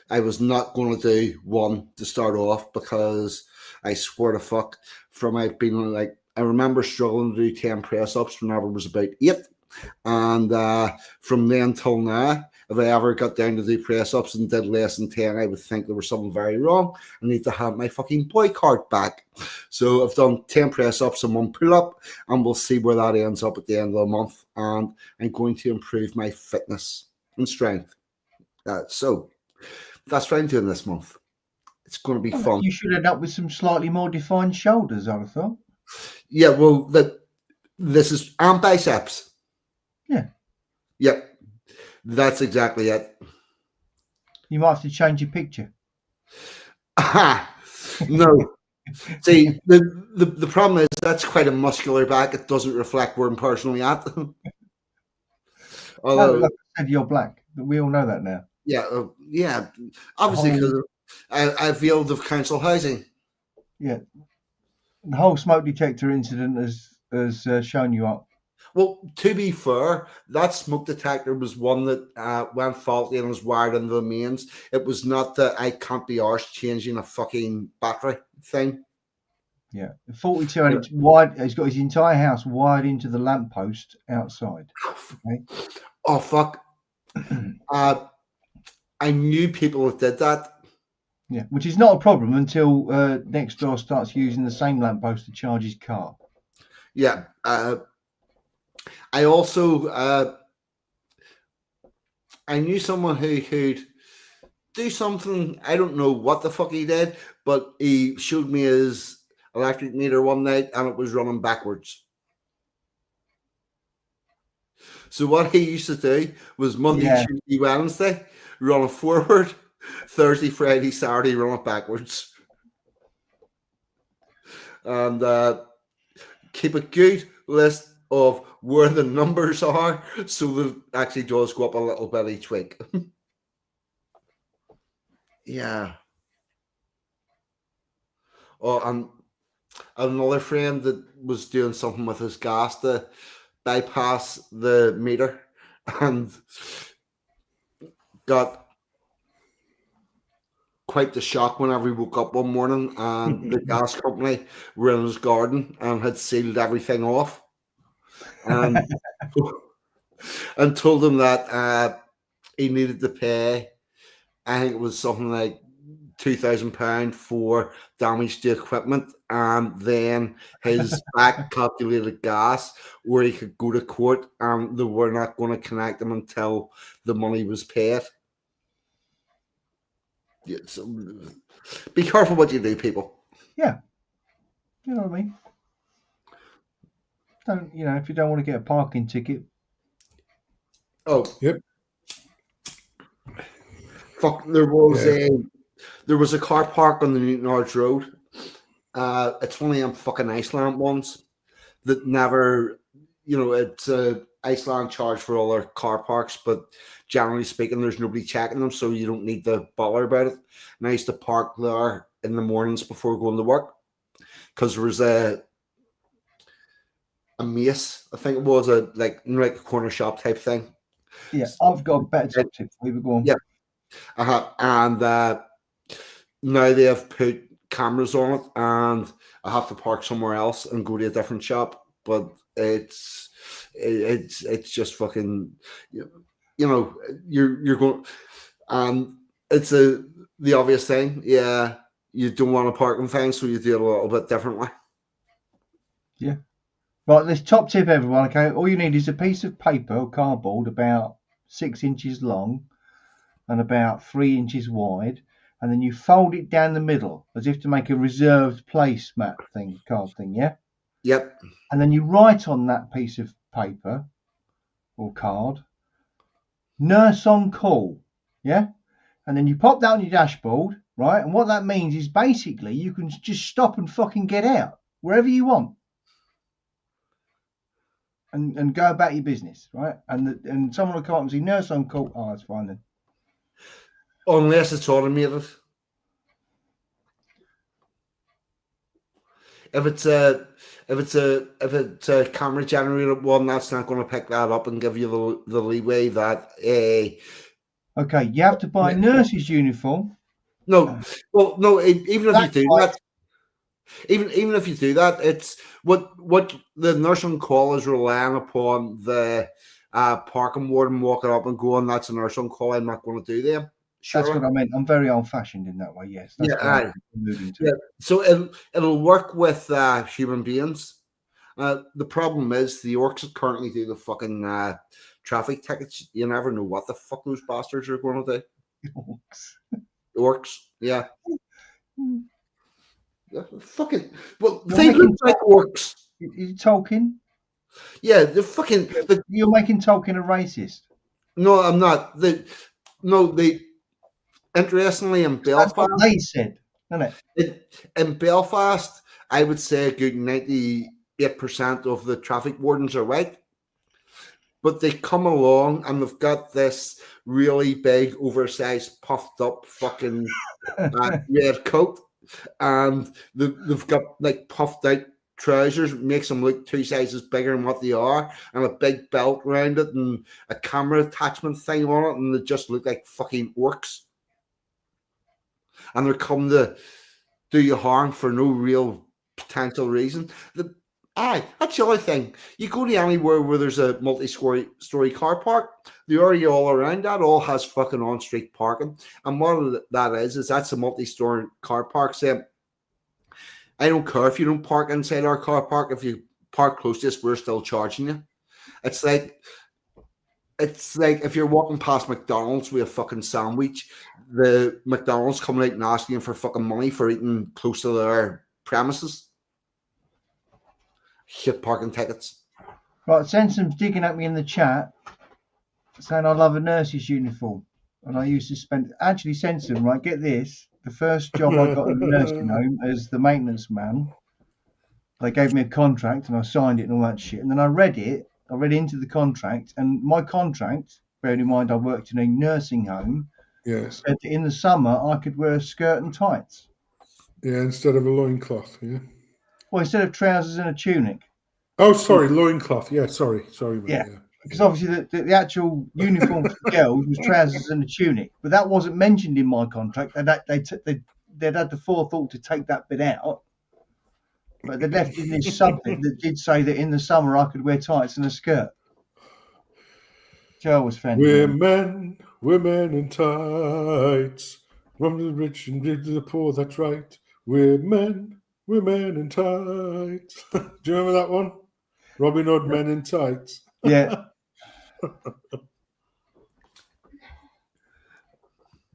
I was not going to do one to start off, because I swear to fuck, from I've been like, I remember struggling to do 10 press-ups whenever I was about 8. And from then till now, if I ever got down to do press-ups and did less than 10, I would think there was something very wrong. I need to have my fucking boy card back. So I've done 10 press-ups and one pull-up, and we'll see where that ends up at the end of the month. And I'm going to improve my fitness and strength. So that's what I'm doing this month. It's going to be fun. You should end up with some slightly more defined shoulders, I thought. Yeah, well, this is arm biceps. Yeah. Yep. That's exactly it. You might have to change your picture. No. See, the problem is that's quite a muscular back. It doesn't reflect where I'm personally at. Although, like I said, you're black. We all know that now. Yeah, yeah. Obviously, because I've failed of council housing. Yeah. The whole smoke detector incident has shown you up. Well, to be fair, that smoke detector was one that went faulty and was wired into the mains. It was not that I can't be arsed changing a fucking battery thing. Yeah, 42, and it's wide. He's got his entire house wired into the lamppost outside. Okay? Oh fuck! I knew people that did that. Yeah, which is not a problem until next door starts using the same lamppost to charge his car. Yeah. I also I knew someone who'd do something. I don't know what the fuck he did, but he showed me his electric meter one night and it was running backwards. So what he used to do was Monday, Tuesday, Wednesday, run it forward, Thursday, Friday, Saturday, run it backwards. And keep a good list of where the numbers are, so that actually does go up a little bit each week. Yeah. Oh, and another friend that was doing something with his gas to bypass the meter and got quite the shock whenever he woke up one morning and the gas company were in his garden and had sealed everything off, and and told him that he needed to pay. I think it was something like £2,000 for damage to equipment, and then his back calculated gas where he could go to court, and they were not going to connect him until the money was paid. Yeah, so be careful what you do, people. Yeah, you know what I mean. Don't if you don't want to get a parking ticket. Oh, yep. Fuck! There was a car park on the Newton Arch Road. It's one of them fucking Iceland ones that never, it's Iceland charge for all their car parks, but generally speaking, there's nobody checking them, so you don't need to bother about it. And I used to park there in the mornings before going to work because there was a mace, I think it was like a corner shop type thing. Yeah, I've got a better tip for you. Go on. Yeah, and now they have put cameras on it, and I have to park somewhere else and go to a different shop. But it's just fucking, you're going, and it's the obvious thing. Yeah, you don't want a parking fine, so you do it a little bit differently. Yeah. Right, this top tip, everyone. Okay, all you need is a piece of paper or cardboard about 6 inches long and about 3 inches wide, and then you fold it down the middle as if to make a reserved place card thing, yeah? Yep. And then you write on that piece of paper or card, nurse on call, yeah? And then you pop that on your dashboard, right? And what that means is basically you can just stop and fucking get out wherever you want. And go about your business, right? And someone will come up and say, nurse on call. Oh, that's fine then. Unless it's automated. If it's a camera generated one, that's not going to pick that up and give you the leeway that Okay, you have to buy a nurse's uniform. No, well, no. Even if you do that, even if you do that, it's what the nurse on call is relying upon the parking warden walking up and going, "That's a nurse on call. I'm not going to do them." Sure. That's what I meant. I'm very old-fashioned in that way. Yes. That's Yeah. So it'll work with human beings. The problem is the orcs that currently do the fucking traffic tickets. You never know what the fuck those bastards are going to do. Orcs. Yeah. Fucking. Well, they look like orcs. You Tolkien? Yeah, the fucking. You're making Tolkien a racist. No, I'm not. Interestingly, in Belfast, that's what they said, isn't it? In Belfast, I would say a good 98% of the traffic wardens are white, but they come along and they've got this really big, oversized, puffed up fucking red coat, and they've got like puffed out trousers, makes them look 2 sizes bigger than what they are, and a big belt around it, and a camera attachment thing on it, and they just look like fucking orcs. And they're coming to do you harm for no real potential reason. That's the other thing. You go to anywhere where there's a multi-story car park, the area all around that all has fucking on-street parking. And what that is that's a multi-story car park saying, I don't care if you don't park inside our car park. If you park close to us, we're still charging you. It's like if you're walking past McDonald's with a fucking sandwich, the McDonald's coming out and asking you for fucking money for eating close to their premises. Shit parking tickets. Right, Sensen's digging at me in the chat saying I love a nurse's uniform. And I used to spend, actually Sensen, right, get this. The first job I got in the nursing home as the maintenance man, they gave me a contract and I signed it and all that shit. And then I read into the contract, and my contract, bearing in mind I worked in a nursing home, said that in the summer I could wear a skirt and tights. Yeah, instead of a loincloth, yeah. Well, instead of trousers and a tunic. Oh, sorry, loincloth. Yeah, sorry, mate. Yeah. because obviously the actual uniform for girls was trousers and a tunic, but that wasn't mentioned in my contract. They'd had the forethought to take that bit out, but they left in this subject that did say that in the summer I could wear tights and a skirt. Joe was fantastic. We're men in tights. From the rich and to the poor, that's right. We're men in tights. Do you remember that one? Robin Hood, Men in Tights. Yeah.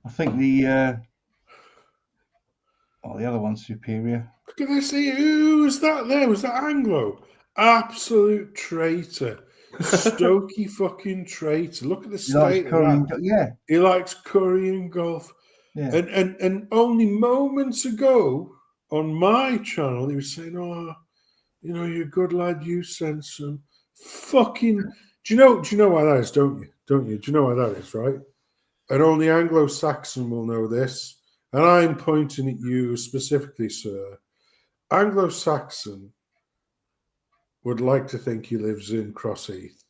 I think the other one's superior. Can I see who was that there? Was that Anglo? Absolute traitor. Stokey fucking traitor. Look at the state of that. Yeah. He likes curry and golf. Yeah. And only moments ago on my channel, he was saying, "Oh, you know, you're a good lad, you sent some fucking..." Do you know why that is, don't you? Do you know why that is, right? And only Anglo-Saxon will know this. And I'm pointing at you specifically, sir. Anglo-Saxon would like to think he lives in Crossheath,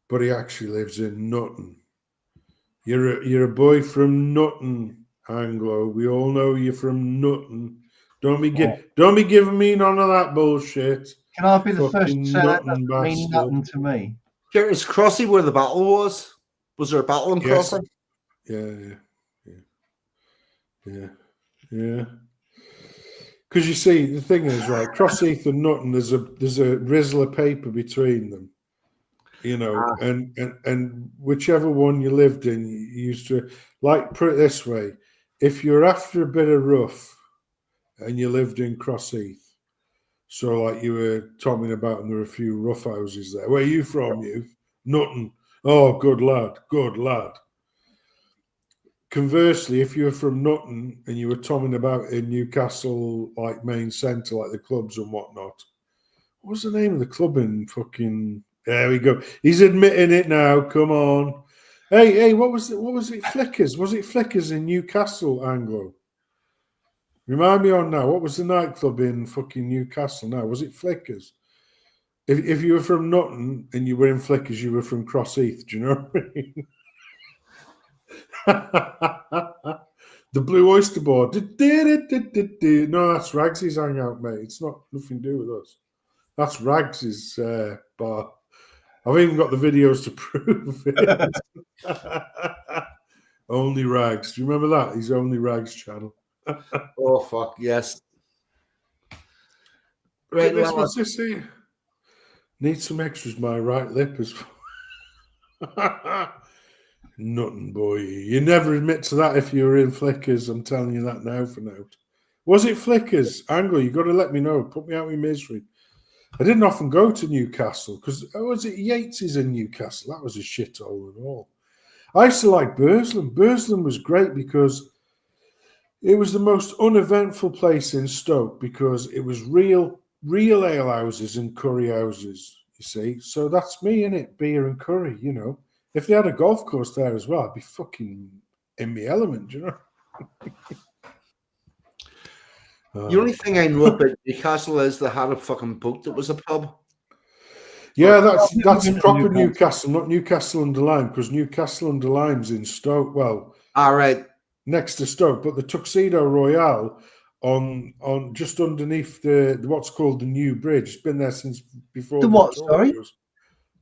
but he actually lives in Nutton. You're a boy from Nutton, Anglo. We all know you're from Nutton. Don't be giving me none of that bullshit. Can I be the first to say that Nutton doesn't mean nothing to me? Here is Crossy where the battle was. Was there a battle in Crossy? Yeah. Because you see, the thing is, right, Crossheath and Nutton, there's a rizzle of paper between them, you know, and whichever one you lived in, you used to, like, put it this way, if you're after a bit of rough and you lived in Crossheath, so like you were talking about, and there were a few rough houses there. Where are you from, you? Nutton. Oh, good lad. Conversely, if you were from Nutton and you were tomming about in Newcastle, like main centre, like the clubs and whatnot, what was the name of the club in fucking... There we go. He's admitting it now. Come on. Hey, what was it? Flickers? Was it Flickers in Newcastle, Anglo? Remind me on now. What was the nightclub in fucking Newcastle now? Was it Flickers? If you were from Nutton and you were in Flickers, you were from Crossheath. Do you know what I mean? The Blue Oyster Board. No, that's Rags's hangout, mate. It's not nothing to do with us. That's Rags's bar. I've even got the videos to prove it. Only Rags. Do you remember that? He's Only Rags channel. Oh fuck yes. Right, what's this here? Need some extras. My right lip is. Nothing, boy. You never admit to that if you were in Flickers. I'm telling you that now for now. Was it Flickers? Anglo, you got to let me know. Put me out of misery. I didn't often go to Newcastle because, was it Yates is in Newcastle? That was a shithole and all. I used to like Burslem. Burslem was great because it was the most uneventful place in Stoke because it was real ale houses and curry houses, you see. So that's me, innit? Beer and curry, you know. If they had a golf course there as well, I'd be fucking in my element, you know. The only thing I know about Newcastle is they had a fucking boat that was a pub. Yeah, that's proper Newcastle, not Newcastle under Lyme, because Newcastle under Lyme's in Stoke. Well, all right, next to Stoke, but the Tuxedo Royale on just underneath the what's called the New Bridge. It's been there since before. The what? Sorry.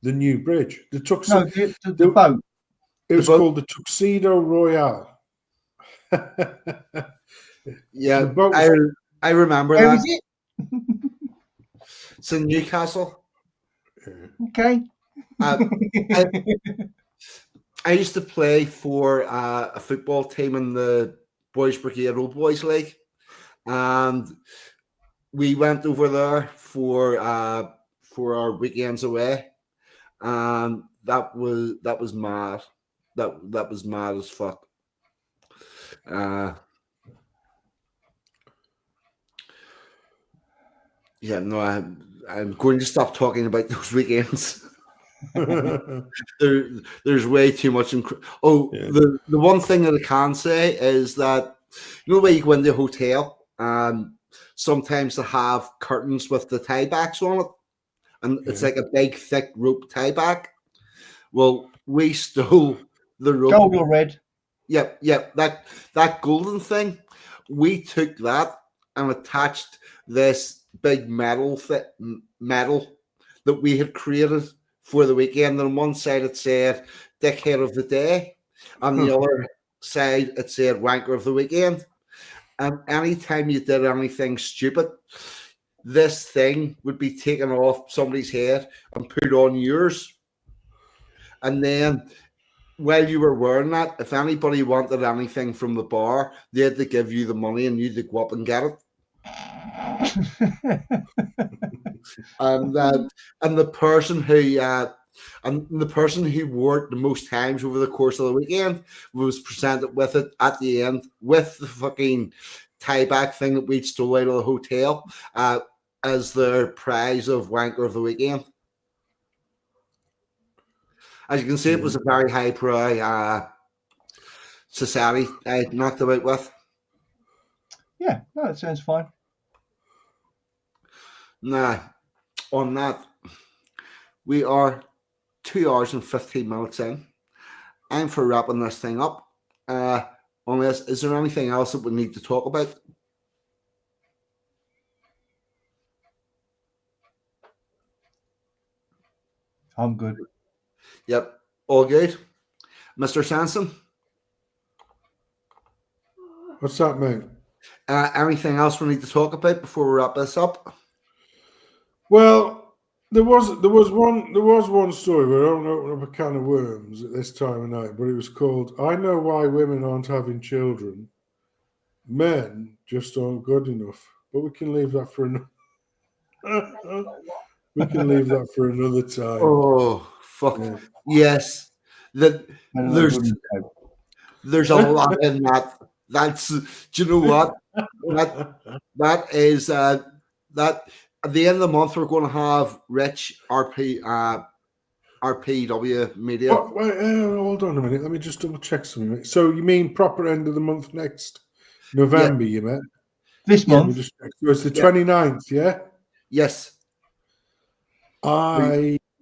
The New Bridge. The Tuxedo. No, the boat. It was called the Tuxedo Royale. Yeah, I remember Where that. is it? It's in Newcastle. Okay. I used to play for a football team in the Boys Brigade Old Boys League, and we went over there for our weekends away, and that was mad. That was mad as fuck. Yeah, no, I'm going to stop talking about those weekends. There's way too much. The one thing that I can say is that, you know, where you go into a hotel and sometimes they have curtains with the tie backs on it, and it's like a big thick rope tie back. Well, we stole the rope. Gold or red? Yep. That golden thing, we took that and attached this big metal that we had created for the weekend. On one side it said "Dickhead of the Day," on the other side it said "Wanker of the Weekend." And anytime you did anything stupid, this thing would be taken off somebody's head and put on yours. And then while you were wearing that, if anybody wanted anything from the bar, they had to give you the money and you had to go up and get it. And the person who wore it the most times over the course of the weekend was presented with it at the end with the fucking tie back thing that we'd stole out of the hotel as their prize of Wanker of the Weekend. As you can see, it was a very highbrow society I knocked about with. Yeah, no, that sounds fine. Now, on that, we are 2 hours and 15 minutes in. I'm for wrapping this thing up. Unless, is there anything else that we need to talk about? I'm good. Yep, all good. Mr. Sanson? What's that, mate? Anything else we need to talk about before we wrap this up? Well, there was one story where I don't open up a can of worms at this time of night, but it was called "I Know Why Women Aren't Having Children. Men just aren't good enough." But we can leave that for another. We can leave that for another time. Oh fuck yes! There's a lot in that. That's, do you know what? That is that at the end of the month we're going to have Rich RPW media. Wait, hold on a minute. Let me just double check something. So you mean proper end of the month next November? You meant this month? So it's the 29th, yeah? Yes. Are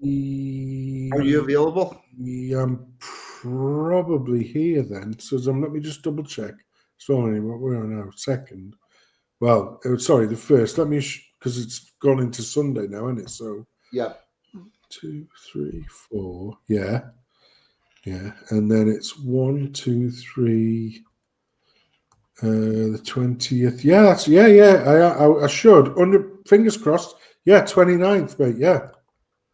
you available? I'm probably here then. So let me just double check. So what we're on now, second. Well, sorry, the first. Let me, because it's gone into Sunday now, isn't it? So yeah. 2, 3, 4. Yeah. And then it's 1, 2, 3. The 20th. Yeah, that's I should. Fingers crossed. Yeah, 29th, mate. Yeah.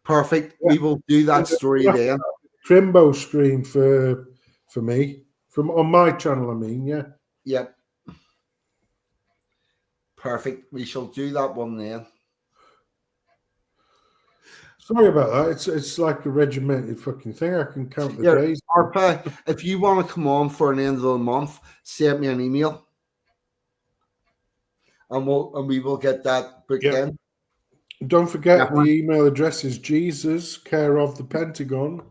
Perfect. Yeah. We will do that story then. Trimbo stream for me. On my channel, I mean, yeah. Yep. Perfect. We shall do that one then. Sorry about that. It's like a regimented fucking thing. I can count the days. Arpa, if you want to come on for an end of the month, send me an email. And we will get that booked in. Don't forget the email address is Jesus, care of the Pentagon.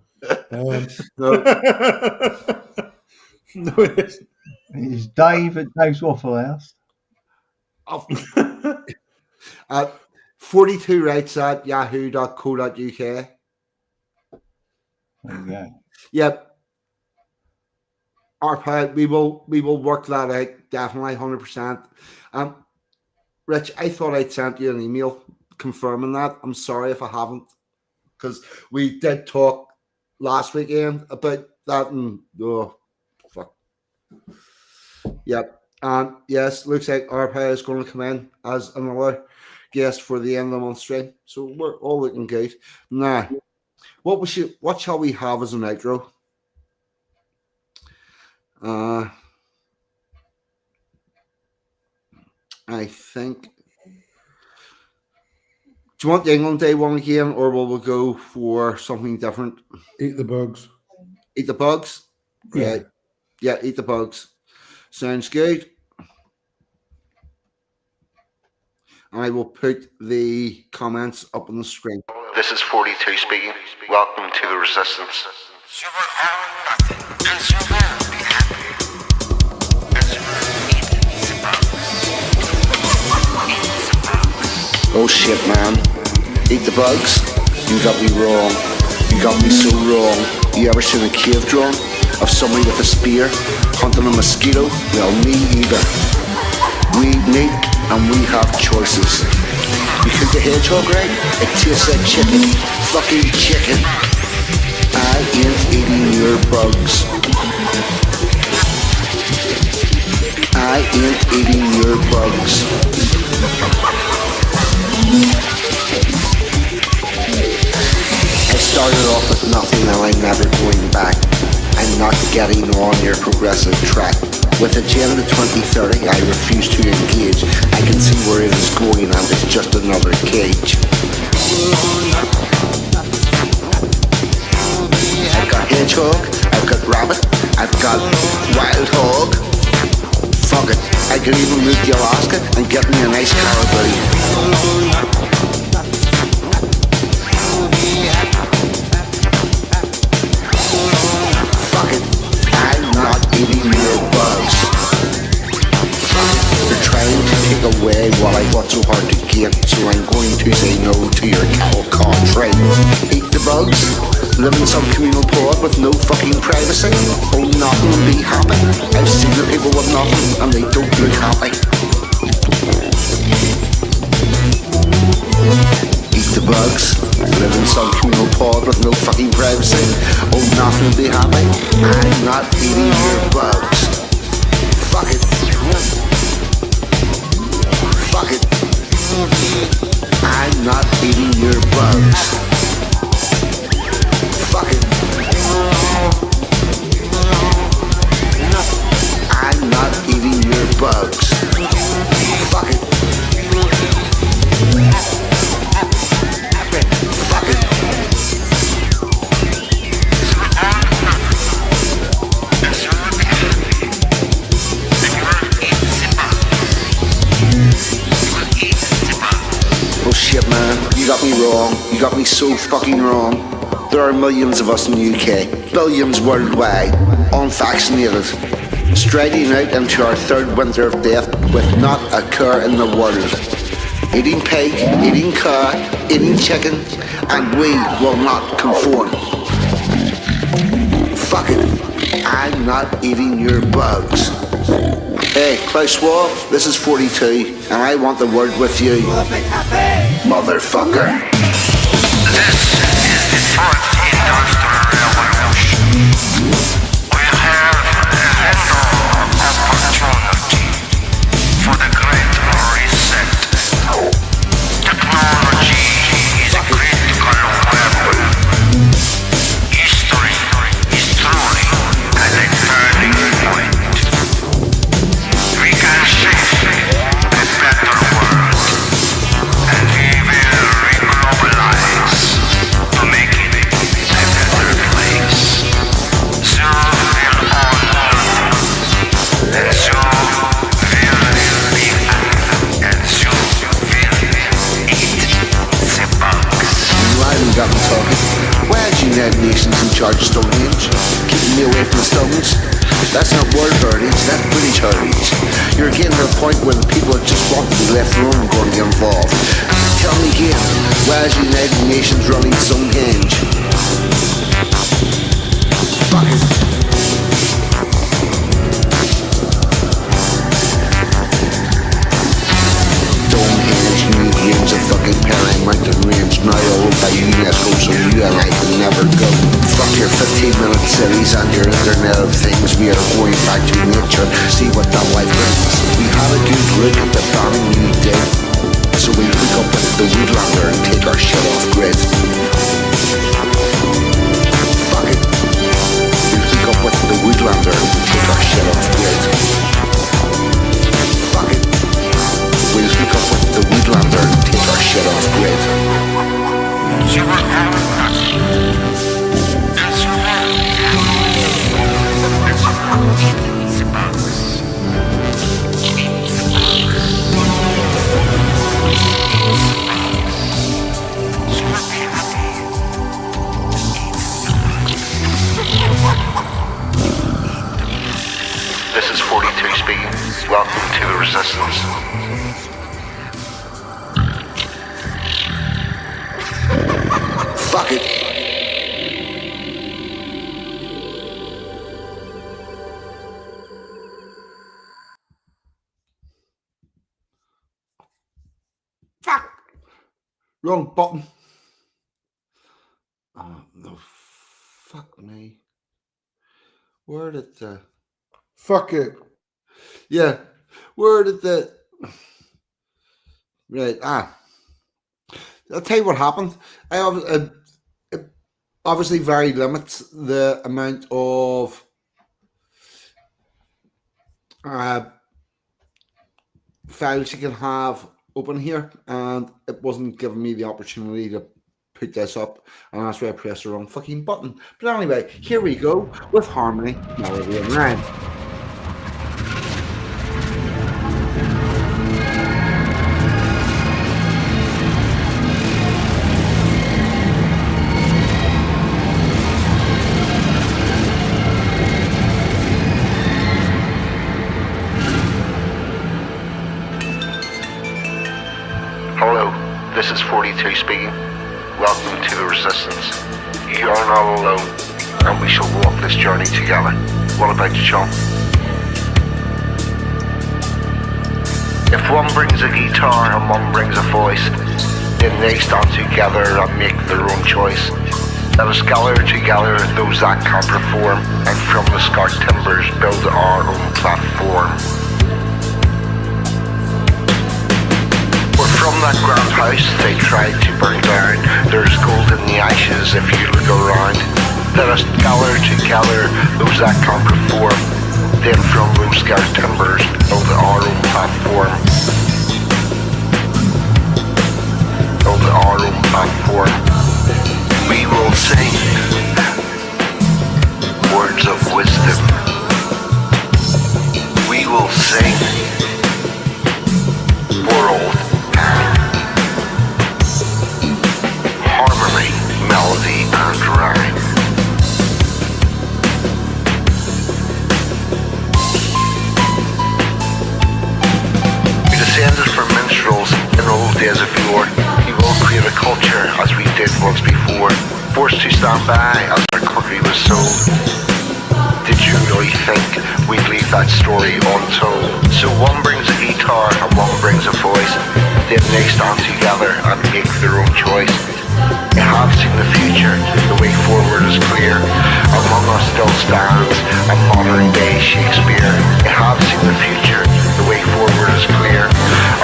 No, it isn't. It's Dave at Dave's Waffle House. 42rights at yahoo.co.uk. There you go. Yep. Arpa, we will work that out, definitely 100%. Rich, I thought I'd sent you an email confirming that. I'm sorry if I haven't, because we did talk last weekend about that, and fuck. Yep. Yes, looks like Arpa is going to come in as another guest for the end of the month stream. So we're all looking good. Now, what shall we have as an outro? I think. Do you want the England Day one again, or will we go for something different? Eat the bugs. Eat the bugs? Yeah. Yeah, eat the bugs. Sounds good. I will put the comments up on the screen. This is 42 speaking. Welcome to the Resistance. You will own nothing, and you will be happy. And you will eat the bugs. Oh shit, man. Eat the bugs? You got me wrong. You got me so wrong. You ever seen a cave drawing of somebody with a spear hunting a mosquito? Well, me either. We eat meat and we have choices. You think the hedgehog right? It tastes like chicken. Fucking chicken. I ain't eating your bugs. I ain't eating your bugs. I started off with nothing and I'm never going back. I'm not getting on your progressive track. With Agenda 2030, I refuse to engage. I can see where it is going and it's just another cage. I've got hedgehog, I've got rabbit, I've got wild hog. Fuck it, I could even move to Alaska and get me a nice caribou. Eating your bugs. You're trying to take away what I fought so hard to get, so I'm going to say no to your cattle car trade. Eat the bugs, live in some communal pod with no fucking privacy. Oh, nothing will be happy. I've seen the people with nothing and they don't look happy. Eat the bugs, live in some communal pod with no fucking privacy. Oh, nothing will be happy. I'm not eating your bugs. Fuck it. Fuck it. I'm not eating your bugs. Fuck it. I'm not eating your bugs. Fuck it. Fuck it. Oh shit, man, you got me wrong. You got me so fucking wrong. There are millions of us in the UK, billions worldwide, unvaccinated, striding out into our third winter of death with not a care in the world. Eating pig, eating cow, eating chicken, and we will not conform. Fuck it, I'm not eating your bugs. Hey, Klaus Schwab, this is 42, and I want the word with you. Motherfucker. This is the fourth industrial revolution. We have a window of opportunity for the great reset. Technology is a critical weapon. History is truly at a turning point. We can shape a better world, and we will reglobalize to make it a better place. So will all learn, and so will live, and so will eat the bugs. You haven't got me talking. Why are the United Nations in charge of Stonehenge? Keeping me away from the stones? That's not world heritage, that's British heritage. You're getting to a point where the people that just want to be left alone are going to get involved. Tell me again, why is the United Nations running Stonehenge? Fuck it. Stonehenge, New Games, a fucking Penang mountain range, now owned by UNESCO, so you and I can never go. Fuck your 15-minute cities and your Internet of Things. We are going back to nature, see what that life brings. We had a good look at the banning you did, so we hook up with the Woodlander and take our shit off grid. Fuck it. We hook up with the Woodlander and take our shit off grid. Fuck it. We hook up with the Woodlander and take our shit off grid. This is 42 speaking. Welcome to the Resistance. Fuck it. Wrong button. Oh, no. Fuck me. Where did the... Fuck it. Yeah. Where did the... Right. I'll tell you what happened. It obviously very limits the amount of files you can have open here, and it wasn't giving me the opportunity to put this up, and that's why I pressed the wrong fucking button. But anyway, here we go with harmony, melody, and rhyme. Hello, this is 42 speaking. Welcome to the Resistance. You are not alone, and we shall walk this journey together. What about you, John? If one brings a guitar and one brings a voice, then they stand together and make their own choice. Let us gather together those that can perform, and from the scarred timbers build our own platform. From that grand house they tried to burn down, there's gold in the ashes if you look around. Let us gather together those that can perform, then from those scarred timbers build our own platform. Build our own platform. We will sing words of wisdom. We will sing world. Harmony, melody, and rhyme. We descended from minstrels in old days of yore. We will create a culture as we did once before. Forced to stand by as our country was sold. Did you really think we'd leave that story untold? So one brings a guitar and one brings a voice. Then they stand together and make their own choice. They have seen the future, the way forward is clear. Among us still stands a modern day Shakespeare. They have seen the future, the way forward is clear.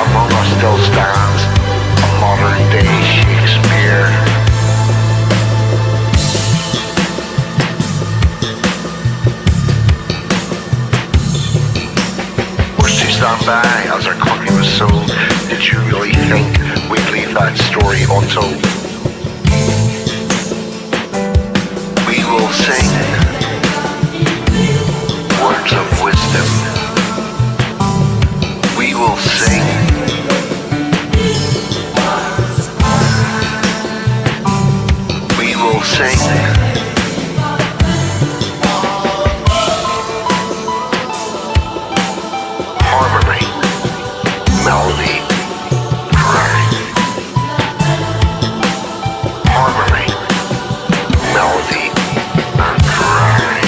Among us still stands a modern day Shakespeare. Stand by as our country was sold. Did you really think we'd leave that story untold? We will sing words of wisdom. We will sing we will sing melody, rhyme. Harmony, melody, and rhyme.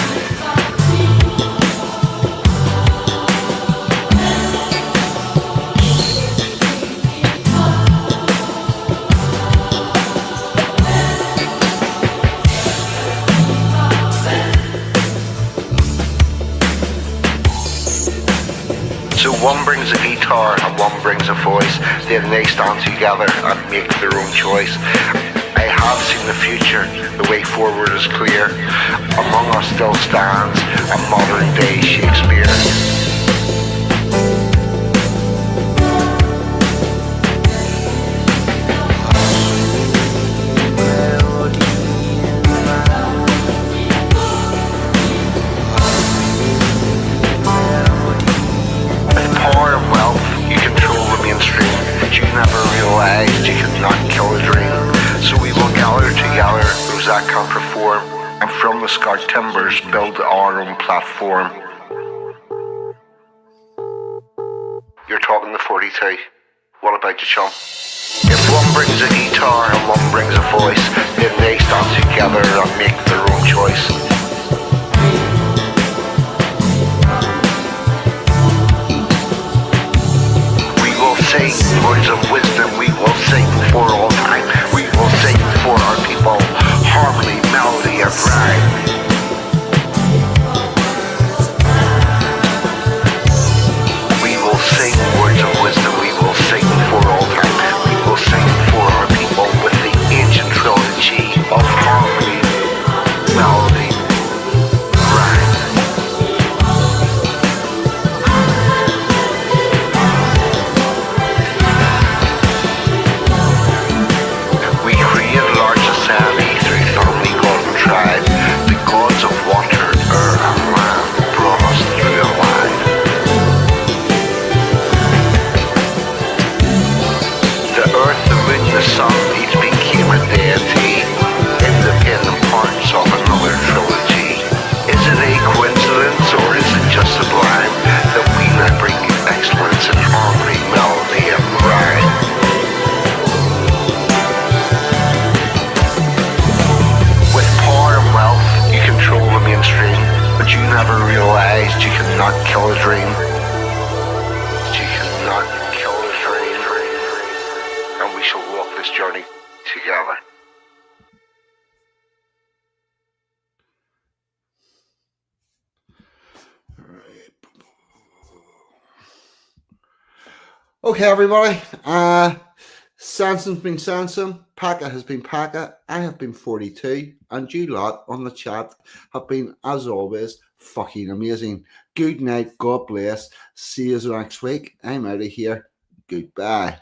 So one brings a guitar and one brings a voice, then they stand together and make their own choice. I have seen the future, the way forward is clear. Among us still stands a modern day Shakespeare. You cannot kill a dream. So we will gather together those that can perform, and from the scarred timbers build our own platform. You're talking to 42. What about you, chum? If one brings a guitar and one brings a voice, then they stand together and make their own choice. We will sing words of wisdom, we will sing for all time. melody of rhyme. We will sing words of wisdom, we will sing for all time, we will sing for our people with the ancient trilogy of harmony, melody, rhyme. We created our society through thoroughly golden tribe. The gods of water, earth, and land brought us through a line. The earth, the moon, the sun, each became a deity, independent parts of another trilogy. Is it a coincidence, or is it just sublime that we now bring excellence in harmony, melody, and rhyme? With power and wealth, you control the mainstream, but you never realized you cannot kill a dream. You cannot kill a dream. And we shall walk this journey together. Okay, everybody. Sanson's been Sanson. Pakka has been Pakka. I have been 42. And you lot on the chat have been, as always, fucking amazing. Good night. God bless. See you next week. I'm out of here. Goodbye.